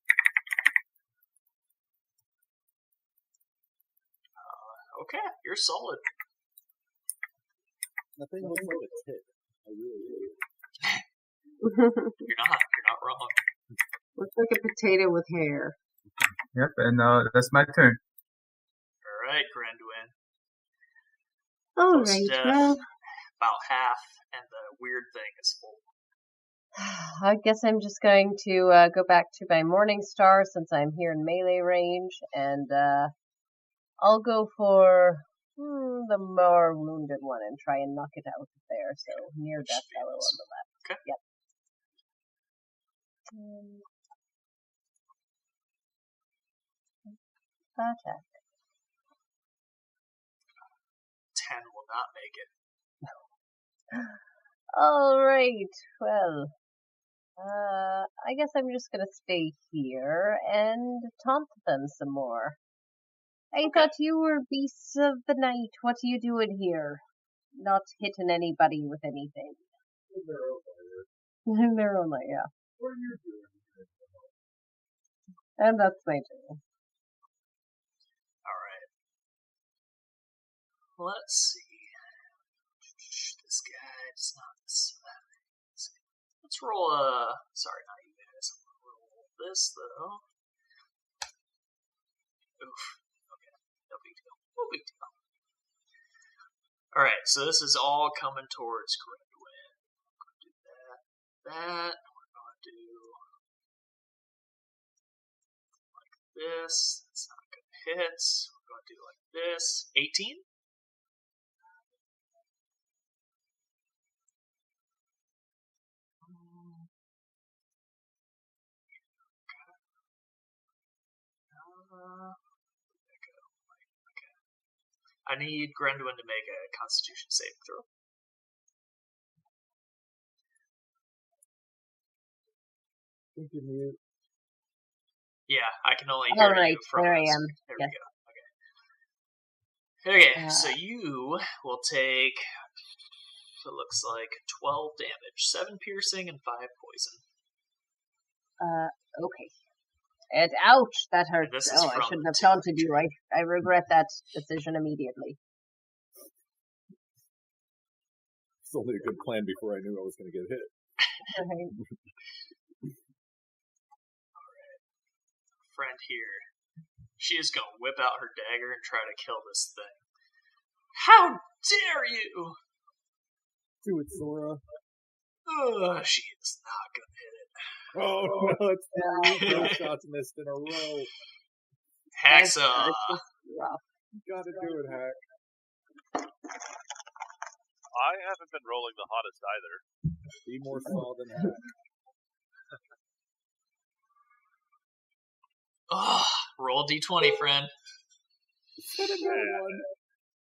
[SPEAKER 1] Okay, you're solid.
[SPEAKER 3] Nothing looks like a tick. I really do.
[SPEAKER 1] You're not wrong.
[SPEAKER 2] Looks like a potato with hair.
[SPEAKER 4] Yep, and that's my turn.
[SPEAKER 1] Alright, Grenduin.
[SPEAKER 2] All
[SPEAKER 1] Close
[SPEAKER 2] right,
[SPEAKER 1] death,
[SPEAKER 2] well,
[SPEAKER 1] about half, and the weird thing is full.
[SPEAKER 2] I guess I'm just going to go back to my Morning Star since I'm here in melee range, and I'll go for the more wounded one and try and knock it out there. So near death fellow on the left.
[SPEAKER 1] Okay.
[SPEAKER 2] Yep. Attack.
[SPEAKER 1] 10 will not make it.
[SPEAKER 2] All right. Well, I guess I'm just gonna stay here and taunt them some more. I thought you were beasts of the night. What are you doing here? Not hitting anybody with anything. In their own light, yeah.
[SPEAKER 3] What are you doing?
[SPEAKER 2] And that's my turn.
[SPEAKER 1] Alright. Let's see. This guy does not. Let's roll a. Sorry, not you guys. Roll this, though. Oof. Okay. No big deal. No big deal. Alright, so this is all coming towards Gridwin. I'm going to do that. That. We're going to do like this. That's not going to hit. We're going to do like this. 18? I need Grenduin to make a Constitution saving throw.
[SPEAKER 3] Think you mute.
[SPEAKER 1] Yeah, I can only hear you from
[SPEAKER 2] there I
[SPEAKER 1] us.
[SPEAKER 2] am.
[SPEAKER 1] There
[SPEAKER 2] Yes.
[SPEAKER 1] we go. Okay, so you will take, it looks like 12 damage, 7 piercing and 5 poison.
[SPEAKER 2] Okay. Ouch, that hurt.
[SPEAKER 1] This is
[SPEAKER 2] Oh, I
[SPEAKER 1] from
[SPEAKER 2] shouldn't
[SPEAKER 1] the
[SPEAKER 2] have taunted you. I regret that decision immediately.
[SPEAKER 3] It's only a good plan before I knew I was going to get hit.
[SPEAKER 1] Friend here, she is going to whip out her dagger and try to kill this thing. How dare you!
[SPEAKER 3] Do it, Sora.
[SPEAKER 1] She is not going to hit it.
[SPEAKER 3] Oh no, it's 3 shots missed in a row.
[SPEAKER 1] Hacksaw!
[SPEAKER 3] You gotta do it, Hack.
[SPEAKER 5] I haven't been rolling the hottest either.
[SPEAKER 3] Be more saw than Hack.
[SPEAKER 1] Roll d20, friend.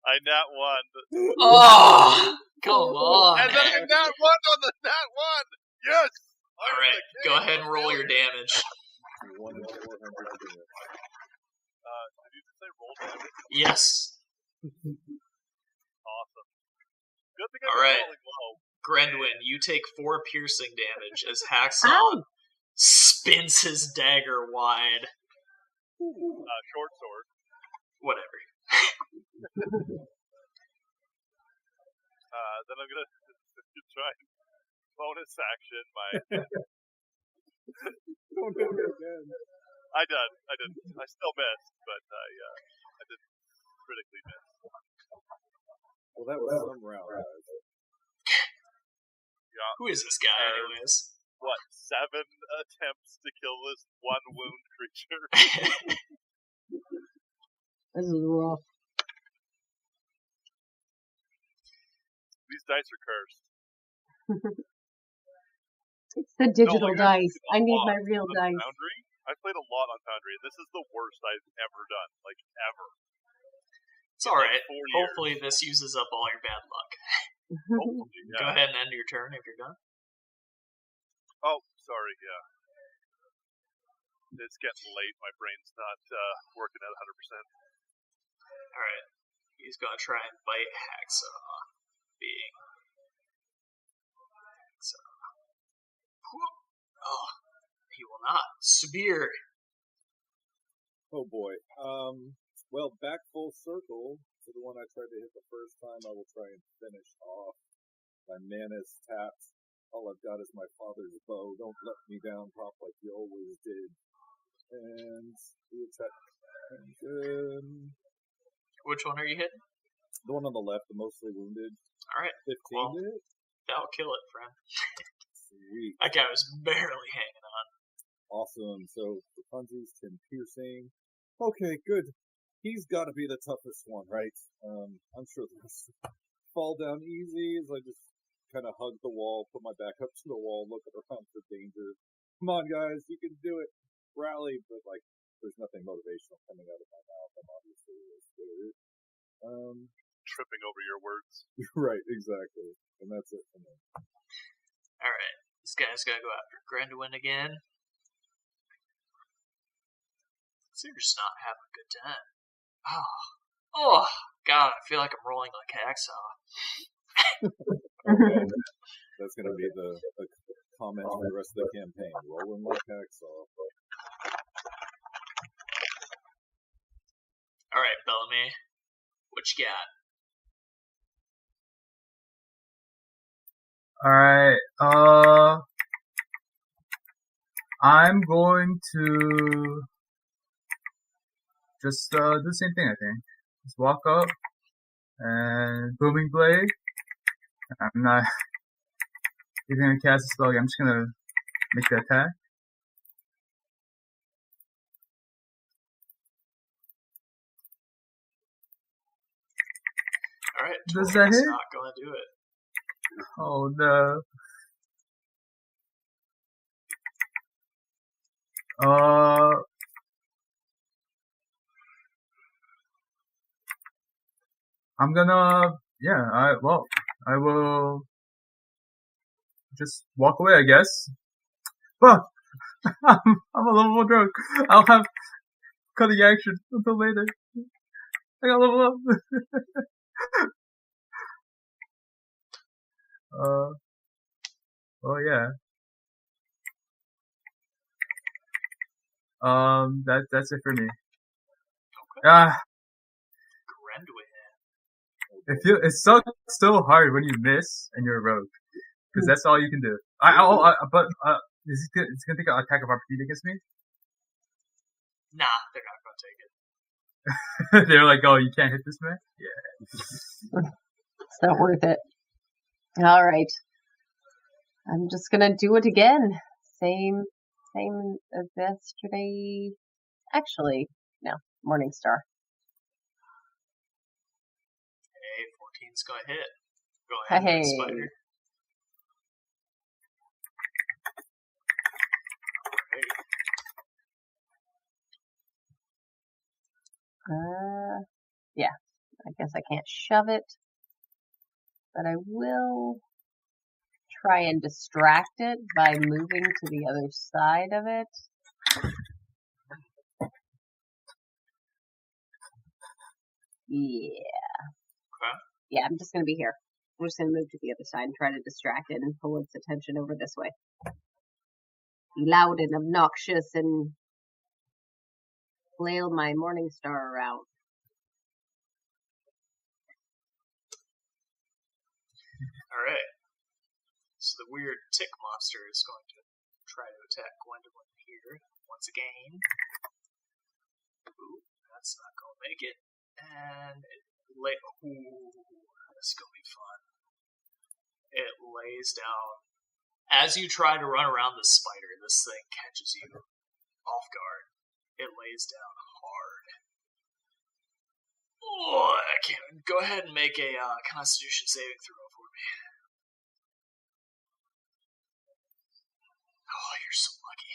[SPEAKER 5] I nat 1.
[SPEAKER 1] Oh, come on.
[SPEAKER 5] And then I nat 1 on the nat 1! Yes!
[SPEAKER 1] Alright, go ahead and roll your damage.
[SPEAKER 3] 1 in 400.
[SPEAKER 5] Did you just say roll damage?
[SPEAKER 1] Yes.
[SPEAKER 5] Awesome. Good thing I'm
[SPEAKER 1] Alright.
[SPEAKER 5] rolling low.
[SPEAKER 1] Grenduin, you take 4 piercing damage as Hacksaw spins his dagger wide.
[SPEAKER 5] Short sword.
[SPEAKER 1] Whatever.
[SPEAKER 5] Then I'm gonna try and bonus action my.
[SPEAKER 3] Don't do it again.
[SPEAKER 5] I did. I still missed, but I didn't critically miss.
[SPEAKER 3] Well, that was some round, guys.
[SPEAKER 5] Yeah.
[SPEAKER 1] Who is this guy, anyways?
[SPEAKER 5] What, 7 attempts to kill this 1 wound creature?
[SPEAKER 2] This is rough.
[SPEAKER 5] These dice are cursed.
[SPEAKER 2] It's the digital
[SPEAKER 5] No, like,
[SPEAKER 2] dice. I need
[SPEAKER 5] lot
[SPEAKER 2] my real
[SPEAKER 5] on
[SPEAKER 2] dice.
[SPEAKER 5] Foundry? I played a lot on Foundry, and this is the worst I've ever done. Like, ever.
[SPEAKER 1] It's alright.
[SPEAKER 5] 4 years.
[SPEAKER 1] Hopefully this uses up all your bad luck.
[SPEAKER 5] Hopefully, yeah.
[SPEAKER 1] Go ahead and end your turn if you're done.
[SPEAKER 5] Oh, sorry, yeah. It's getting late. My brain's not working at 100%.
[SPEAKER 1] Alright. He's gonna try and bite Hacksaw. Being Hacksaw. Oh, he will not. Spear.
[SPEAKER 3] Oh boy. Well, back full circle to the one I tried to hit the first time. I will try and finish off. My mana is tapped. All I've got is my father's bow. Don't let me down, Pop, like you always did. And the attack.
[SPEAKER 1] Which one are you hitting?
[SPEAKER 3] The one on the left, the mostly wounded.
[SPEAKER 1] Alright.
[SPEAKER 3] 15
[SPEAKER 1] Well,
[SPEAKER 3] to hit.
[SPEAKER 1] that'll kill it, friend.
[SPEAKER 3] Sweet.
[SPEAKER 1] That guy was barely hanging on.
[SPEAKER 3] Awesome. So for funsies, 10 piercing. Okay, good. He's got to be the toughest one, right? I'm sure the rest fall down easy as I just kind of hug the wall, put my back up to the wall, look around for danger. Come on, guys, you can do it. Rally, but like, there's nothing motivational coming out of my mouth. I'm obviously really scared.
[SPEAKER 5] Tripping over your words.
[SPEAKER 3] Right, exactly. And that's it for me.
[SPEAKER 1] Alright. This guy's gonna go after Grenduin again. So you're just not having a good time. Oh, God, I feel like I'm rolling like Hacksaw.
[SPEAKER 3] That's going to be the comment for the rest of the campaign. Rolling like Hacksaw.
[SPEAKER 1] Alright, Bellamy. What you got?
[SPEAKER 4] Alright, I'm going to just do the same thing, I think. Just walk up and booming blade. I'm not even gonna cast a spell again. I'm just gonna make the attack.
[SPEAKER 1] Alright,
[SPEAKER 4] Does that hit?
[SPEAKER 1] Not gonna do it.
[SPEAKER 4] Oh no. I'm gonna, I will just walk away, I guess. But I'm a level 1 drunk. I'll have cutting action until later. I got level up. Oh yeah. That's it for me.
[SPEAKER 1] Okay.
[SPEAKER 4] It sucks so hard when you miss and you're a rogue, because that's all you can do. But it's gonna take an attack of opportunity against me.
[SPEAKER 1] Nah, they're not gonna take it.
[SPEAKER 4] They're like, oh, you can't hit this man? Yeah.
[SPEAKER 2] It's not worth it. All right. I'm just gonna do it again. Same as yesterday. Actually, no. Morningstar.
[SPEAKER 1] Hey, 14's gonna hit. Go ahead,
[SPEAKER 2] Hey.
[SPEAKER 1] Spider.
[SPEAKER 2] Yeah. I guess I can't shove it, but I will try and distract it by moving to the other side of it. Yeah.
[SPEAKER 1] Okay.
[SPEAKER 2] Yeah, I'm just going to be here. I'm just going to move to the other side and try to distract it and pull its attention over this way. Loud and obnoxious and flail my Morningstar around.
[SPEAKER 1] Alright. So the weird tick monster is going to try to attack Gwendolyn here once again. Ooh, that's not going to make it. And ooh, this is going to be fun. It lays down. As you try to run around the spider, this thing catches you off guard. It lays down hard. Oh, I can't. Go ahead and make a Constitution saving throw for me. Oh, you're so lucky.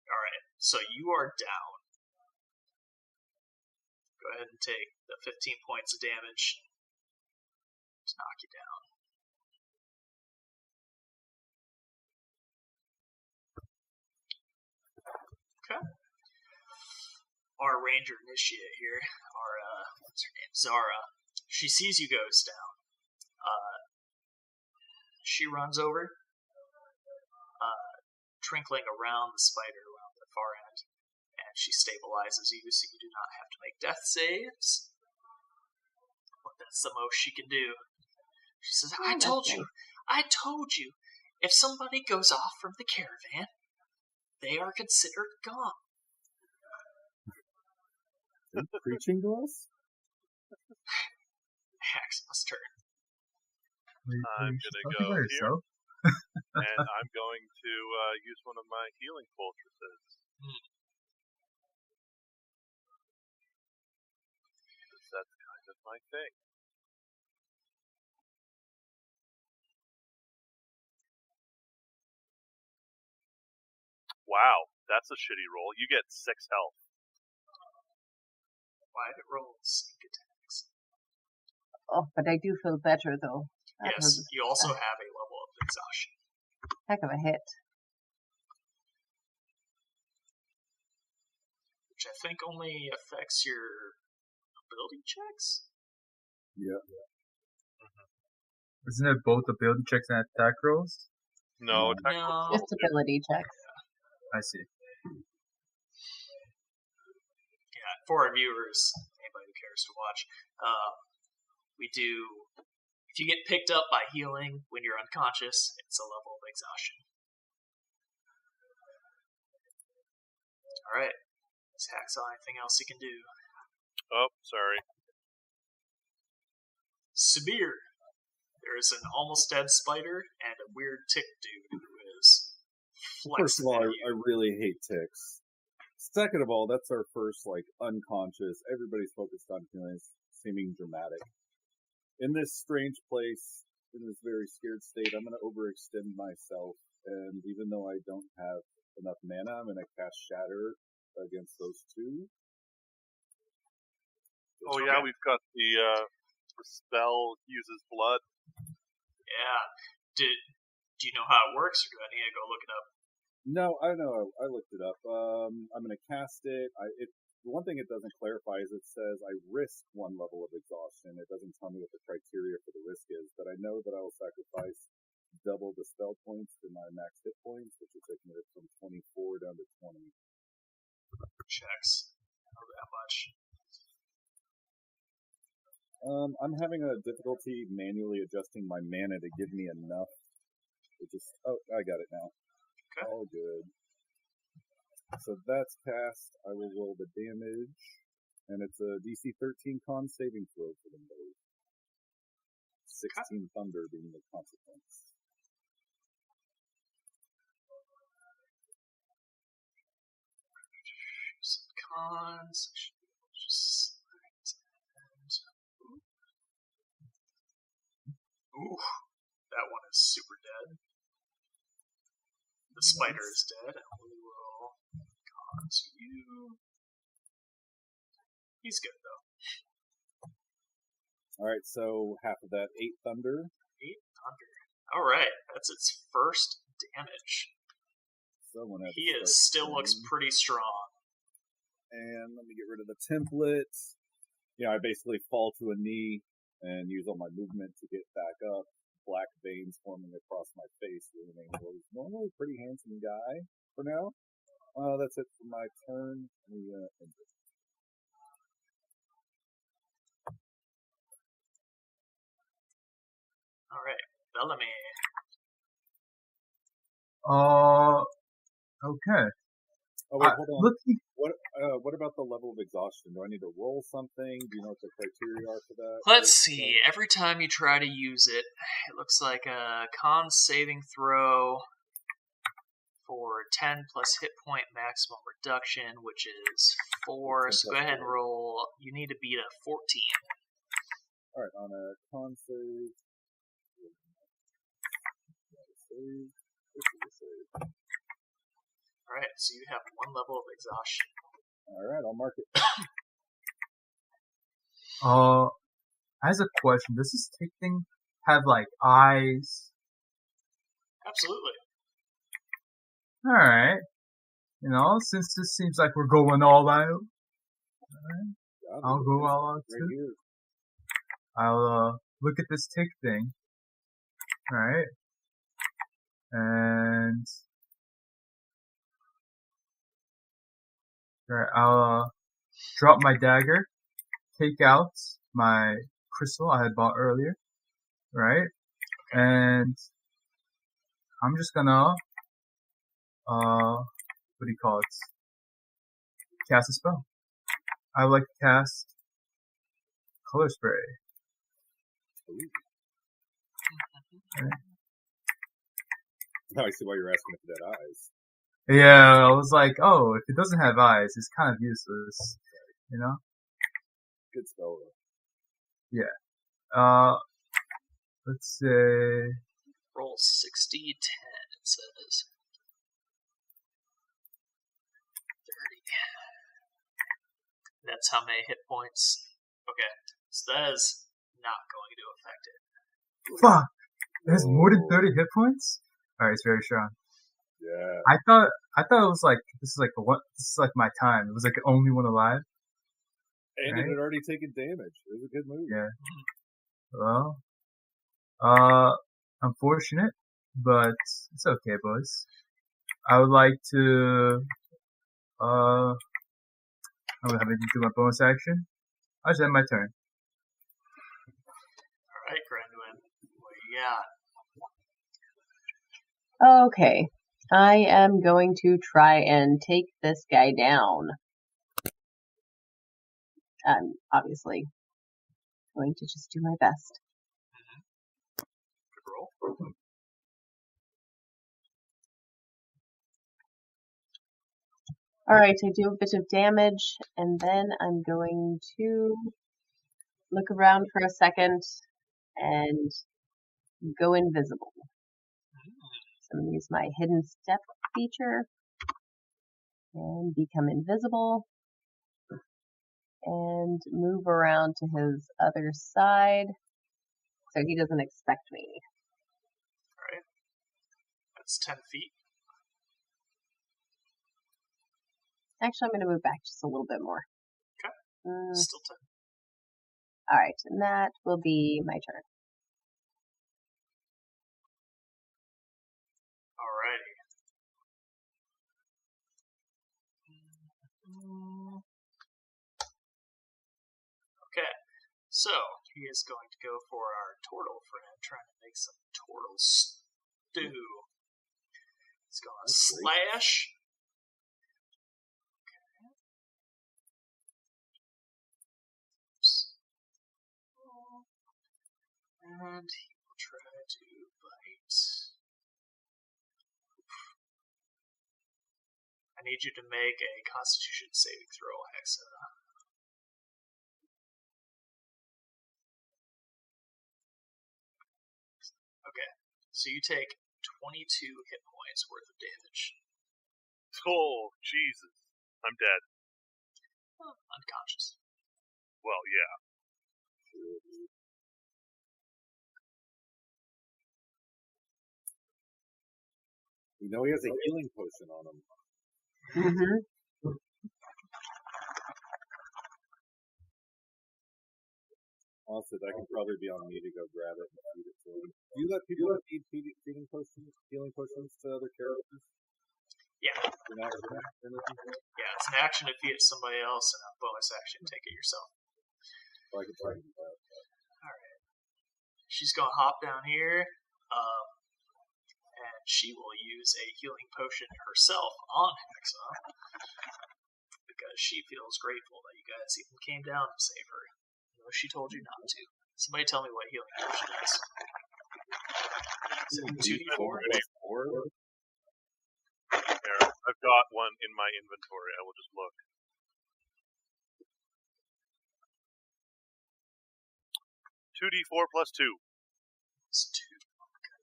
[SPEAKER 1] Alright, so you are down. Go ahead and take the 15 points of damage to knock you down. Okay. Our ranger initiate here, what's her name? Zara. She sees you goes down. She runs over, trinkling around the spider around the far end, and she stabilizes you so you do not have to make death saves. But that's the most she can do. She says, I told you, if somebody goes off from the caravan, they are considered gone.
[SPEAKER 3] Are you preaching to us?
[SPEAKER 1] Haxma's turn.
[SPEAKER 5] I'm gonna go here, and I'm going to use one of my healing fortresses. That's kind of my thing. Wow, that's a shitty roll. You get 6 health.
[SPEAKER 1] Why did it roll sneak attacks?
[SPEAKER 2] Oh, but I do feel better though. That
[SPEAKER 1] Yes, you also have a level of exhaustion.
[SPEAKER 2] Heck of a hit.
[SPEAKER 1] Which I think only affects your ability checks?
[SPEAKER 3] Yeah.
[SPEAKER 4] Isn't it both ability checks and attack rolls?
[SPEAKER 5] No, attack rolls.
[SPEAKER 2] Just ability checks.
[SPEAKER 4] I see.
[SPEAKER 1] Yeah, for our viewers, anybody who cares to watch, we do If you get picked up by healing when you're unconscious, it's a level of exhaustion. Alright. Is Hacksaw anything else he can do?
[SPEAKER 5] Oh, sorry.
[SPEAKER 1] Sabir. There is an almost dead spider and a weird tick dude who is
[SPEAKER 3] First of
[SPEAKER 1] flexing
[SPEAKER 3] all,
[SPEAKER 1] at
[SPEAKER 3] I
[SPEAKER 1] you.
[SPEAKER 3] really hate ticks. Second of all, that's our first, unconscious, everybody's focused on feelings, seeming dramatic. In this strange place, in this very scared state, I'm going to overextend myself, and even though I don't have enough mana, I'm going to cast Shatter against those two.
[SPEAKER 5] Oh yeah, we've got the spell uses blood.
[SPEAKER 1] Yeah. Do you know how it works, or do I need to go look it up?
[SPEAKER 3] No, I know. I looked it up. I'm going to cast it. The one thing it doesn't clarify is it says I risk 1 level of exhaustion. It doesn't tell me what the criteria for the risk is, but I know that I will sacrifice double the spell points for my max hit points, which will take me from 24 down to 20.
[SPEAKER 1] Checks. Not that much.
[SPEAKER 3] I'm having a difficulty manually adjusting my mana to give me enough. Oh, I got it now.
[SPEAKER 1] Okay.
[SPEAKER 3] All good. So that's cast. I will roll the damage, and it's a DC 13 con saving throw for them both. 16 thunder being the consequence.
[SPEAKER 1] Some cons. Just ooh, that one is super dead. The spider is dead. We will cons you. He's good though.
[SPEAKER 3] Alright, so half of that 8 thunder.
[SPEAKER 1] 8 thunder. Alright, that's its first damage. He still looks pretty strong.
[SPEAKER 3] And let me get rid of the template. I basically fall to a knee and use all my movement to get back up. Black veins forming across my face, ruining what is normally a pretty handsome guy for now. That's it for my turn.
[SPEAKER 1] Alright, Bellamy.
[SPEAKER 4] Okay.
[SPEAKER 3] Oh wait, hold on. What about the level of exhaustion? Do I need to roll something? Do you know what the criteria are for that?
[SPEAKER 1] Let's see. Every time you try to use it, it looks like a con saving throw for 10 plus hit point maximum reduction, which is 4. So go ahead and roll. You need to beat a 14.
[SPEAKER 3] Alright, on a con save.
[SPEAKER 1] Alright, so you have 1 level of exhaustion.
[SPEAKER 3] Alright, I'll mark it.
[SPEAKER 4] As a question, does this tick thing have, eyes?
[SPEAKER 1] Absolutely.
[SPEAKER 4] Alright. Since this seems like we're going all out, I'll go all out too.
[SPEAKER 3] Here.
[SPEAKER 4] I'll look at this tick thing. Alright. And I'll drop my dagger, take out my crystal I had bought earlier, right? And I'm just gonna, what do you call it? Cast a spell. I would like to cast Color Spray. Right.
[SPEAKER 3] Now I see why you're asking if it had eyes.
[SPEAKER 4] Yeah, I was like, oh, if it doesn't have eyes, it's kind of useless,
[SPEAKER 3] Good spell though.
[SPEAKER 4] Yeah. Let's say
[SPEAKER 1] roll 60, 10, it says. 30. That's how many hit points. Okay, so that is not going to affect it.
[SPEAKER 4] Fuck! It has more than 30 hit points? Alright, it's very strong.
[SPEAKER 3] Yeah.
[SPEAKER 4] I thought it was this is like my time. It was like the only one alive.
[SPEAKER 3] And it had already taken damage. It was a good move.
[SPEAKER 4] Yeah. Well, unfortunate, but it's okay, boys. I would like to, I'm gonna have to do my bonus action. I'll just end my turn.
[SPEAKER 1] Alright, Granduin. got?
[SPEAKER 2] Okay. I am going to try and take this guy down. I'm obviously going to just do my best.
[SPEAKER 1] Good roll.
[SPEAKER 2] Alright, I do a bit of damage, and then I'm going to look around for a second and go invisible. So I'm going to use my hidden step feature and become invisible and move around to his other side so he doesn't expect me.
[SPEAKER 1] Alright. That's 10 feet.
[SPEAKER 2] Actually, I'm going to move back just a little bit more.
[SPEAKER 1] Okay. Still 10.
[SPEAKER 2] Alright, and that will be my turn.
[SPEAKER 1] Alrighty. Okay. So, he is going to go for our turtle friend, trying to make some turtle stew. He's going to slash. And he will try to bite. I need you to make a Constitution saving throw, Hexa. Okay, so you take 22 hit points worth of damage.
[SPEAKER 5] Oh, Jesus. I'm dead.
[SPEAKER 1] Unconscious.
[SPEAKER 5] Well, yeah.
[SPEAKER 3] We know he has a healing potion on him.
[SPEAKER 2] Mm-hmm.
[SPEAKER 3] Also, that can probably be on me to go grab it and feed it to him. Do you let people feed healing potions to other characters?
[SPEAKER 1] Yeah.
[SPEAKER 3] Yeah,
[SPEAKER 1] it's an action to feed it to somebody else, and a bonus action to take it yourself.
[SPEAKER 3] Well, I can try to do that.
[SPEAKER 1] Alright. She's going to hop down here, and she will use a healing potion herself on Hexa, because she feels grateful that you guys even came down to save her. You know, she told you not to. Somebody tell me what healing potion is. Is it 2d4?
[SPEAKER 5] 2d4? There, I've got one in my inventory. I will just look. 2d4 plus 2.
[SPEAKER 1] It's 2. Okay.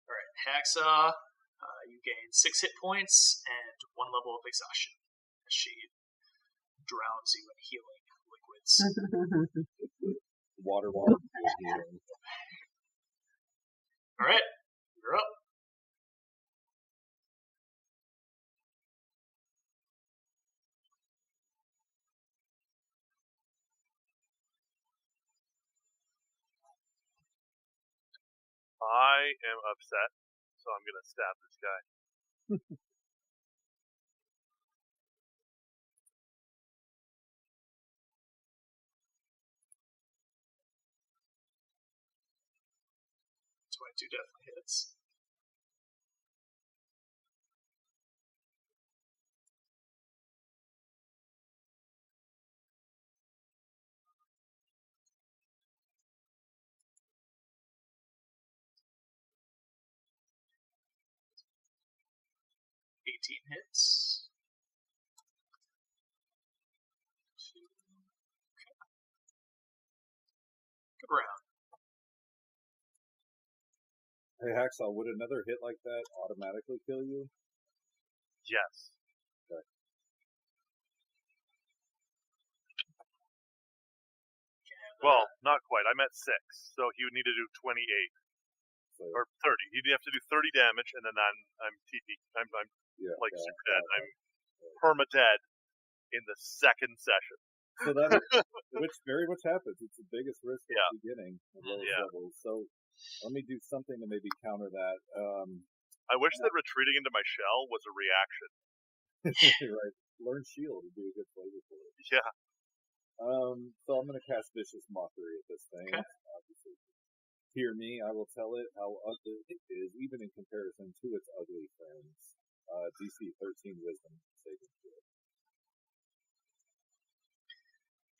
[SPEAKER 1] Alright, Hexa, you gain 6 hit points and 1 level of exhaustion as she drowns you in healing liquids.
[SPEAKER 3] Water.
[SPEAKER 1] Alright, you're up.
[SPEAKER 5] I am upset, so I'm going to stab this guy.
[SPEAKER 1] That's why 2 definitely hits. Hits. Good round.
[SPEAKER 3] Hey, Hacksaw, would another hit like that automatically kill you?
[SPEAKER 5] Yes.
[SPEAKER 3] Okay.
[SPEAKER 5] Well, not quite. I'm at 6, so he would need to do 28.
[SPEAKER 3] So,
[SPEAKER 5] or 30. He'd have to do 30 damage, and then I'm TP. I'm like super dead. I'm perma-dead in the second session.
[SPEAKER 3] So that, which very much happens. It's the biggest risk at the beginning of those levels. So let me do something to maybe counter that.
[SPEAKER 5] I wish that retreating into my shell was a reaction.
[SPEAKER 3] Right. Learn shield would be a good flavor for it.
[SPEAKER 5] Yeah.
[SPEAKER 3] So I'm going to cast Vicious Mockery at this thing.
[SPEAKER 1] Okay.
[SPEAKER 3] Obviously. Hear me, I will tell it how ugly it is, even in comparison to its ugly friends. DC 13 Wisdom saving throw.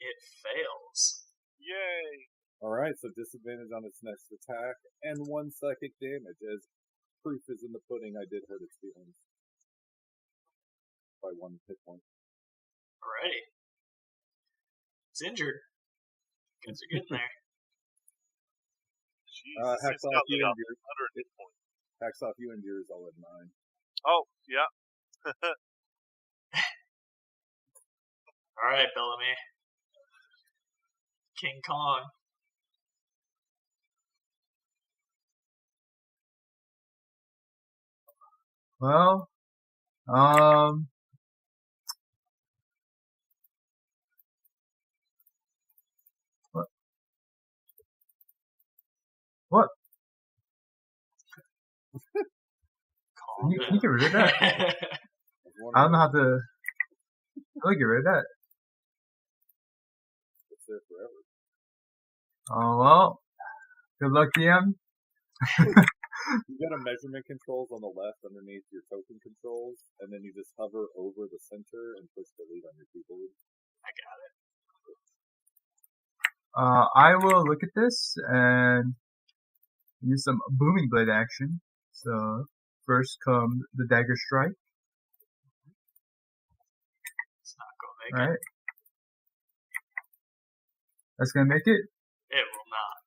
[SPEAKER 1] It fails.
[SPEAKER 5] Yay!
[SPEAKER 3] Alright, so disadvantage on its next attack, and 1 psychic damage. As proof is in the pudding, I did hurt its feelings. By 1 hit point.
[SPEAKER 1] Alrighty. It's injured. Guys are getting there.
[SPEAKER 5] Jesus,
[SPEAKER 3] Hacks
[SPEAKER 5] it's
[SPEAKER 3] off
[SPEAKER 5] got
[SPEAKER 3] you
[SPEAKER 5] like
[SPEAKER 3] and yours.
[SPEAKER 5] 100 hit points.
[SPEAKER 3] Hacks off you and yours, I'll add 9.
[SPEAKER 5] Oh, yeah.
[SPEAKER 1] Alright, Bellamy. King Kong.
[SPEAKER 4] Well, what?
[SPEAKER 1] Calm
[SPEAKER 4] Can you get rid of that? I don't know how to get rid of that.
[SPEAKER 3] It's there forever.
[SPEAKER 4] Oh, well. Good luck, DM.
[SPEAKER 3] You got a measurement controls on the left underneath your token controls, and then you just hover over the center and push delete on your keyboard.
[SPEAKER 1] I got it.
[SPEAKER 4] I will look at this and use some booming blade action. So first comes the dagger strike.
[SPEAKER 1] It's not gonna make
[SPEAKER 4] Right.
[SPEAKER 1] it.
[SPEAKER 4] That's gonna make it.
[SPEAKER 1] It will not.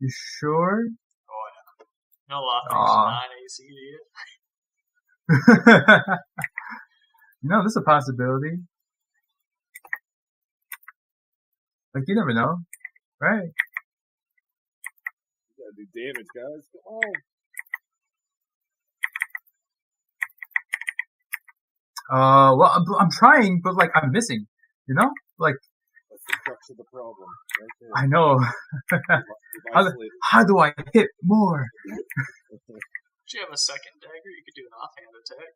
[SPEAKER 4] You sure?
[SPEAKER 1] Oh yeah. No law things 9 AC, do you?
[SPEAKER 4] There's a possibility. Like, you never know, right?
[SPEAKER 3] You gotta do damage, guys. Come on.
[SPEAKER 4] Well, I'm trying, but like I'm missing. Like
[SPEAKER 3] That's the crux of the problem. Right there.
[SPEAKER 4] I know.
[SPEAKER 3] You've isolated.
[SPEAKER 4] How do I hit more?
[SPEAKER 1] If you have a second dagger, you could do an offhand attack.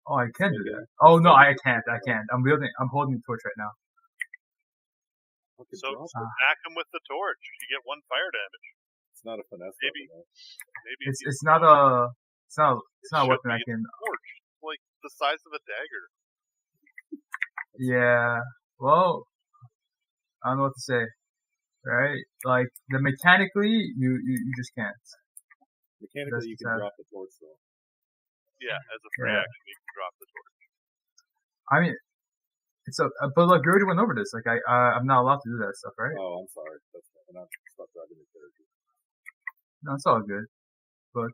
[SPEAKER 4] Oh, I can do that. Oh no, I can't. I'm holding the torch right now.
[SPEAKER 5] So smack him with the torch. You get 1 fire damage.
[SPEAKER 3] It's not a finesse
[SPEAKER 5] Maybe.
[SPEAKER 3] weapon, though.
[SPEAKER 5] Maybe
[SPEAKER 4] It's not a weapon I
[SPEAKER 5] be
[SPEAKER 4] can.
[SPEAKER 5] a torch, like the size of a dagger.
[SPEAKER 4] Yeah. Well, I don't know what to say. Right? Like mechanically, you just can't.
[SPEAKER 3] Mechanically, you can drop the torch, though.
[SPEAKER 5] Yeah, as a free action, you can drop the torch.
[SPEAKER 4] I mean, but like we already went over this. Like I'm not allowed to do that stuff, right?
[SPEAKER 3] Oh, I'm sorry. That's fine. Stop driving the character.
[SPEAKER 4] No, it's all good. But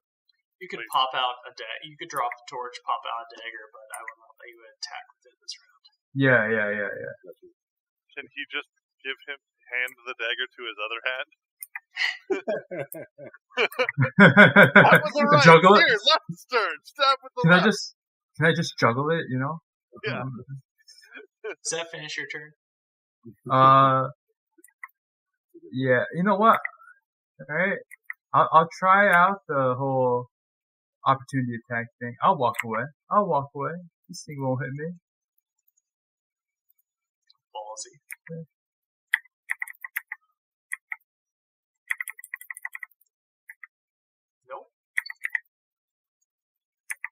[SPEAKER 1] you could pop out a dagger. You could drop the torch, pop out a dagger, but I would not let you attack with it this round.
[SPEAKER 4] Yeah.
[SPEAKER 5] Can he just hand the dagger to his other hand? That was the right.
[SPEAKER 4] Juggle it.
[SPEAKER 5] Here, left turn. Stab with the
[SPEAKER 4] Can
[SPEAKER 5] left.
[SPEAKER 4] I just juggle it?
[SPEAKER 5] Yeah.
[SPEAKER 1] Does that finish your turn?
[SPEAKER 4] Yeah. You know what? All right. I'll try out the whole opportunity attack thing. I'll walk away. This thing won't hit me.
[SPEAKER 1] Ballsy.
[SPEAKER 4] Okay.
[SPEAKER 1] Nope.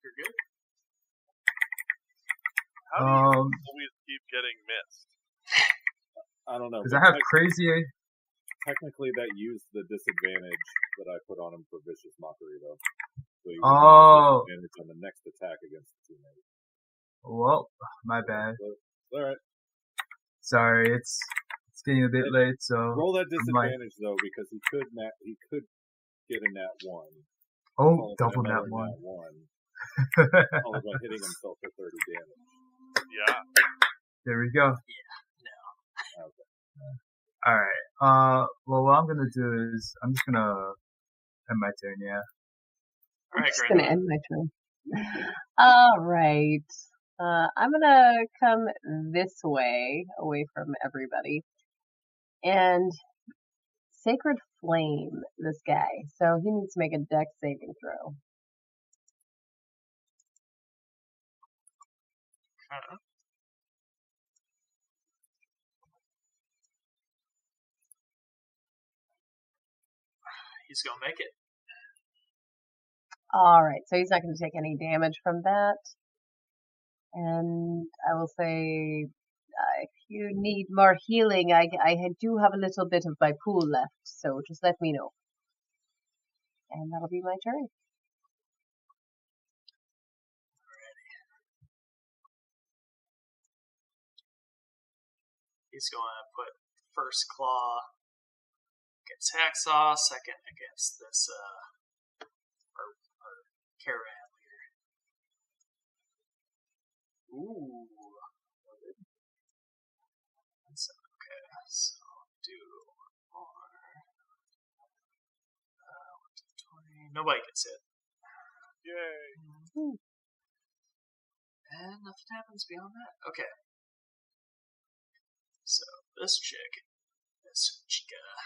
[SPEAKER 1] You're good.
[SPEAKER 5] How do you always keep getting missed?
[SPEAKER 3] I don't know.
[SPEAKER 4] Because I have crazy.
[SPEAKER 3] Technically, that used the disadvantage that I put on him for vicious mockery, though. So you
[SPEAKER 4] Oh.
[SPEAKER 3] disadvantage on the next attack against the teammate.
[SPEAKER 4] Well, my bad.
[SPEAKER 3] All right.
[SPEAKER 4] Sorry, it's getting a bit late, so
[SPEAKER 3] roll that disadvantage though, because he could get a nat 1.
[SPEAKER 4] Oh, double nat 1.
[SPEAKER 3] Followed by hitting himself for 30 damage.
[SPEAKER 5] Yeah.
[SPEAKER 4] There we go.
[SPEAKER 1] Yeah. No.
[SPEAKER 3] Okay.
[SPEAKER 4] All right. Well, what I'm gonna do is I'm just gonna end my turn. Yeah.
[SPEAKER 1] All right,
[SPEAKER 2] I'm just gonna end my turn. All right. I'm gonna come this way, away from everybody, and Sacred Flame this guy. So he needs to make a dex saving throw.
[SPEAKER 1] He's gonna make it.
[SPEAKER 2] All right, so he's not going to take any damage from that. And I will say, if you need more healing, I do have a little bit of my pool left, so just let me know. And that'll be my turn.
[SPEAKER 1] He's going to put first claw against Hacksaw, second against this our caravan leader. Ooh. That's okay. So do more. 20. Nobody gets hit.
[SPEAKER 5] Yay!
[SPEAKER 1] And nothing happens beyond that. Okay. So this chick, this Chiquilla.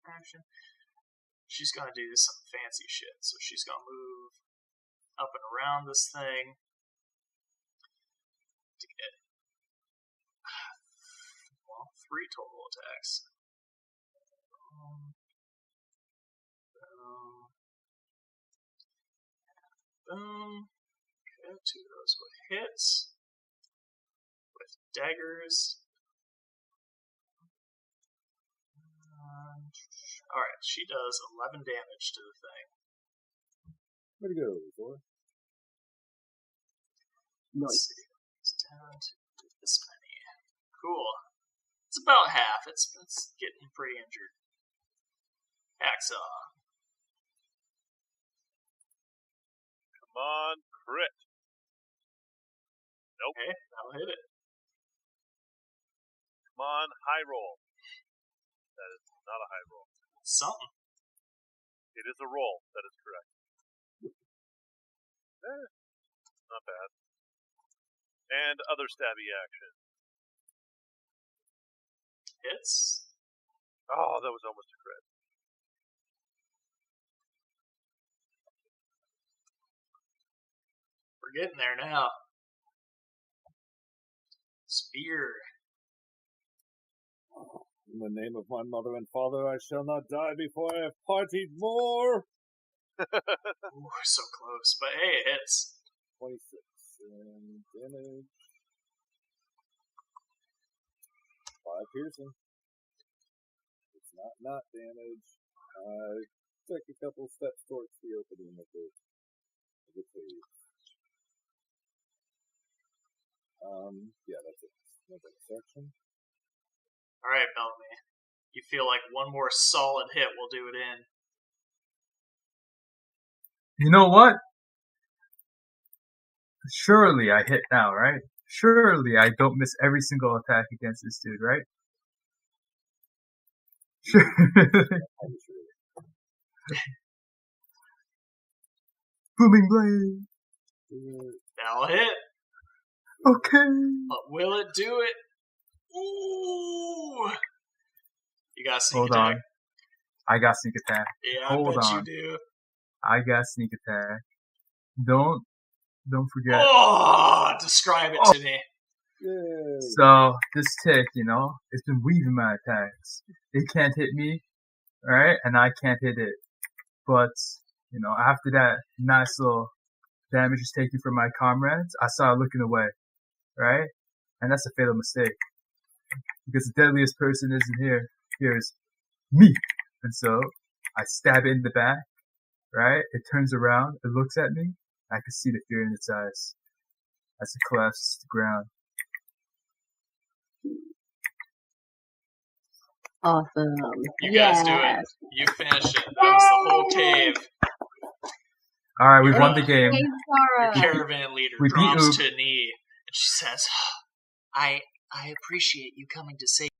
[SPEAKER 1] Action. She's gonna do some fancy shit. So she's gonna move up and around this thing to get 3 total attacks. Boom. Okay, 2 of those with hits. With daggers. Alright, she does 11 damage to the thing.
[SPEAKER 3] Way to go, boy.
[SPEAKER 1] Let's see. It's down to this many. Cool. It's about half. It's getting pretty injured. Hacksaw.
[SPEAKER 5] Come on, crit. Nope.
[SPEAKER 1] Okay, that'll hit it.
[SPEAKER 5] Come on, high roll. That is not a high roll.
[SPEAKER 1] Something.
[SPEAKER 5] It is a roll. That is correct. Not bad. And other stabby action.
[SPEAKER 1] Hits.
[SPEAKER 5] Oh, that was almost a crit.
[SPEAKER 1] We're getting there now. Spear.
[SPEAKER 3] In the name of my mother and father, I shall not die before I have partied more.
[SPEAKER 1] Ooh, so close. But hey, it hits.
[SPEAKER 3] 26 and damage. 5 piercing. It's not damage. I took a couple steps towards the opening of the cave. Yeah, that's it. Another section.
[SPEAKER 1] Alright, Bellamy. You feel like one more solid hit will do it in.
[SPEAKER 4] You know what? Surely I hit now, right? Surely I don't miss every single attack against this dude, right? Sure. Booming blade.
[SPEAKER 1] That'll hit.
[SPEAKER 4] Okay.
[SPEAKER 1] But will it do it? Ooh. You got sneak
[SPEAKER 4] Hold
[SPEAKER 1] attack.
[SPEAKER 4] on. I got sneak attack.
[SPEAKER 1] Yeah,
[SPEAKER 4] Hold
[SPEAKER 1] I bet
[SPEAKER 4] on.
[SPEAKER 1] you do.
[SPEAKER 4] I got sneak attack. Don't forget.
[SPEAKER 1] Oh, describe it to me.
[SPEAKER 3] Yay.
[SPEAKER 4] So this tick, it's been weaving my attacks. It can't hit me, right? And I can't hit it. But, after that nice little damage is taken from my comrades, I started looking away, right? And that's a fatal mistake. Because the deadliest person isn't here. Here's me. And so I stab it in the back, right? It turns around, it looks at me. I can see the fear in its eyes as it collapses to the ground.
[SPEAKER 2] Awesome.
[SPEAKER 1] You guys do it. You finish it. That was the whole cave.
[SPEAKER 4] Alright, we won the game.
[SPEAKER 1] Your caravan leader
[SPEAKER 4] We beat
[SPEAKER 1] drops
[SPEAKER 4] Oob.
[SPEAKER 1] to a knee, and she says, I appreciate you coming to save